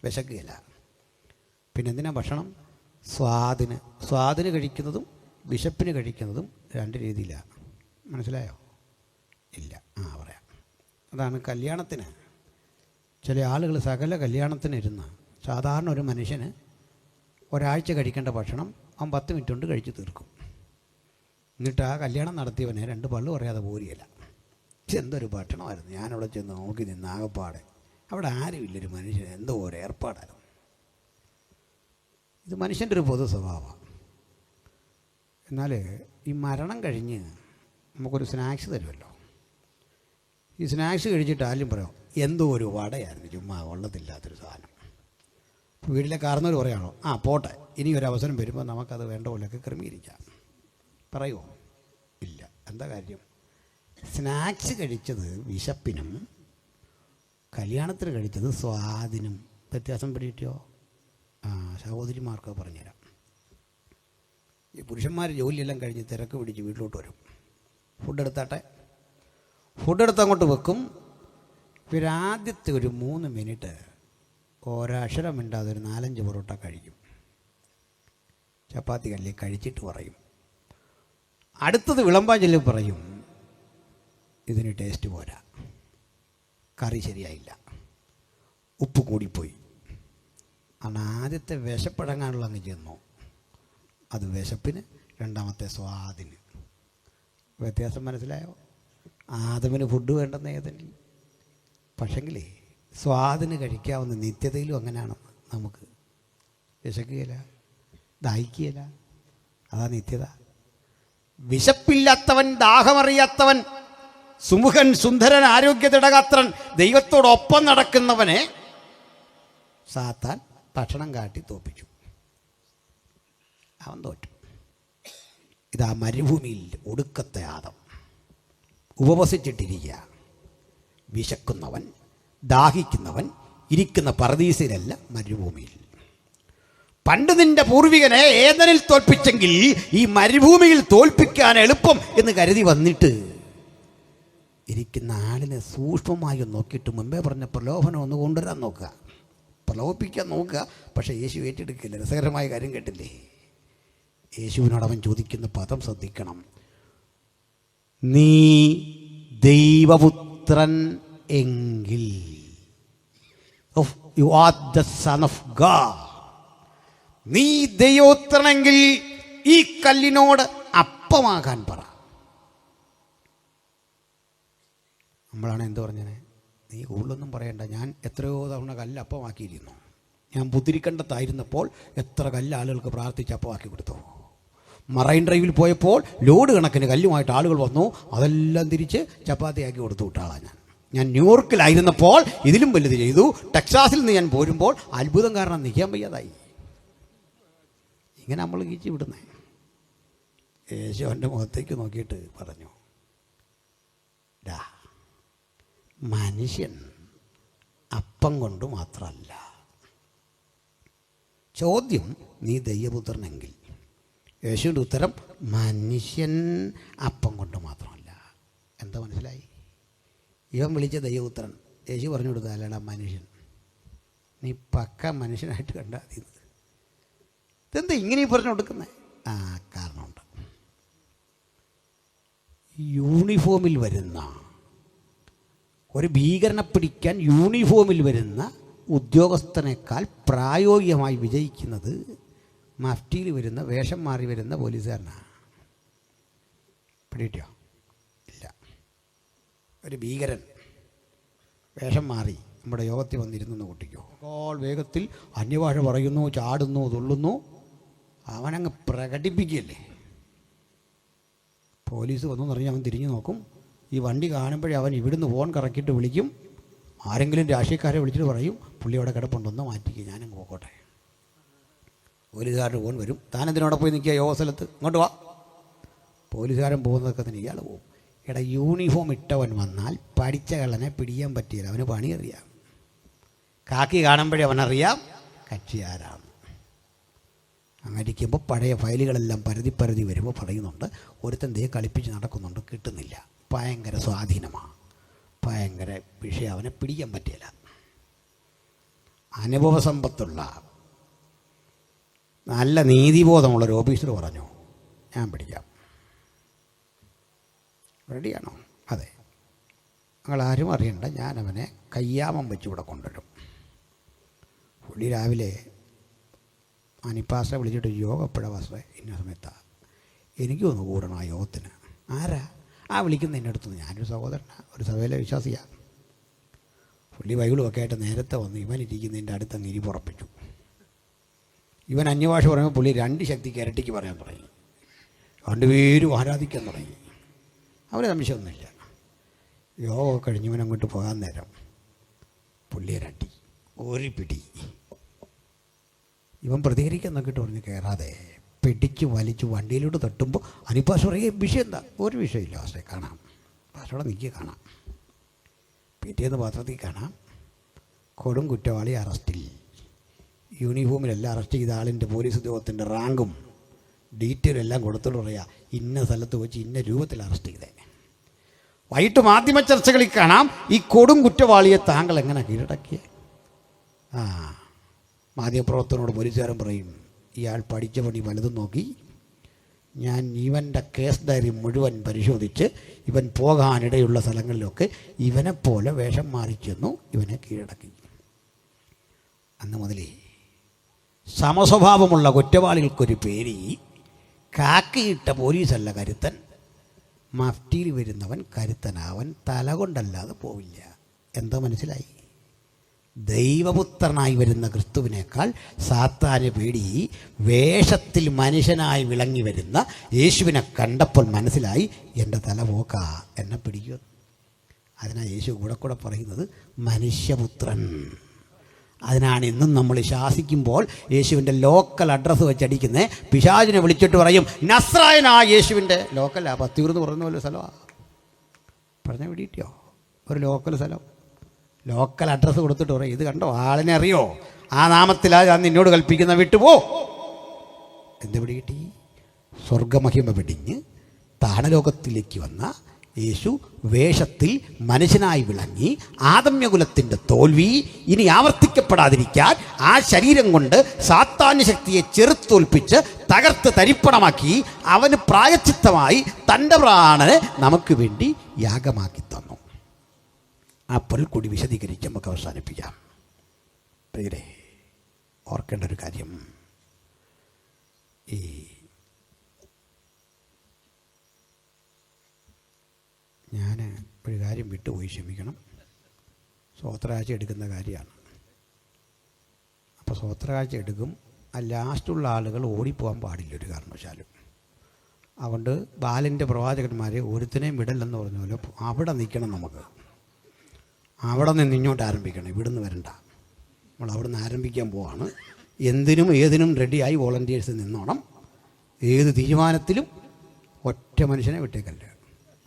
വിശക്കുകയില്ല. പിന്നെ എന്തിനാ ഭക്ഷണം? സ്വാദിന് കഴിക്കുന്നതും വിശപ്പിന് കഴിക്കുന്നതും രണ്ട് രീതിയിലാണ്. മനസ്സിലായോ? ഇല്ല. പറയാം. അതാണ് കല്യാണത്തിന് ചില ആളുകൾ സകല കല്യാണത്തിനിരുന്ന് സാധാരണ ഒരു മനുഷ്യന് ഒരാഴ്ച കഴിക്കേണ്ട ഭക്ഷണം അവൻ 10 മിനിറ്റ് കൊണ്ട് കഴിച്ച് തീർക്കും. എന്നിട്ട് ആ കല്യാണം നടത്തിയവനെ 2 പള്ളു പറയാതെ പോരുകയില്ല. എന്തൊരു ഭക്ഷണമായിരുന്നു! ഞാനവിടെ ചെന്ന് നോക്കി നിന്ന് ആകപ്പാടെ അവിടെ ആരുമില്ലൊരു മനുഷ്യൻ, എന്തോ ഒരു ഏർപ്പാടായിരുന്നു. ഇത് മനുഷ്യൻ്റെ ഒരു പൊതു സ്വഭാവമാണ്. എന്നാൽ ഈ മരണം കഴിഞ്ഞ് നമുക്കൊരു സ്നാക്സ് തരുമല്ലോ. ഈ സ്നാക്സ് കഴിച്ചിട്ട് ആരും പറയാം എന്തോ ഒരു വടയായിരുന്നു, ചുമ്മാ കൊള്ളത്തില്ലാത്തൊരു സാധനം. വീട്ടിലെ കാർന്നവർ പറയാണോ, പോട്ടെ, ഇനി ഒരു അവസരം വരുമ്പോൾ നമുക്കത് വേണ്ട പോലെയൊക്കെ ക്രമീകരിക്കാം. പറയുമോ? ഇല്ല. എന്താ കാര്യം? സ്നാക്സ് കഴിച്ചത് വിശപ്പിനും കല്യാണത്തിന് കഴിച്ചത് സ്വാദിനും വ്യത്യാസം പിടിയിട്ടോ? സഹോദരിമാർക്ക് പറഞ്ഞുതരാം. ഈ പുരുഷന്മാർ ജോലിയെല്ലാം കഴിഞ്ഞ് തിരക്ക് പിടിച്ച് വീട്ടിലോട്ട് വരും. ഫുഡെടുത്ത് അങ്ങോട്ട് വെക്കും. ആദ്യത്തെ ഒരു 3 മിനിറ്റ് ഒരക്ഷരം മിണ്ടാതെ ഒരു 4-5 പൊറോട്ട കഴിക്കും. ചപ്പാത്തി കല്ലിൽ കഴിച്ചിട്ട് പറയും, അടുത്തത് വിളമ്പാൻ ചെല്ലി പറയും, ഇതിന് ടേസ്റ്റ് പോരാ, കറി ശരിയായില്ല, ഉപ്പ് കൂടിപ്പോയി. കാരണം ആദ്യത്തെ വിശപ്പടങ്ങാനുള്ള അങ്ങ് ചെന്നു. അത് വിശപ്പിന്, രണ്ടാമത്തെ സ്വാദിന്. വ്യത്യാസം മനസ്സിലായോ? ആദമിന് ഫുഡ് വേണ്ടെന്ന് ഏതെങ്കിലും. പക്ഷെങ്കിലേ സ്വാദിന് കഴിക്കാവുന്ന നിത്യതയിലും അങ്ങനെയാണ്. നമുക്ക് വിശക്കുകയില്ല, ദാഹിക്കുകയില്ല. അതാ നിത്യത. വിശപ്പില്ലാത്തവൻ, ദാഹമറിയാത്തവൻ, സുമുഖൻ, സുന്ദരൻ, ആരോഗ്യതിടകാത്രൻ, ദൈവത്തോടൊപ്പം നടക്കുന്നവനെ സാത്താൻ ഭക്ഷണം കാട്ടി തോപ്പിച്ചു. അവൻ തോറ്റു. ഇതാ മരുഭൂമിയിൽ ഒടുക്കത്തെ ആദം ഉപവസിച്ചിട്ടിരിക്കുക. വിശക്കുന്നവൻ, ദാഹിക്കുന്നവൻ ഇരിക്കുന്ന പറുദീസയിലല്ല, മരുഭൂമിയിൽ. പണ്ട് നിന്റെ പൂർവികനെ ഏദനിൽ തോൽപ്പിച്ചെങ്കിൽ ഈ മരുഭൂമിയിൽ തോൽപ്പിക്കാൻ എളുപ്പം എന്ന് കരുതി വന്നിട്ട് ഇരിക്കുന്ന ആളിനെ സൂക്ഷ്മമായി നോക്കിയിട്ട് മുമ്പേ പറഞ്ഞ പ്രലോഭനം ഒന്ന് കൊണ്ടുവരാൻ നോക്കുക, പ്രലോഭിപ്പിക്കാൻ നോക്കുക. പക്ഷേ യേശു ഏറ്റെടുക്കില്ല. രസകരമായ കാര്യം കേട്ടില്ലേ? യേശുവിനോട് അവൻ ചോദിക്കുന്ന പദം ശ്രദ്ധിക്കണം. നീ ദൈവപുത്രൻ എങ്കിൽ, you are the son of God, നീ ദൈവപുത്രനെങ്കിൽ ഈ കല്ലിനോട് അപ്പമാകാൻ പറ. നമ്മളാണ് എന്ത് പറഞ്ഞത്? നീ കൂടുതലൊന്നും പറയണ്ട, ഞാൻ എത്രയോ തവണ കല്ല് അപ്പമാക്കിയിരുന്നു. ഞാൻ പുതിരിക്കണ്ടത്തായിരുന്നപ്പോൾ എത്ര കല്ല് ആളുകൾക്ക് പ്രാർത്ഥിച്ച് അപ്പമാക്കി കൊടുത്തു. മറൈൻ ഡ്രൈവിൽ പോയപ്പോൾ ലോഡ് കണക്കിന് കല്ലുമായിട്ട് ആളുകൾ വന്നു, അതെല്ലാം തിരിച്ച് ചപ്പാത്തിയാക്കി കൊടുത്തു വിട്ടാളാണ് ഞാൻ ന്യൂയോർക്കിലായിരുന്നപ്പോൾ ഇതിലും വലുത് ചെയ്തു. ടെക്സാസിൽ നിന്ന് ഞാൻ പോരുമ്പോൾ അത്ഭുതം കാരണം നിൽക്കാൻ വയ്യാതായി. ഇങ്ങനെ നമ്മൾ കീച്ചു വിടുന്നേ. യേശു എൻ്റെ മുഖത്തേക്ക് നോക്കിയിട്ട് പറഞ്ഞു, ഡാ, മനുഷ്യൻ അപ്പം കൊണ്ട് മാത്രമല്ല. ചോദ്യം, നീ ദൈവപുത്രനെങ്കിൽ. യേശുവിൻ്റെ ഉത്തരം, മനുഷ്യൻ അപ്പം കൊണ്ട് മാത്രമല്ല. എന്താ മനസ്സിലായി? ഇവൻ വിളിച്ച ദൈവപുത്രൻ. യേശു പറഞ്ഞു കൊടുത്താലടാ മനുഷ്യൻ, നീ പക്ക മനുഷ്യനായിട്ട് കണ്ടാൽ മതി. ഇതെന്താ ഇങ്ങനെ പറഞ്ഞു കൊടുക്കുന്നത്? കാരണമുണ്ട്. യൂണിഫോമിൽ വരുന്ന ഒരു ഭീകരനെ പിടിക്കാൻ യൂണിഫോമിൽ വരുന്ന ഉദ്യോഗസ്ഥനേക്കാൾ പ്രായോഗികമായി വിജയിക്കുന്നത് മഫ്റ്റിയിൽ വരുന്ന, വേഷം മാറി വരുന്ന പോലീസുകാരനാണ്. പിടിയിട്ടോ? ഇല്ല. ഒരു ഭീകരൻ വേഷം മാറി നമ്മുടെ യോഗത്തിൽ വന്നിരുന്നു കുട്ടിക്കോ, അപ്പോൾ വേഗത്തിൽ അന്യഭാഷ പറയുന്നു, ചാടുന്നു, തുള്ളുന്നു, അവനങ്ങ് പ്രകടിപ്പിക്കുകയല്ലേ. പോലീസ് വന്നു പറഞ്ഞ് അവൻ തിരിഞ്ഞു നോക്കും. ഈ വണ്ടി കാണുമ്പോഴേ അവൻ ഇവിടുന്ന് ഫോൺ കറക്കിയിട്ട് വിളിക്കും. ആരെങ്കിലും രാഷ്ട്രീയക്കാരെ വിളിച്ചിട്ട് പറയും, പുള്ളി അവിടെ കിടപ്പുണ്ടെന്ന് മാറ്റിക്കുക, ഞാനങ്ങ് പോക്കോട്ടെ. പോലീസുകാരുടെ ഫോൺ വരും, താനെന്തിനോടെ പോയി നിൽക്കുക യോഗ സ്ഥലത്ത്, ഇങ്ങോട്ട് വാ. പോലീസുകാരൻ പോകുന്നതൊക്കെ തന്നെ ഇയാൾ പോകും. എടാ, യൂണിഫോം ഇട്ടവൻ വന്നാൽ പഠിച്ച കള്ളനെ പിടിക്കാൻ പറ്റിയില്ല, അവന് പണി അറിയാം. കാക്കി കാണുമ്പോഴേ അവനറിയാം കക്ഷി ആരാണ്. അങ്ങനെ ഇരിക്കുമ്പോൾ പഴയ ഫയലുകളെല്ലാം പരതി വരുമ്പോൾ പറയുന്നുണ്ട്, ഒരുത്തൻ ദേ കളിപ്പിച്ച് നടക്കുന്നുണ്ട്, കിട്ടുന്നില്ല, ഭയങ്കര സ്വാധീനമാണ്, ഭയങ്കര വിഷയം, അവനെ പിടിക്കാൻ പറ്റില്ല. അനുഭവ സമ്പത്തുള്ള നല്ല നീതിബോധമുള്ളൊരു ഓഫീസർ പറഞ്ഞു, ഞാൻ പിടിക്കാം. റെഡിയാണോ? അതെ. നിങ്ങളാരും അറിയണ്ട, ഞാനവനെ കയ്യാമം വെച്ച് ഇവിടെ കൊണ്ടുവരും. പുള്ളി രാവിലെ അനിപ്പാസ്റ്ററെ വിളിച്ചിട്ട് യോഗ എപ്പോഴാണ് പാസ്റ്ററെ? ഇന്ന സമയത്താണ്. എനിക്കൊന്ന് കൂടണം ആ യോഗത്തിന്. ആരാ വിളിക്കുന്ന? എൻ്റെ അടുത്തുനിന്ന്. ഞാനൊരു സഹോദരനാണ്, ഒരു സഭയിലെ വിശ്വാസിയാണ്. പുള്ളി ബൈബിളുമൊക്കെ ആയിട്ട് നേരത്തെ വന്ന് ഇവൻ ഇരിക്കുന്നതിൻ്റെ അടുത്തങ്ങ് ഇരിപ്പുറപ്പിച്ചു. ഇവൻ അന്യഭാഷ പറയുമ്പോൾ പുള്ളി 2 ശക്തിക്ക് ഇരട്ടിക്ക് പറയാൻ തുടങ്ങി. 2 പേരും ആരാധിക്കാൻ തുടങ്ങി. അവരെ സംശയമൊന്നുമില്ല. യോഗ കഴിഞ്ഞ് ഇവൻ അങ്ങോട്ട് പോകാൻ നേരം പുള്ളി ഇരട്ടി ഒരു പിടി. ഇവൻ പ്രതികരിക്കാൻ നോക്കിയിട്ട് പറഞ്ഞ് കയറാതെ പിടിച്ച് വലിച്ച് വണ്ടിയിലോട്ട് തട്ടുമ്പോൾ അനിപ്പാസ് പറയുക, വിഷയം എന്താ? ഒരു വിഷയമില്ല പാസ്റ്ററെ, കാണാം. പാസ്റ്ററോടെ നിൽക്കുക, കാണാം. പിറ്റേന്ന് പത്രത്തിൽ കാണാം, കൊടും കുറ്റവാളി അറസ്റ്റിൽ. യൂണിഫോമിലെല്ലാം അറസ്റ്റ് ചെയ്ത ആളിൻ്റെ പോലീസ് ഉദ്യോഗത്തിൻ്റെ റാങ്കും ഡീറ്റെയിലും എല്ലാം കൊടുത്തിട്ട് പറയുക, ഇന്ന സ്ഥലത്ത് വെച്ച് ഇന്ന രൂപത്തിൽ അറസ്റ്റ് ചെയ്തേ. വൈകിട്ട് മാധ്യമ ചർച്ചകളിൽ കാണാം, ഈ കൊടും കുറ്റവാളിയെ താങ്കൾ എങ്ങനെ കീഴടക്കിയേ? മാധ്യമപ്രവർത്തനോട് പോലീസുകാരൻ പറയും, ഇയാൾ പഠിച്ച പണി വലുതും നോക്കി, ഞാൻ ഇവൻ്റെ കേസ് ഡയറി മുഴുവൻ പരിശോധിച്ച് ഇവൻ പോകാനിടയുള്ള സ്ഥലങ്ങളിലൊക്കെ ഇവനെപ്പോലെ വേഷം മാറിച്ചെന്നു ഇവനെ കീഴടക്കി. അന്ന് മുതലേ സമസ്വഭാവമുള്ള കുറ്റവാളികൾക്കൊരു പേര്, കാക്കിയിട്ട പോലീസല്ല കരുത്തൻ, മഫ്റ്റിയിൽ വരുന്നവൻ കരുത്തനാവൻ തല കൊണ്ടല്ലാതെ പോവില്ല. എന്താ മനസ്സിലായി? ദൈവപുത്രനായി വരുന്ന ക്രിസ്തുവിനേക്കാൾ സാത്താന് പേടി വേഷത്തിൽ മനുഷ്യനായി വിളങ്ങി വരുന്ന യേശുവിനെ കണ്ടപ്പോൾ മനസ്സിലായി എൻ്റെ തല പോക്ക എന്നെ പിടിക്കുക. അതിനാണ് യേശു കൂടെ പറയുന്നത് മനുഷ്യപുത്രൻ. അതിനാണ് ഇന്നും നമ്മൾ ശാസിക്കുമ്പോൾ യേശുവിൻ്റെ ലോക്കൽ അഡ്രസ്സ് വെച്ചടിക്കുന്നത്. പിശാചിനെ വിളിച്ചിട്ട് പറയും നസ്രായനായ യേശുവിൻ്റെ ലോക്കലാ. പത്തിയൂർന്ന് പറയുന്ന പോലെ സ്ഥലമാണ്. പറഞ്ഞ പിടിയിട്ടോ ഒരു ലോക്കൽ സ്ഥലം. ലോക്കൽ അഡ്രസ്സ് കൊടുത്തിട്ട് പറയും ഇത് കണ്ടോ ആളിനെ അറിയോ, ആ നാമത്തിലാണ് ഞാൻ നിന്നോട് കൽപ്പിക്കുന്ന വിട്ടുപോ. എന്ത് പിടികിട്ടി? സ്വർഗമഹിമ വെടിഞ്ഞ് താണലോകത്തിലേക്ക് വന്ന യേശു വേഷത്തിൽ മനുഷ്യനായി വിളങ്ങി ആദമ്യകുലത്തിൻ്റെ തോൽവി ഇനി ആവർത്തിക്കപ്പെടാതിരിക്കാൻ ആ ശരീരം കൊണ്ട് സാത്താന്യ ശക്തിയെ ചെറുത്തോൽപ്പിച്ച് തകർത്ത് തരിപ്പണമാക്കി അവന് പ്രായച്ചിത്തമായി തൻ്റെ പ്രാണനെ നമുക്ക് വേണ്ടി യാഗമാക്കി തന്നു. അപ്പോൾ കൂടി വിശദീകരിച്ച് നമുക്ക് അവസാനിപ്പിക്കാം. പ്രിയരെ, ഓർക്കേണ്ട ഒരു കാര്യം, ഈ ഞാൻ ഒരു കാര്യം വിട്ടുപോയി, ക്ഷമിക്കണം. സ്വോത്രകാഴ്ച എടുക്കുന്ന കാര്യമാണ്. അപ്പോൾ സ്വോത്രകാഴ്ച എടുക്കും, ആ ലാസ്റ്റുള്ള ആളുകൾ ഓടിപ്പോകാൻ പാടില്ല ഒരു കാരണവശാലും. അതുകൊണ്ട് ബാലിൻ്റെ പ്രവാചകന്മാരെ ഒരുത്തിനെയും വിടല്ലെന്ന് പറഞ്ഞ പോലെ അവിടെ നിൽക്കണം. നമുക്ക് അവിടെ നിന്ന് ഇങ്ങോട്ട് ആരംഭിക്കണം, ഇവിടുന്ന് വരണ്ട. നമ്മൾ അവിടെ നിന്ന് ആരംഭിക്കാൻ പോവാണ്. എന്തിനും ഏതിനും റെഡിയായി വോളണ്ടിയേഴ്സ് നിന്നോണം. ഏത് തീരുമാനത്തിലും ഒറ്റ മനുഷ്യനെ വിട്ടേക്കല്ല,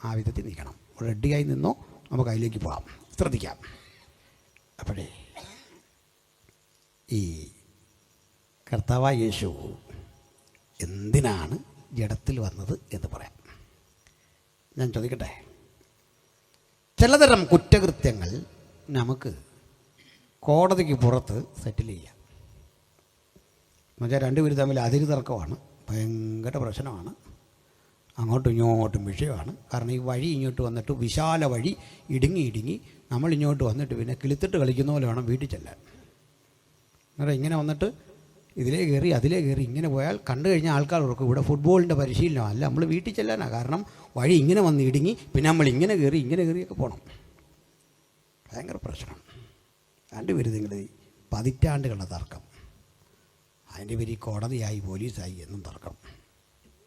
ആ വിധത്തിൽ നിൽക്കണം. റെഡിയായി നിന്നോ, നമുക്ക് അതിലേക്ക് പോകാം. ശ്രദ്ധിക്കാം. അപ്പോഴേ ഈ കർത്താവായ യേശു എന്തിനാണ് ജഡത്തിൽ വന്നത് എന്ന് പറയാം. ഞാൻ ചോദിക്കട്ടെ, ചിലതരം കുറ്റകൃത്യങ്ങൾ നമുക്ക് കോടതിക്ക് പുറത്ത് സെറ്റിൽ ചെയ്യാം. എന്നുവെച്ചാൽ രണ്ടുപേരും തമ്മിൽ അതിര് തർക്കമാണ്, ഭയങ്കര പ്രശ്നമാണ്, അങ്ങോട്ടും ഇങ്ങോട്ടും വിഷയമാണ്. കാരണം ഈ വഴി ഇങ്ങോട്ട് വന്നിട്ട് വിശാല വഴി ഇടുങ്ങി നമ്മൾ ഇങ്ങോട്ട് വന്നിട്ട് പിന്നെ കിളിത്തിട്ട് കളിക്കുന്ന പോലെ വേണം വീട്ടിൽ ചെല്ലാൻ. അന്നേരം ഇങ്ങനെ വന്നിട്ട് ഇതിലേ കയറി അതിലേ കയറി ഇങ്ങനെ പോയാൽ കണ്ടു കഴിഞ്ഞാൽ ആൾക്കാർ ഓർക്കും ഇവിടെ ഫുട്ബോളിൻ്റെ പരിശീലനം അല്ല, നമ്മൾ വീട്ടിൽ ചെല്ലാനാണ്. കാരണം വഴി ഇങ്ങനെ വന്ന് ഇടുങ്ങി പിന്നെ നമ്മൾ ഇങ്ങനെ കയറിയൊക്കെ പോകണം. ഭയങ്കര പ്രശ്നം. രണ്ടുപേരും നിങ്ങൾ പതിറ്റാണ്ടുകളുടെ തർക്കം, അതിൻ്റെ പേര് കോടതിയായി പോലീസായി എന്നും തർക്കം.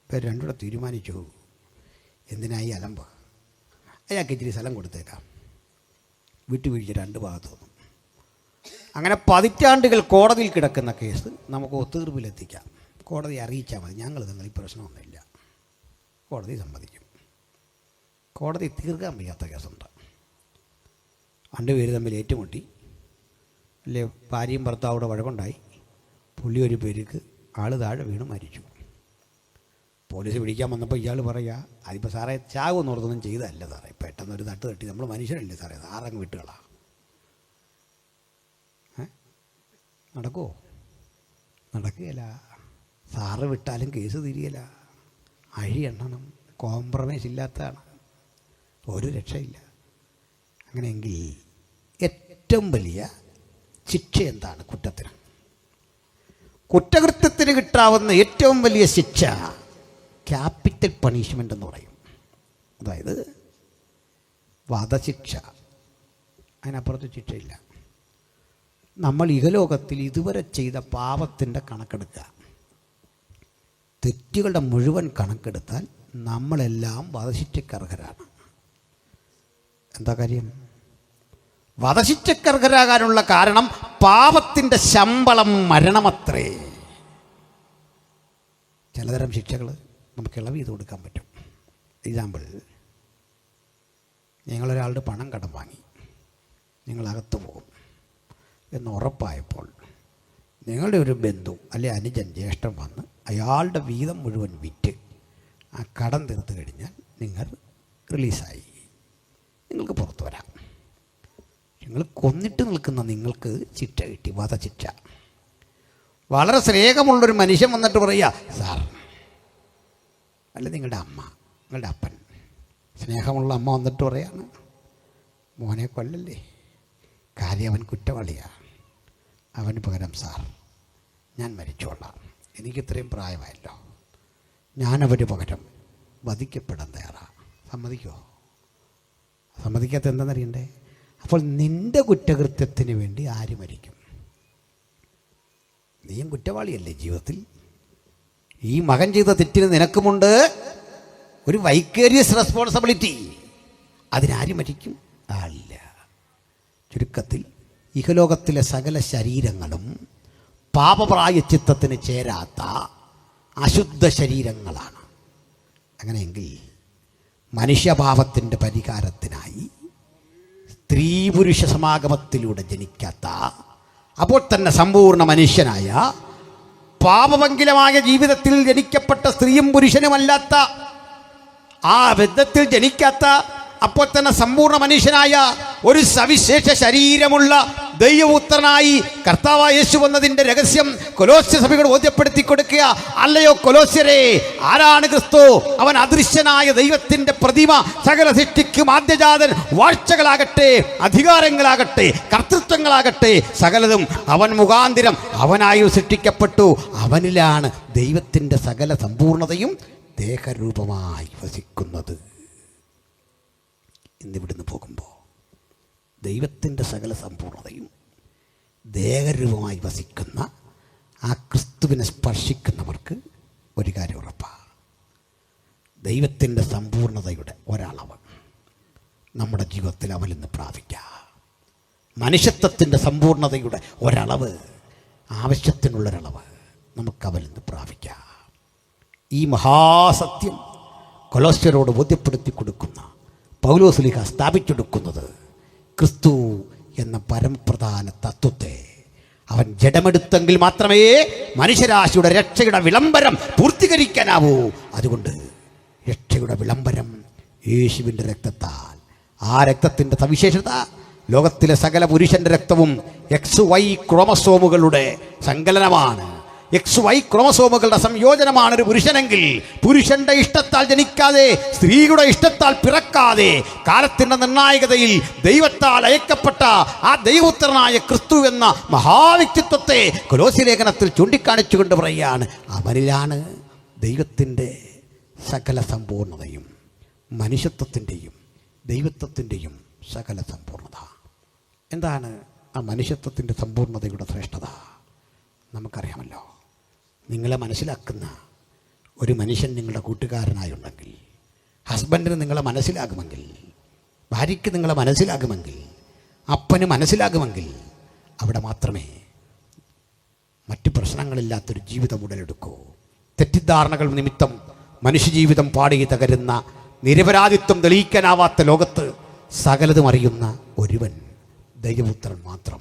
ഇപ്പം രണ്ടുകൂടെ തീരുമാനിച്ചു എന്തിനായി അലമ്പ്, അയാൾക്ക് ഇച്ചിരി സ്ഥലം കൊടുത്തേക്കാം, വിട്ടുവീഴ്ച രണ്ട് ഭാഗത്തു നിന്നും. അങ്ങനെ പതിറ്റാണ്ടുകൾ കോടതിയിൽ കിടക്കുന്ന കേസ് നമുക്ക് ഒത്തുതീർപ്പിലെത്തിക്കാം. കോടതി അറിയിച്ചാൽ മതി, ഞങ്ങൾ നിങ്ങൾ ഈ പ്രശ്നമൊന്നുമില്ല, കോടതി സമ്മതിക്കും. കോടതി തീർക്കാൻ വയ്യാത്ത കേസുണ്ട്. രണ്ടുപേര് തമ്മിൽ ഏറ്റുമുട്ടി, അല്ലേ ഭാര്യയും ഭർത്താവോടെ വഴക്കുണ്ടായി, പുള്ളി ഒരു പേർക്ക് ആൾ താഴെ വീണ് മരിച്ചു. പോലീസ് പിടിക്കാൻ വന്നപ്പോൾ ഇയാൾ പറയുക അതിപ്പോൾ സാറേ ചാവെന്ന് ഓർത്തൊന്നും ചെയ്തതല്ല സാറേ, പെട്ടെന്നൊരു തട്ട് തട്ടി, നമ്മൾ മനുഷ്യരല്ലേ സാറേ, സാറങ്ങ് വിട്ടുകളാ. നടക്കുമോ? നടക്കുകയില്ല. സാറ് വിട്ടാലും കേസ് തിരിയല, അഴി എണ്ണണം, കോംപ്രമൈസ് ഇല്ലാത്തതാണ്, ഒരു രക്ഷയില്ല. അങ്ങനെയെങ്കിൽ ഏറ്റവും വലിയ ശിക്ഷ എന്താണ് കുറ്റത്തിന്? കുറ്റകൃത്യത്തിന് കിട്ടാവുന്ന ഏറ്റവും വലിയ ശിക്ഷ ക്യാപിറ്റൽ പണിഷ്മെൻ്റ് എന്ന് പറയും. അതായത് വധശിക്ഷ. അതിനപ്പുറത്ത് ശിക്ഷയില്ല. നമ്മൾ ഇഹലോകത്തിൽ ഇതുവരെ ചെയ്ത പാപത്തിൻ്റെ കണക്കെടുക്കുക, തെറ്റുകളുടെ മുഴുവൻ കണക്കെടുത്താൽ നമ്മളെല്ലാം വധശിക്ഷയ്ക്കർഹരാണ്. എന്താ കാര്യം? വധശിക്ഷയ്ക്കർഹരാകാനുള്ള കാരണം പാപത്തിൻ്റെ ശമ്പളം മരണമത്രേ. ചിലതരം ശിക്ഷകൾ നമുക്ക് ഇളവ് ചെയ്ത് കൊടുക്കാൻ പറ്റും. എക്സാമ്പിൾ, നിങ്ങളൊരാളുടെ പണം കടം വാങ്ങി, നിങ്ങളകത്ത് പോകും എന്ന് ഉറപ്പായപ്പോൾ നിങ്ങളുടെ ഒരു ബന്ധു അല്ലെ അനുജൻ ജ്യേഷ്ഠൻ വന്ന് അയാളുടെ വീതം മുഴുവൻ വിറ്റ് ആ കടം തീർത്ത് കഴിഞ്ഞാൽ നിങ്ങൾ റിലീസായി, നിങ്ങൾക്ക് പുറത്തു വരാം. നിങ്ങൾ കൊന്നിട്ട് നിൽക്കുന്ന നിങ്ങൾക്ക് ശിക്ഷ കിട്ടി, വധശിക്ഷ. വളരെ സ്നേഹമുള്ളൊരു മനുഷ്യൻ വന്നിട്ട് പറയുക, സാർ അല്ല നിങ്ങളുടെ അമ്മ, നിങ്ങളുടെ അപ്പൻ, സ്നേഹമുള്ള അമ്മ വന്നിട്ട് പറയാണ്, മോനെ കൊല്ലല്ലേ, കാര്യം അവൻ കുറ്റവാളിയാണ്, അവന് പകരം സാർ ഞാൻ മരിച്ചോളാം, എനിക്കിത്രയും പ്രായമായല്ലോ, ഞാനവന് പകരം വധിക്കപ്പെടാൻ തയ്യാറാണ്, സമ്മതിക്കുമോ? സമ്മതിക്കാത്ത എന്താണെന്നറിയണ്ടേ? അപ്പോൾ നിന്റെ കുറ്റകൃത്യത്തിന് വേണ്ടി ആര് മരിക്കും? നീയും കുറ്റവാളിയല്ലേ ജീവിതത്തിൽ? ഈ മകൻ ചെയ്ത തെറ്റിന് നിനക്കുമുണ്ട് ഒരു വൈക്കേരിയസ് റെസ്പോൺസിബിലിറ്റി. അതിനാര് മരിക്കും? ആളില്ല. ചുരുക്കത്തിൽ ഇഹലോകത്തിലെ സകല ശരീരങ്ങളും പാപപ്രായശ്ചിത്തത്തിന് ചേരാത്ത അശുദ്ധ ശരീരങ്ങളാണ്. അങ്ങനെയെങ്കിൽ മനുഷ്യഭാവത്തിൻ്റെ പരിഹാരത്തിനായി സ്ത്രീ പുരുഷ സമാഗമത്തിലൂടെ ജനിക്കാത്ത, അപ്പോൾ തന്നെ സമ്പൂർണ്ണ മനുഷ്യനായ, പാപഭംഗിലമായ ജീവിതത്തിൽ ജനിക്കപ്പെട്ട സ്ത്രീയും പുരുഷനുമല്ലാത്ത, ആ ബന്ധത്തിൽ ജനിക്കാത്ത, അപ്പോൾ തന്നെ സമ്പൂർണ്ണ മനുഷ്യനായ ഒരു സവിശേഷ ശരീരമുള്ള ദൈവപുത്രനായി കർത്താവായ യേശു വന്നതിൻ്റെ രഹസ്യം കൊലോസ്യ സഭയോട് ബോധ്യപ്പെടുത്തി കൊടുക്കുക. അല്ലയോ കൊലോസ്യരെ, ആരാണ് ക്രിസ്തു? അവൻ അദൃശ്യനായ ദൈവത്തിൻ്റെ പ്രതിമ, സകല സൃഷ്ടിക്കും ആദ്യജാതൻ. വാഴ്ചകളാകട്ടെ, അധികാരങ്ങളാകട്ടെ, കർത്തൃത്വങ്ങളാകട്ടെ, സകലതും അവൻ മുഖാന്തിരം അവനായി സൃഷ്ടിക്കപ്പെട്ടു. അവനിലാണ് ദൈവത്തിൻ്റെ സകല സമ്പൂർണതയും ദേഹരൂപമായി വസിക്കുന്നത്. ഇന്നിവിടുന്ന് പോകുമ്പോൾ ദൈവത്തിൻ്റെ സകല സമ്പൂർണതയും ദേഹരൂപമായി വസിക്കുന്ന ആ ക്രിസ്തുവിനെ സ്പർശിക്കുന്നവർക്ക് ഒരു കാര്യം ഉറപ്പാണ്. ദൈവത്തിൻ്റെ സമ്പൂർണതയുടെ ഒരളവ് നമ്മുടെ ജീവിതത്തിൽ അവൽ നിന്ന് പ്രാപിക്കുക. മനുഷ്യത്വത്തിൻ്റെ സമ്പൂർണതയുടെ ഒരളവ്, ആവശ്യത്തിനുള്ളൊരളവ് നമുക്ക് അവൽ നിന്ന് പ്രാപിക്കാം. ഈ മഹാസത്യം കൊലോസ്യരോട് ബോധ്യപ്പെടുത്തി കൊടുക്കുന്ന പൗലോസ്ലീഹ സ്ഥാപിച്ചെടുക്കുന്നത് ക്രിസ്തു എന്ന പരമപ്രധാന തത്വത്തെ അവൻ ജഡമെടുത്തെങ്കിൽ മാത്രമേ മനുഷ്യരാശിയുടെ രക്ഷയുടെ വിളംബരം പൂർത്തീകരിക്കാനാവൂ. അതുകൊണ്ട് രക്ഷയുടെ വിളംബരം യേശുവിൻ്റെ രക്തത്താൽ. ആ രക്തത്തിൻ്റെ സവിശേഷത, ലോകത്തിലെ സകല പുരുഷൻ്റെ രക്തവും XY ക്രോമസോമുകളുടെ സങ്കലനമാണ്. XY ക്രോമസോമുകളുടെ സംയോജനമാണ് ഒരു പുരുഷനെങ്കിൽ, പുരുഷന്റെ ഇഷ്ടത്താൽ ജനിക്കാതെ, സ്ത്രീയുടെ ഇഷ്ടത്താൽ പിറക്കാതെ, കാലത്തിൻ്റെ നിർണായകതയിൽ ദൈവത്താൽ അയക്കപ്പെട്ട ആ ദൈവപുത്രനായ ക്രിസ്തു എന്ന മഹാവ്യക്തിത്വത്തെ കൊലോസ്യ ലേഖനത്തിൽ ചൂണ്ടിക്കാണിച്ചുകൊണ്ട് പറയുകയാണ്, അവനിലാണ് ദൈവത്തിൻ്റെ സകല സമ്പൂർണതയും, മനുഷ്യത്വത്തിൻ്റെയും ദൈവത്വത്തിൻ്റെയും സകല സമ്പൂർണത. എന്താണ് ആ മനുഷ്യത്വത്തിൻ്റെ സമ്പൂർണതയുടെ ശ്രേഷ്ഠത? നമുക്കറിയാമല്ലോ. നിങ്ങളെ മനസ്സിലാക്കുന്ന ഒരു മനുഷ്യൻ നിങ്ങളുടെ കൂട്ടുകാരനായുണ്ടെങ്കിൽ, ഹസ്ബൻഡിന് നിങ്ങളെ മനസ്സിലാകുമെങ്കിൽ, ഭാര്യയ്ക്ക് നിങ്ങളെ മനസ്സിലാകുമെങ്കിൽ, അപ്പന് മനസ്സിലാകുമെങ്കിൽ, അവിടെ മാത്രമേ മറ്റു പ്രശ്നങ്ങളില്ലാത്തൊരു ജീവിതം ഉടലെടുക്കൂ. തെറ്റിദ്ധാരണകൾ നിമിത്തം മനുഷ്യജീവിതം പാടി തകരുന്ന, നിരപരാധിത്വം തെളിയിക്കാനാവാത്ത ലോകത്ത് സകലതും അറിയുന്ന ഒരുവൻ ദൈവപുത്രൻ മാത്രം.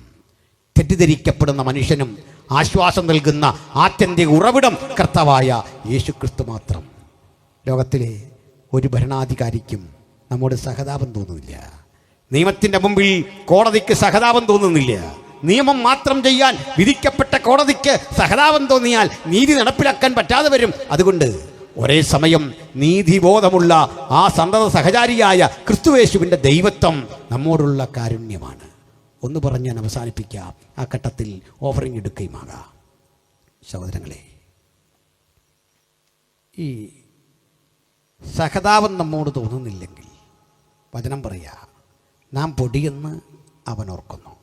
തെറ്റിദ്ധരിക്കപ്പെടുന്ന മനുഷ്യനും ആശ്വാസം നൽകുന്ന ആത്യന്തിക ഉറവിടം കർത്താവായ യേശു ക്രിസ്തു മാത്രം. ലോകത്തിലെ ഒരു ഭരണാധികാരിക്കും നമ്മോട് സഹതാപം തോന്നുന്നില്ല. നിയമത്തിൻ്റെ മുമ്പിൽ കോടതിക്ക് സഹതാപം തോന്നുന്നില്ല. നിയമം മാത്രം ചെയ്യാൻ വിധിക്കപ്പെട്ട കോടതിക്ക് സഹതാപം തോന്നിയാൽ നീതി നടപ്പിലാക്കാൻ പറ്റാതെ വരും. അതുകൊണ്ട് ഒരേ സമയം നീതിബോധമുള്ള ആ സന്തത സഹചാരിയായ ക്രിസ്തുയേശുവിൻ്റെ ദൈവത്വം നമ്മോടുള്ള കാരുണ്യമാണ്. ഒന്ന് പറഞ്ഞ് ഞാൻ അവസാനിപ്പിക്കാം. ആ ഘട്ടത്തിൽ ഓഫറിംഗ് എടുക്കുകയുമാകാം. സഹോദരങ്ങളെ, ഈ സഹതാപം നമ്മോട് തോന്നുന്നില്ലെങ്കിൽ വചനം പറയുക, നാം പൊടിയെന്ന് അവൻ ഓർക്കുന്നു.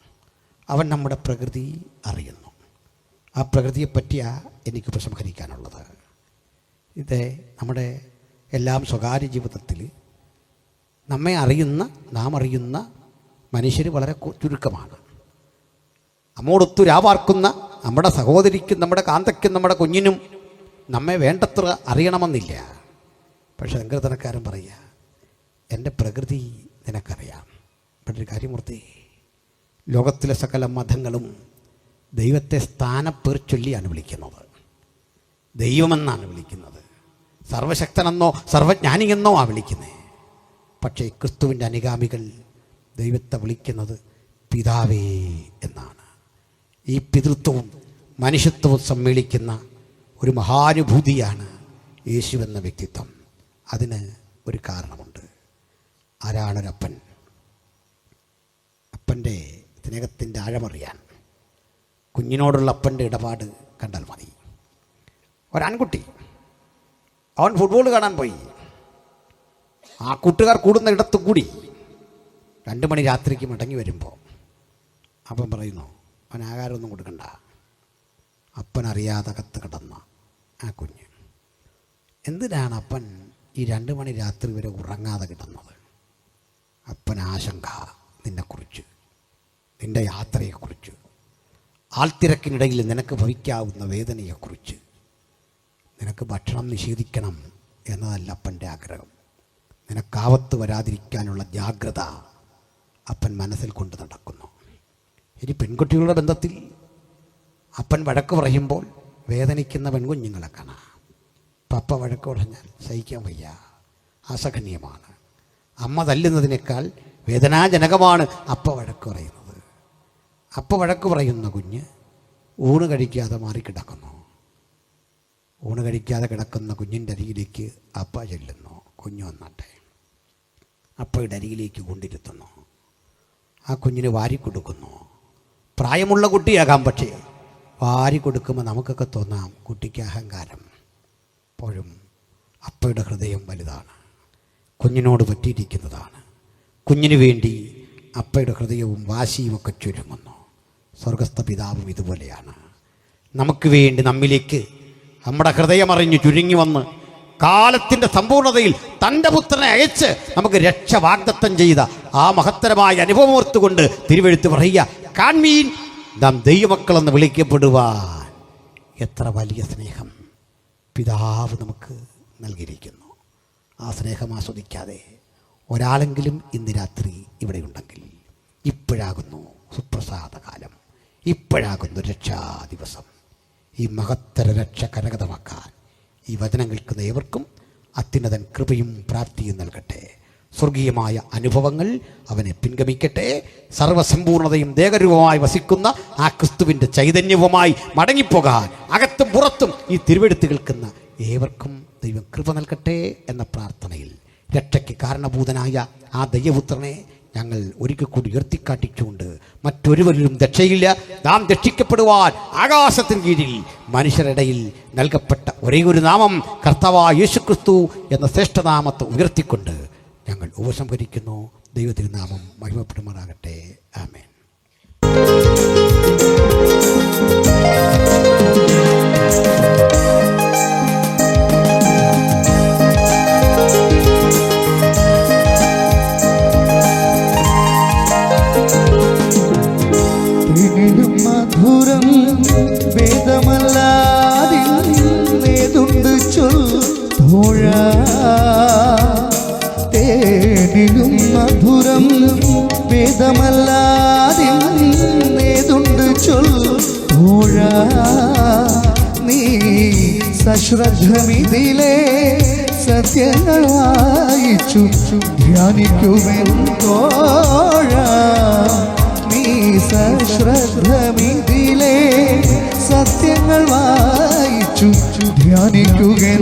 അവൻ നമ്മുടെ പ്രകൃതി അറിയുന്നു. ആ പ്രകൃതിയെപ്പറ്റിയാണ് എനിക്ക് പ്രസംഹരിക്കാനുള്ളത്. ഇത് നമ്മുടെ എല്ലാം സ്വകാര്യ ജീവിതത്തിൽ നമ്മെ അറിയുന്ന, നാം അറിയുന്ന മനുഷ്യർ വളരെ ചുരുക്കമാണ്. നമ്മോടൊത്തു രാവാർക്കുന്ന നമ്മുടെ സഹോദരിക്കും നമ്മുടെ കാന്തയ്ക്കും നമ്മുടെ കുഞ്ഞിനും നമ്മെ വേണ്ടത്ര അറിയണമെന്നില്ല. പക്ഷെ സങ്കീർത്തനക്കാരൻ പറയുക, എൻ്റെ പ്രകൃതി നിനക്കറിയാം. പക്ഷേ ഒരു കാര്യമൂർത്തി, ലോകത്തിലെ സകല മതങ്ങളും ദൈവത്തെ സ്ഥാനപ്പേർ ചൊല്ലിയാണ് വിളിക്കുന്നത്. ദൈവമെന്നാണ് വിളിക്കുന്നത്. സർവശക്തനെന്നോ സർവജ്ഞാനിയെന്നോ ആ വിളിക്കുന്നത്. പക്ഷേ ക്രിസ്തുവിൻ്റെ അനുഗാമികൾ ദൈവത്തെ വിളിക്കുന്നത് പിതാവേ എന്നാണ്. ഈ പിതൃത്വവും മനുഷ്യത്വവും സമ്മേളിക്കുന്ന ഒരു മഹാനുഭൂതിയാണ് യേശുവെന്ന വ്യക്തിത്വം. അതിന് ഒരു കാരണമുണ്ട്. ആരാണൊരപ്പൻ? അപ്പൻ്റെ സ്നേഹത്തിൻ്റെ ആഴമറിയാൻ കുഞ്ഞിനോടുള്ള അപ്പൻ്റെ ഇടപാട് കണ്ടാൽ മതി. ഒരാൺകുട്ടി, അവൻ ഫുട്ബോൾ കാണാൻ പോയി. ആ കൂട്ടുകാർ കൂടുന്ന ഇടത്ത് കൂടി 2 മണി രാത്രിക്ക് മടങ്ങി വരുമ്പോൾ അപ്പൻ പറയുന്നു, അവൻ ആഹാരമൊന്നും കൊടുക്കണ്ട. അപ്പനറിയാതെ അകത്ത് കിടന്ന ആ കുഞ്ഞ്. എന്തിനാണ് അപ്പൻ ഈ 2 മണി രാത്രി വരെ ഉറങ്ങാതെ കിടന്നത്? അപ്പൻ ആശങ്ക നിന്നെക്കുറിച്ച്, നിൻ്റെ യാത്രയെക്കുറിച്ച്, ആൾത്തിരക്കിനിടയിൽ നിനക്ക് ഭവിക്കാവുന്ന വേദനയെക്കുറിച്ച്. നിനക്ക് ഭക്ഷണം നിഷേധിക്കണം എന്നതല്ല അപ്പൻ്റെ ആഗ്രഹം. നിനക്കാവത്ത് വരാതിരിക്കാനുള്ള ജാഗ്രത അപ്പൻ മനസ്സിൽ കൊണ്ട് നടക്കുന്നു. ഇനി പെൺകുട്ടികളുടെ ബന്ധത്തിൽ അപ്പൻ വഴക്ക് പറയുമ്പോൾ വേദനിക്കുന്ന പെൺകുഞ്ഞുങ്ങളെ കാണാം. പപ്പ വഴക്ക് പറഞ്ഞാൽ സഹിക്കാൻ വയ്യ, അസഹനീയമാണ്. അമ്മ തല്ലുന്നതിനേക്കാൾ വേദനാജനകമാണ് അപ്പ വഴക്ക് പറയുന്നത്. അപ്പ വഴക്ക് പറയുന്ന കുഞ്ഞ് ഊണ് കഴിക്കാതെ മാറിക്കിടക്കുന്നു. ഊണ് കഴിക്കാതെ കിടക്കുന്ന കുഞ്ഞിൻ്റെ അരികിലേക്ക് അപ്പ ചെല്ലുന്നു. കുഞ്ഞ് വന്നാട്ടെ. അപ്പയുടെ അരികിലേക്ക് കൊണ്ടിരുത്തുന്നു. ആ കുഞ്ഞിന് വാരിക്കൊടുക്കുന്നു. പ്രായമുള്ള കുട്ടിയാകാം, പക്ഷേ വാരി കൊടുക്കുമ്പോൾ നമുക്കൊക്കെ തോന്നാം കുട്ടിക്ക് അഹങ്കാരം. അപ്പോഴും അപ്പയുടെ ഹൃദയം വലുതാണ്, കുഞ്ഞിനോട് പറ്റിയിരിക്കുന്നതാണ്. കുഞ്ഞിന് വേണ്ടി അപ്പയുടെ ഹൃദയവും വാശിയുമൊക്കെ ചുരുങ്ങുന്നു. സ്വർഗസ്ഥ പിതാവും ഇതുപോലെയാണ്. നമുക്ക് വേണ്ടി നമ്മിലേക്ക് നമ്മുടെ ഹൃദയമറിഞ്ഞ് ചുരുങ്ങി വന്ന് കാലത്തിൻ്റെ സമ്പൂർണതയിൽ തൻ്റെ പുത്രനെ അയച്ച് നമുക്ക് രക്ഷ വാഗ്ദത്തം ചെയ്ത ആ മഹത്തരമായ അനുഭവം ഓർത്തുകൊണ്ട് തിരുവെഴുത്ത് പറയുക, കാൺമീൻ നാം ദൈവമക്കളെന്ന് വിളിക്കപ്പെടുവാൻ എത്ര വലിയ സ്നേഹം പിതാവ് നമുക്ക് നൽകിയിരിക്കുന്നു. ആ സ്നേഹം ആസ്വദിക്കാതെ ഒരാളെങ്കിലും ഇന്ന് രാത്രി ഇവിടെ ഉണ്ടെങ്കിൽ ഇപ്പോഴാകുന്നു സുപ്രസാദകാലം, ഇപ്പോഴാകുന്നു രക്ഷാ ദിവസം. ഈ മഹത്തര രക്ഷ കരഗതമാക്കാൻ ഈ വചനം കേൾക്കുന്ന ഏവർക്കും അത്യുന്നതൻ കൃപയും പ്രാപ്തിയും നൽകട്ടെ. സ്വർഗീയമായ അനുഭവങ്ങൾ അവനെ പിൻഗമിക്കട്ടെ. സർവസമ്പൂർണതയും ദേഹരൂപമായി വസിക്കുന്ന ആ ക്രിസ്തുവിൻ്റെ ചൈതന്യവുമായി മടങ്ങിപ്പോകാൻ അകത്തും പുറത്തും ഈ തിരുവെഴുത്ത് കേൾക്കുന്ന ഏവർക്കും ദൈവം കൃപ നൽകട്ടെ എന്ന പ്രാർത്ഥനയിൽ രക്ഷയ്ക്ക് കാരണഭൂതനായ ആ ദൈവപുത്രനെ ഞങ്ങൾ ഒരിക്കൽ കൂടി ഉയർത്തിക്കാട്ടിച്ചുകൊണ്ട് മറ്റൊരുവരിലും രക്ഷയില്ല, നാം രക്ഷിക്കപ്പെടുവാൻ ആകാശത്തിന് കീഴിൽ മനുഷ്യരിടയിൽ നൽകപ്പെട്ട ഒരേ ഒരു നാമം കർത്താവായ യേശുക്രിസ്തു എന്ന ശ്രേഷ്ഠനാമത്തെ ഉയർത്തിക്കൊണ്ട് ഞങ്ങൾ ഉപസംഹരിക്കുന്നു. ദൈവത്തിരുനാമം മഹിമപ്പെടുമാറാകട്ടെ. ആമേൻ. മധുരം വേദമല്ലാതിന്നേതുണ്ട് ചൊല്ലോഴ, തേനിലും മധുരം വേദമല്ലാതിന്നേതുണ്ട് ചൊല്ലോഴ. നീ സശ്രദ്ധമിതിലെ സത്യങ്ങൾ വായിച്ചു ധ്യാനിക്കുമെന്തോഴ. സശ്രദ്ധമിതിലെ സത്യങ്ങൾ വായിച്ചു ധ്യാനിക്കുകോഴ.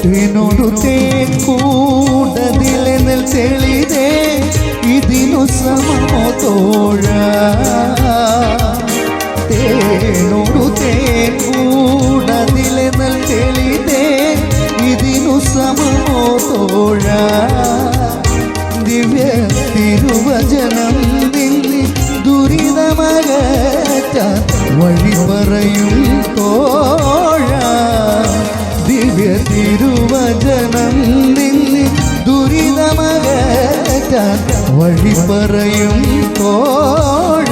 തേനോടു തേൻ കൂടതിലെ നെൽ തെളിതേ ഇതിനു സമമോ തോഴ. തേനോടു തേൻ കൂടതിലെ നെൽ തെളിതേ ഇതിനു സമമോ തോഴ. ദിവ്യ തിരുവചനം നിന്നി ദുരിതമകറ്റാൻ വഴി പറയും തോഴ. ദിവ്യ തിരുവചനം നിന്നി ദുരിതമകറ്റാൻ വഴി പറയും തോഴ.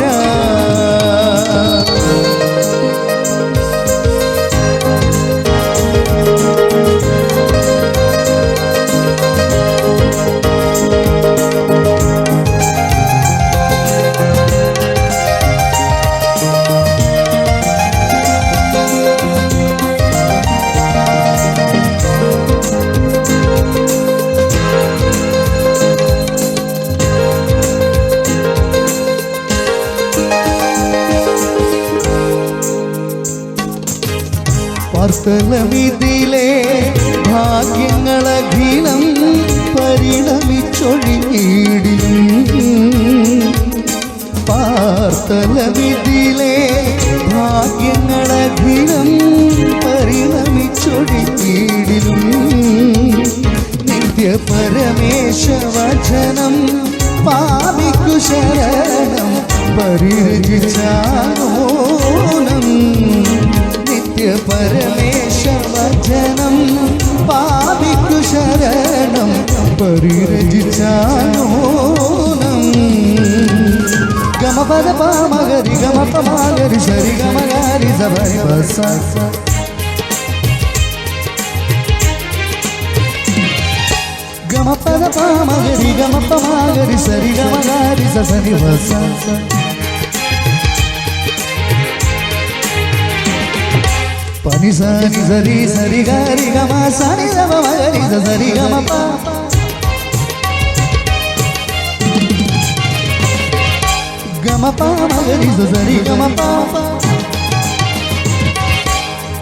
പാർത്തലമിതിലെ ഭാഗ്യങ്ങളഖിലം പരിണമിച്ചൊഴിഞ്ഞിടിലും പാർത്തലമിതിലെ ഭാഗ്യങ്ങളഖിലം പരിണമിച്ചൊഴിഞ്ഞിടിലും നിത്യപരമേശവചനം പാപിക്കു ശരണം പരിരചിച്ചാനോനം നിത്യപരമേശവചനം പാപിക്കു ശരണം പരിരചിച്ചാനോനം ഗമപദ പാമഗരി ഗമപമാഗരി സരി ഗമഗരി സഭരി ബസ ഗമപദ പാമഗരി ഗമപമാഗരി സരി ഗമഗരി സരി ബസ പനി സനി സരി സരി ഗരി ഗമ സനി ഗമഗരി സരി ഗമപ ഗമപ മഗരി സരി ഗമപ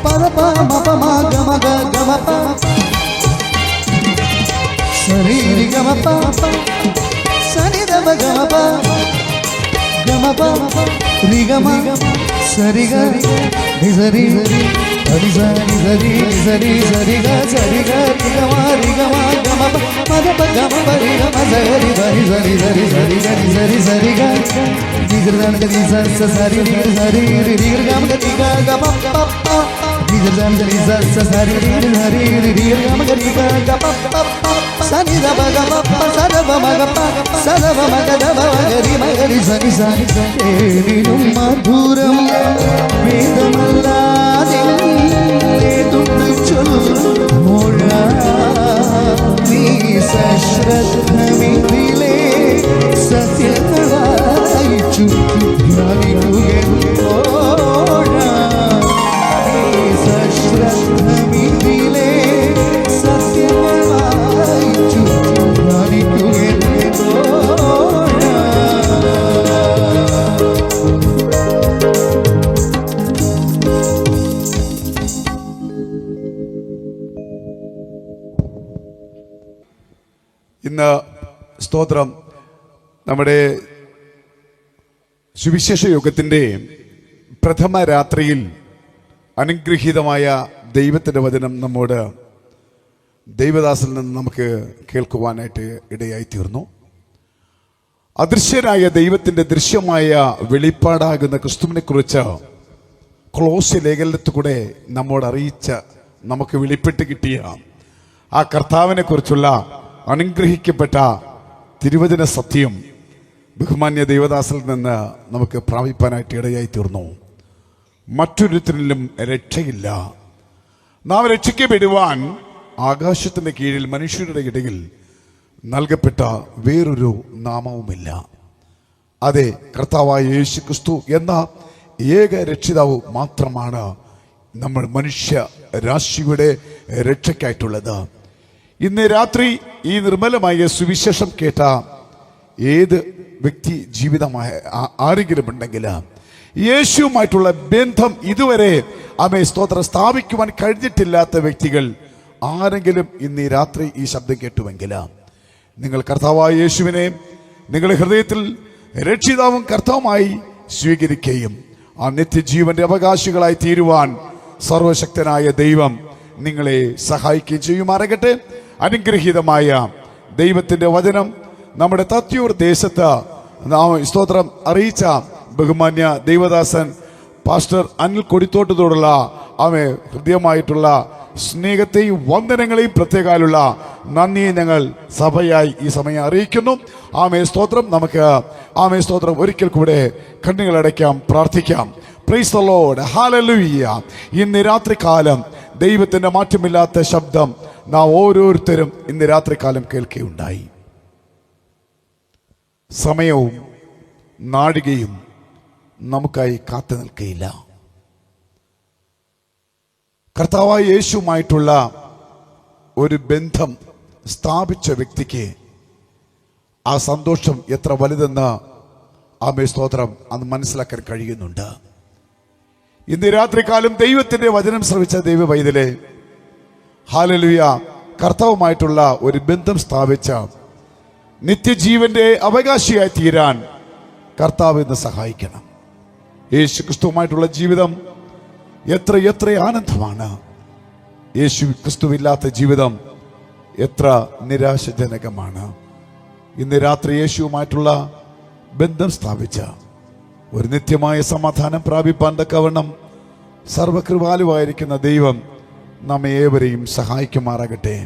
പദ പമ പമ ഗമ ഗമപ സരി ഗമപ സനി ദമ ഗമപ ഗമപ രി ഗമ സരി ഗരി സരി സരി സരി സരി സരി സരി ഗ സരി ഗ രി ഗമ ഗമപ പദ പ ഗമ രി ഗമ സരി സരി സരി സരി സരി ഗരി സരി സരി ഗ നിഗർദാന ഗരി സ സരി രി സരി രി രി ഗമ ഗരി ഗ ഗമ പ പ നിഗർദാന ഗരി സ സരി രി സരി രി രി ഗമ ഗരി ഗ ഗമ പ പ സനി ദ ബ ഗമ പ സദ ബ മ ഗ പ സദ ബ മ ഗ ദ ബ ഗരി മ ഗരി സനി സനി ഏനിനും മധുരം വേദമല്ലാതെ ഏതുണ്ട് ചൊല്ലുമോഴ നീ സശ്രദ്ധമിതിലെ സത്യങ്ങളായിച്ചു ധ്യാനിക്കുകോഴ നീ സശ്രദ്ധമിതിലെ സത്യങ്ങളായിച്ചു ധ്യാനിക്കുകോഴ ഇന്ന് സ്തോത്രം നമ്മുടെ സുവിശേഷ യുഗത്തിൻ്റെ പ്രഥമ രാത്രിയിൽ അനുഗ്രഹീതമായ ദൈവത്തിൻ്റെ വചനം നമ്മോട് ദൈവദാസിൽ നിന്ന് നമുക്ക് കേൾക്കുവാനായിട്ട് ഇടയായിത്തീർന്നു. അദൃശ്യനായ ദൈവത്തിൻ്റെ ദൃശ്യമായ വെളിപ്പാടാകുന്ന ക്രിസ്തുവിനെ കുറിച്ച് കൊളോസ്യ ലേഖനത്തിലൂടെ നമ്മോട് അറിയിച്ച നമുക്ക് വെളിപ്പെട്ട് കിട്ടിയ ആ കർത്താവിനെ കുറിച്ചുള്ള അനുഗ്രഹിക്കപ്പെട്ട തിരുവചന സത്യം ബഹുമാന്യ ദൈവദാസിൽ നിന്ന് നമുക്ക് പ്രാപിപ്പാനായിട്ട് ഇടയായി തീർന്നു. മറ്റൊരുത്തരിലും രക്ഷയില്ല. നാം രക്ഷിക്കപ്പെടുവാൻ ആകാശത്തിന്റെ കീഴിൽ മനുഷ്യരുടെ ഇടയിൽ നൽകപ്പെട്ട വേറൊരു നാമവുമില്ല. അതെ, കർത്താവായ യേശു ക്രിസ്തു എന്ന ഏക രക്ഷിതാവ് മാത്രമാണ് നമ്മൾ മനുഷ്യ രാശിയുടെ രക്ഷയ്ക്കായിട്ടുള്ളത്. ഇന്ന് രാത്രി ഈ നിർമ്മലമായ സുവിശേഷം കേട്ട ഏത് വ്യക്തി ജീവിതമായ ആരെങ്കിലും ഉണ്ടെങ്കിൽ യേശുവുമായിട്ടുള്ള ബന്ധം ഇതുവരെ ആമേ സ്തോത്രം സ്ഥാപിക്കുവാൻ കഴിഞ്ഞിട്ടില്ലാത്ത വ്യക്തികൾ ആരെങ്കിലും ഇന്ന് ഈ രാത്രി ഈ ശബ്ദം കേട്ടുവെങ്കിൽ നിങ്ങൾ കർത്താവായ യേശുവിനെ നിങ്ങളുടെ ഹൃദയത്തിൽ രക്ഷിതാവും കർത്താവുമായി സ്വീകരിക്കുകയും ആ നിത്യജീവന്റെ അവകാശികളായി തീരുവാൻ സർവശക്തനായ ദൈവം നിങ്ങളെ സഹായിക്കുകയും ചെയ്യുമാറാകട്ടെ. അനുഗ്രഹീതമായ ദൈവത്തിന്റെ വചനം നമ്മുടെ തത്യൂർ ദേശത്ത് സ്തോത്രം അറിയിച്ച ബഹുമാന്യ ദൈവദാസൻ പാസ്റ്റർ അനിൽ കൊടിത്തോട്ടത്തോടുള്ള ആമേ ഹൃദയമായിട്ടുള്ള സ്നേഹത്തെയും വന്ദനങ്ങളെയും പ്രത്യേകാലുള്ള നന്ദിയെ ഞങ്ങൾ സഭയായി ഈ സമയം അറിയിക്കുന്നു. ആമേ സ്തോത്രം. നമുക്ക് ആമേ സ്തോത്രം ഒരിക്കൽ കൂടെ കണ്ണുകളടയ്ക്കാം, പ്രാർത്ഥിക്കാം. Praise the Lord, hallelujah. ഇന്ന് രാത്രികാലം ദൈവത്തിന്റെ മാറ്റമില്ലാത്ത ശബ്ദം നാം ഓരോരുത്തരും ഇന്ന് രാത്രികാലം കേൾക്കുകയുണ്ടായി. സമയവും നാഴികയും നമുക്കായി കാത്തു നിൽക്കുകയില്ല. കർത്താവായ യേശുവുമായിട്ടുള്ള ഒരു ബന്ധം സ്ഥാപിച്ച വ്യക്തിക്ക് ആ സന്തോഷം എത്ര വലുതെന്ന് ആമേ സ്തോത്രം അന്ന് മനസ്സിലാക്കാൻ കഴിയുന്നുണ്ട്. ഇന്ന് രാത്രികാലം ദൈവത്തിന്റെ വചനം ശ്രവിച്ച ദൈവ പൈതലേ, ഹല്ലേലൂയ, കർത്താവുമായിട്ടുള്ള ഒരു ബന്ധം സ്ഥാപിച്ച നിത്യജീവന്റെ അവകാശിയായി തീരാൻ കർത്താവ് ഇന്ന് സഹായിക്കണം. യേശു ക്രിസ്തുവുമായിട്ടുള്ള ജീവിതം എത്ര എത്ര ആനന്ദമാണ്. യേശു ക്രിസ്തുവില്ലാത്ത ജീവിതം എത്ര നിരാശജനകമാണ്. ഇന്ന് രാത്രി യേശുവുമായിട്ടുള്ള ബന്ധം സ്ഥാപിച്ച ഒരു നിത്യമായ സമാധാനം പ്രാപിപ്പാൻ തക്കവണ്ണം സർവകൃപാലുവായിരിക്കുന്ന ദൈവം നമ്മെ ഏവരെയും സഹായിക്കുമാറാകട്ടെ.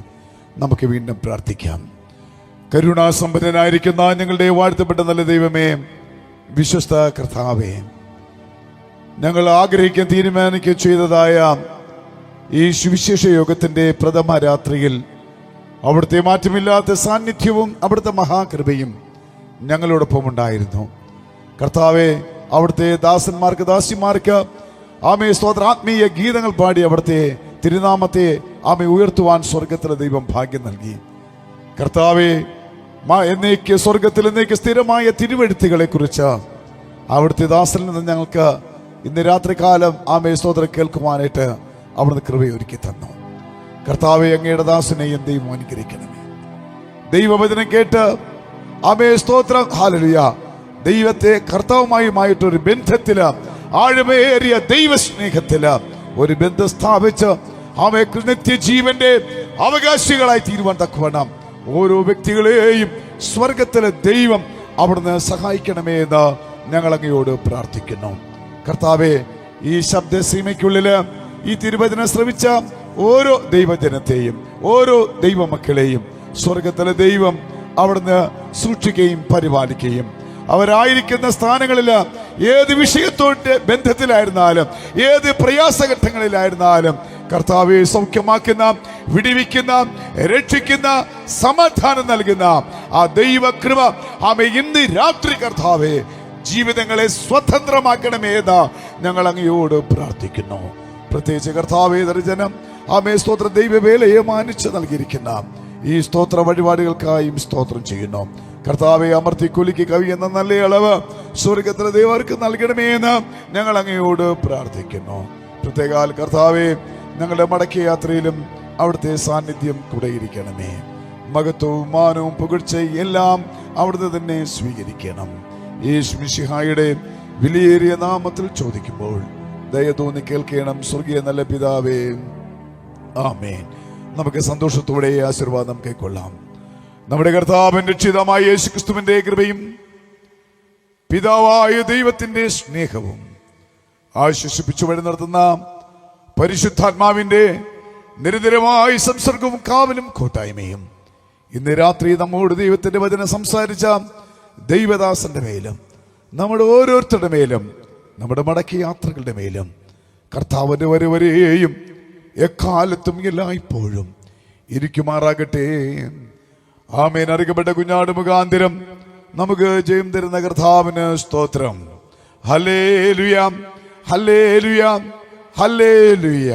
നമുക്ക് വീണ്ടും പ്രാർത്ഥിക്കാം. കരുണാസമ്പന്നനായിരിക്കുന്ന ഞങ്ങളുടെ വാഴ്ത്തപ്പെട്ട നല്ല ദൈവമേ, വിശ്വസ്ത കർത്താവേ, ഞങ്ങൾ ആഗ്രഹിക്കാൻ തീരുമാനിക്കുക ചെയ്തതായ ഈ സുവിശേഷ യോഗത്തിന്റെ പ്രഥമ രാത്രിയിൽ അവിടുത്തെ മാറ്റമില്ലാത്ത സാന്നിധ്യവും അവിടുത്തെ മഹാകൃപയും ഞങ്ങളോടൊപ്പം ഉണ്ടായിരുന്നു. കർത്താവെ, അവിടുത്തെ ദാസന്മാർക്ക് ദാസിമാർക്ക് ആമേ സ്തോത്ര ആത്മീയ ഗീതങ്ങൾ പാടി അവിടുത്തെ തിരുനാമത്തെ ആമേ ഉയർത്തുവാൻ സ്വർഗത്തിലെ ദൈവം ഭാഗ്യം നൽകി. കർത്താവെ, എന്നേക്ക് സ്വർഗത്തിൽ എന്നേക്ക് സ്ഥിരമായ തിരുവെഴുത്തുകളെ കുറിച്ച് അവിടുത്തെ ദാസനിൽ നിന്ന് ഞങ്ങൾക്ക് ഇന്ന് രാത്രികാലം ആമേ സ്തോത്രം കേൾക്കുവാനായിട്ട് അവിടുന്ന് കൃപയൊരുക്കി തന്നു. കർത്താവെ, അങ്ങയുടെ ദാസനെയും ദൈവം അനുഗ്രഹിക്കണമേ. ദൈവവചനം കേട്ട് ആമേ സ്തോത്രം ഹല്ലേലൂയ, ദൈവത്തെ കർത്താവുമായുമായിട്ടൊരു ബന്ധത്തില്, ആഴമേറിയ ദൈവസ്നേഹത്തില് ഒരു ബന്ധം സ്ഥാപിച്ച് ആമേ നിത്യജീവന്റെ അവകാശികളായി തീരുവാൻ തക്കവണ്ണം ഓരോ വ്യക്തികളെയും സ്വർഗത്തിലെ ദൈവം അവിടുന്ന് സഹായിക്കണമേ എന്ന് ഞങ്ങൾ അങ്ങയോട് പ്രാർത്ഥിക്കുന്നു. കർത്താവെ, ഈ ശബ്ദസീമയ്ക്കുള്ളില് ഈ തിരുവചനം ശ്രവിച്ച ഓരോ ദൈവജനത്തെയും ഓരോ ദൈവമക്കളെയും സ്വർഗത്തിലെ ദൈവം അവിടുന്ന് സൂക്ഷിക്കുകയും പരിപാലിക്കുകയും അവരായിരിക്കുന്ന സ്ഥാനങ്ങളിൽ ഏത് വിഷയത്തോട് ബന്ധത്തിലായിരുന്നാലും ഏത് പ്രയാസഘട്ടങ്ങളിലായിരുന്നാലും കർത്താവെ സൗഖ്യമാക്കുന്ന, വിടിവിക്കുന്ന, രക്ഷിക്കുന്ന, സമാധാനം നൽകുന്ന ആ ദൈവകൃപ ആമേ ഇന്ന് രാത്രി കർത്താവെ ജീവിതങ്ങളെ സ്വതന്ത്രമാക്കണമേ എന്ന് ഞങ്ങൾ അങ്ങയോട് പ്രാർത്ഥിക്കുന്നു. പ്രത്യേകിച്ച് കർത്താവേ, ദർജനം ആമേ സ്തോത്ര ദൈവവേലയെ മാനിച്ച് നൽകിയിരിക്കുന്ന ഈ സ്തോത്ര വഴിപാടുകൾക്കായും സ്തോത്രം ചെയ്യുന്നു. കർത്താവെ, അമർത്തി കുലുക്കി കവിയുന്ന നല്ല അളവ് സ്വർഗത്തിലെ ദൈവർക്ക് നൽകണമേ എന്ന് ഞങ്ങൾ അങ്ങയോട് പ്രാർത്ഥിക്കുന്നു. പ്രത്യേകാൽ കർത്താവെ, ഞങ്ങളുടെ മടക്കിയ യാത്രയിലും അവിടുത്തെ സാന്നിധ്യം കൂടെയിരിക്കണമേ. മഹത്വവും മാനവും പുകഴ്ചയും എല്ലാം അവിടുന്ന് തന്നെ സ്വീകരിക്കണം. യേശു മിശിഹായുടെ വിലയേറിയ നാമത്തിൽ ചോദിക്കുമ്പോൾ ദയ തോന്നി കേൾക്കണം സ്വർഗീയ നല്ല പിതാവേ, ആമേൻ. നമുക്ക് സന്തോഷത്തോടെ ആശീർവാദം കൈക്കൊള്ളാം. നമ്മുടെ കർത്താവിന്റെ രക്ഷിതമായ യേശു ക്രിസ്തുവിന്റെ കൃപയും പിതാവായ ദൈവത്തിന്റെ സ്നേഹവും ആശ്വസിപ്പിച്ചു വഴി നടത്തുന്ന പരിശുദ്ധാത്മാവിന്റെ നിരന്തരമായ സംസർഗവും കാവലും കൂട്ടായ്മയും ഇന്ന് രാത്രി നമ്മോട് ദൈവത്തിന്റെ വചനം സംസാരിച്ച ദൈവദാസന്റെ മേലും നമ്മുടെ ഓരോരുത്തരുടെ മേലും നമ്മുടെ മടക്കിയ യാത്രകളുടെ മേലും കർത്താവിന്റെ വരെയും എക്കാലത്തും എല്ലായ്പ്പോഴും ഇരിക്കുമാറാകട്ടെ. ആമേൻ. അറിയപ്പെട്ട കുഞ്ഞാട് മുഖാന്തരം നമുക്ക് ജയം തരുന്ന കർത്താവിന് സ്തോത്രം. Hallelujah, hallelujah, hallelujah.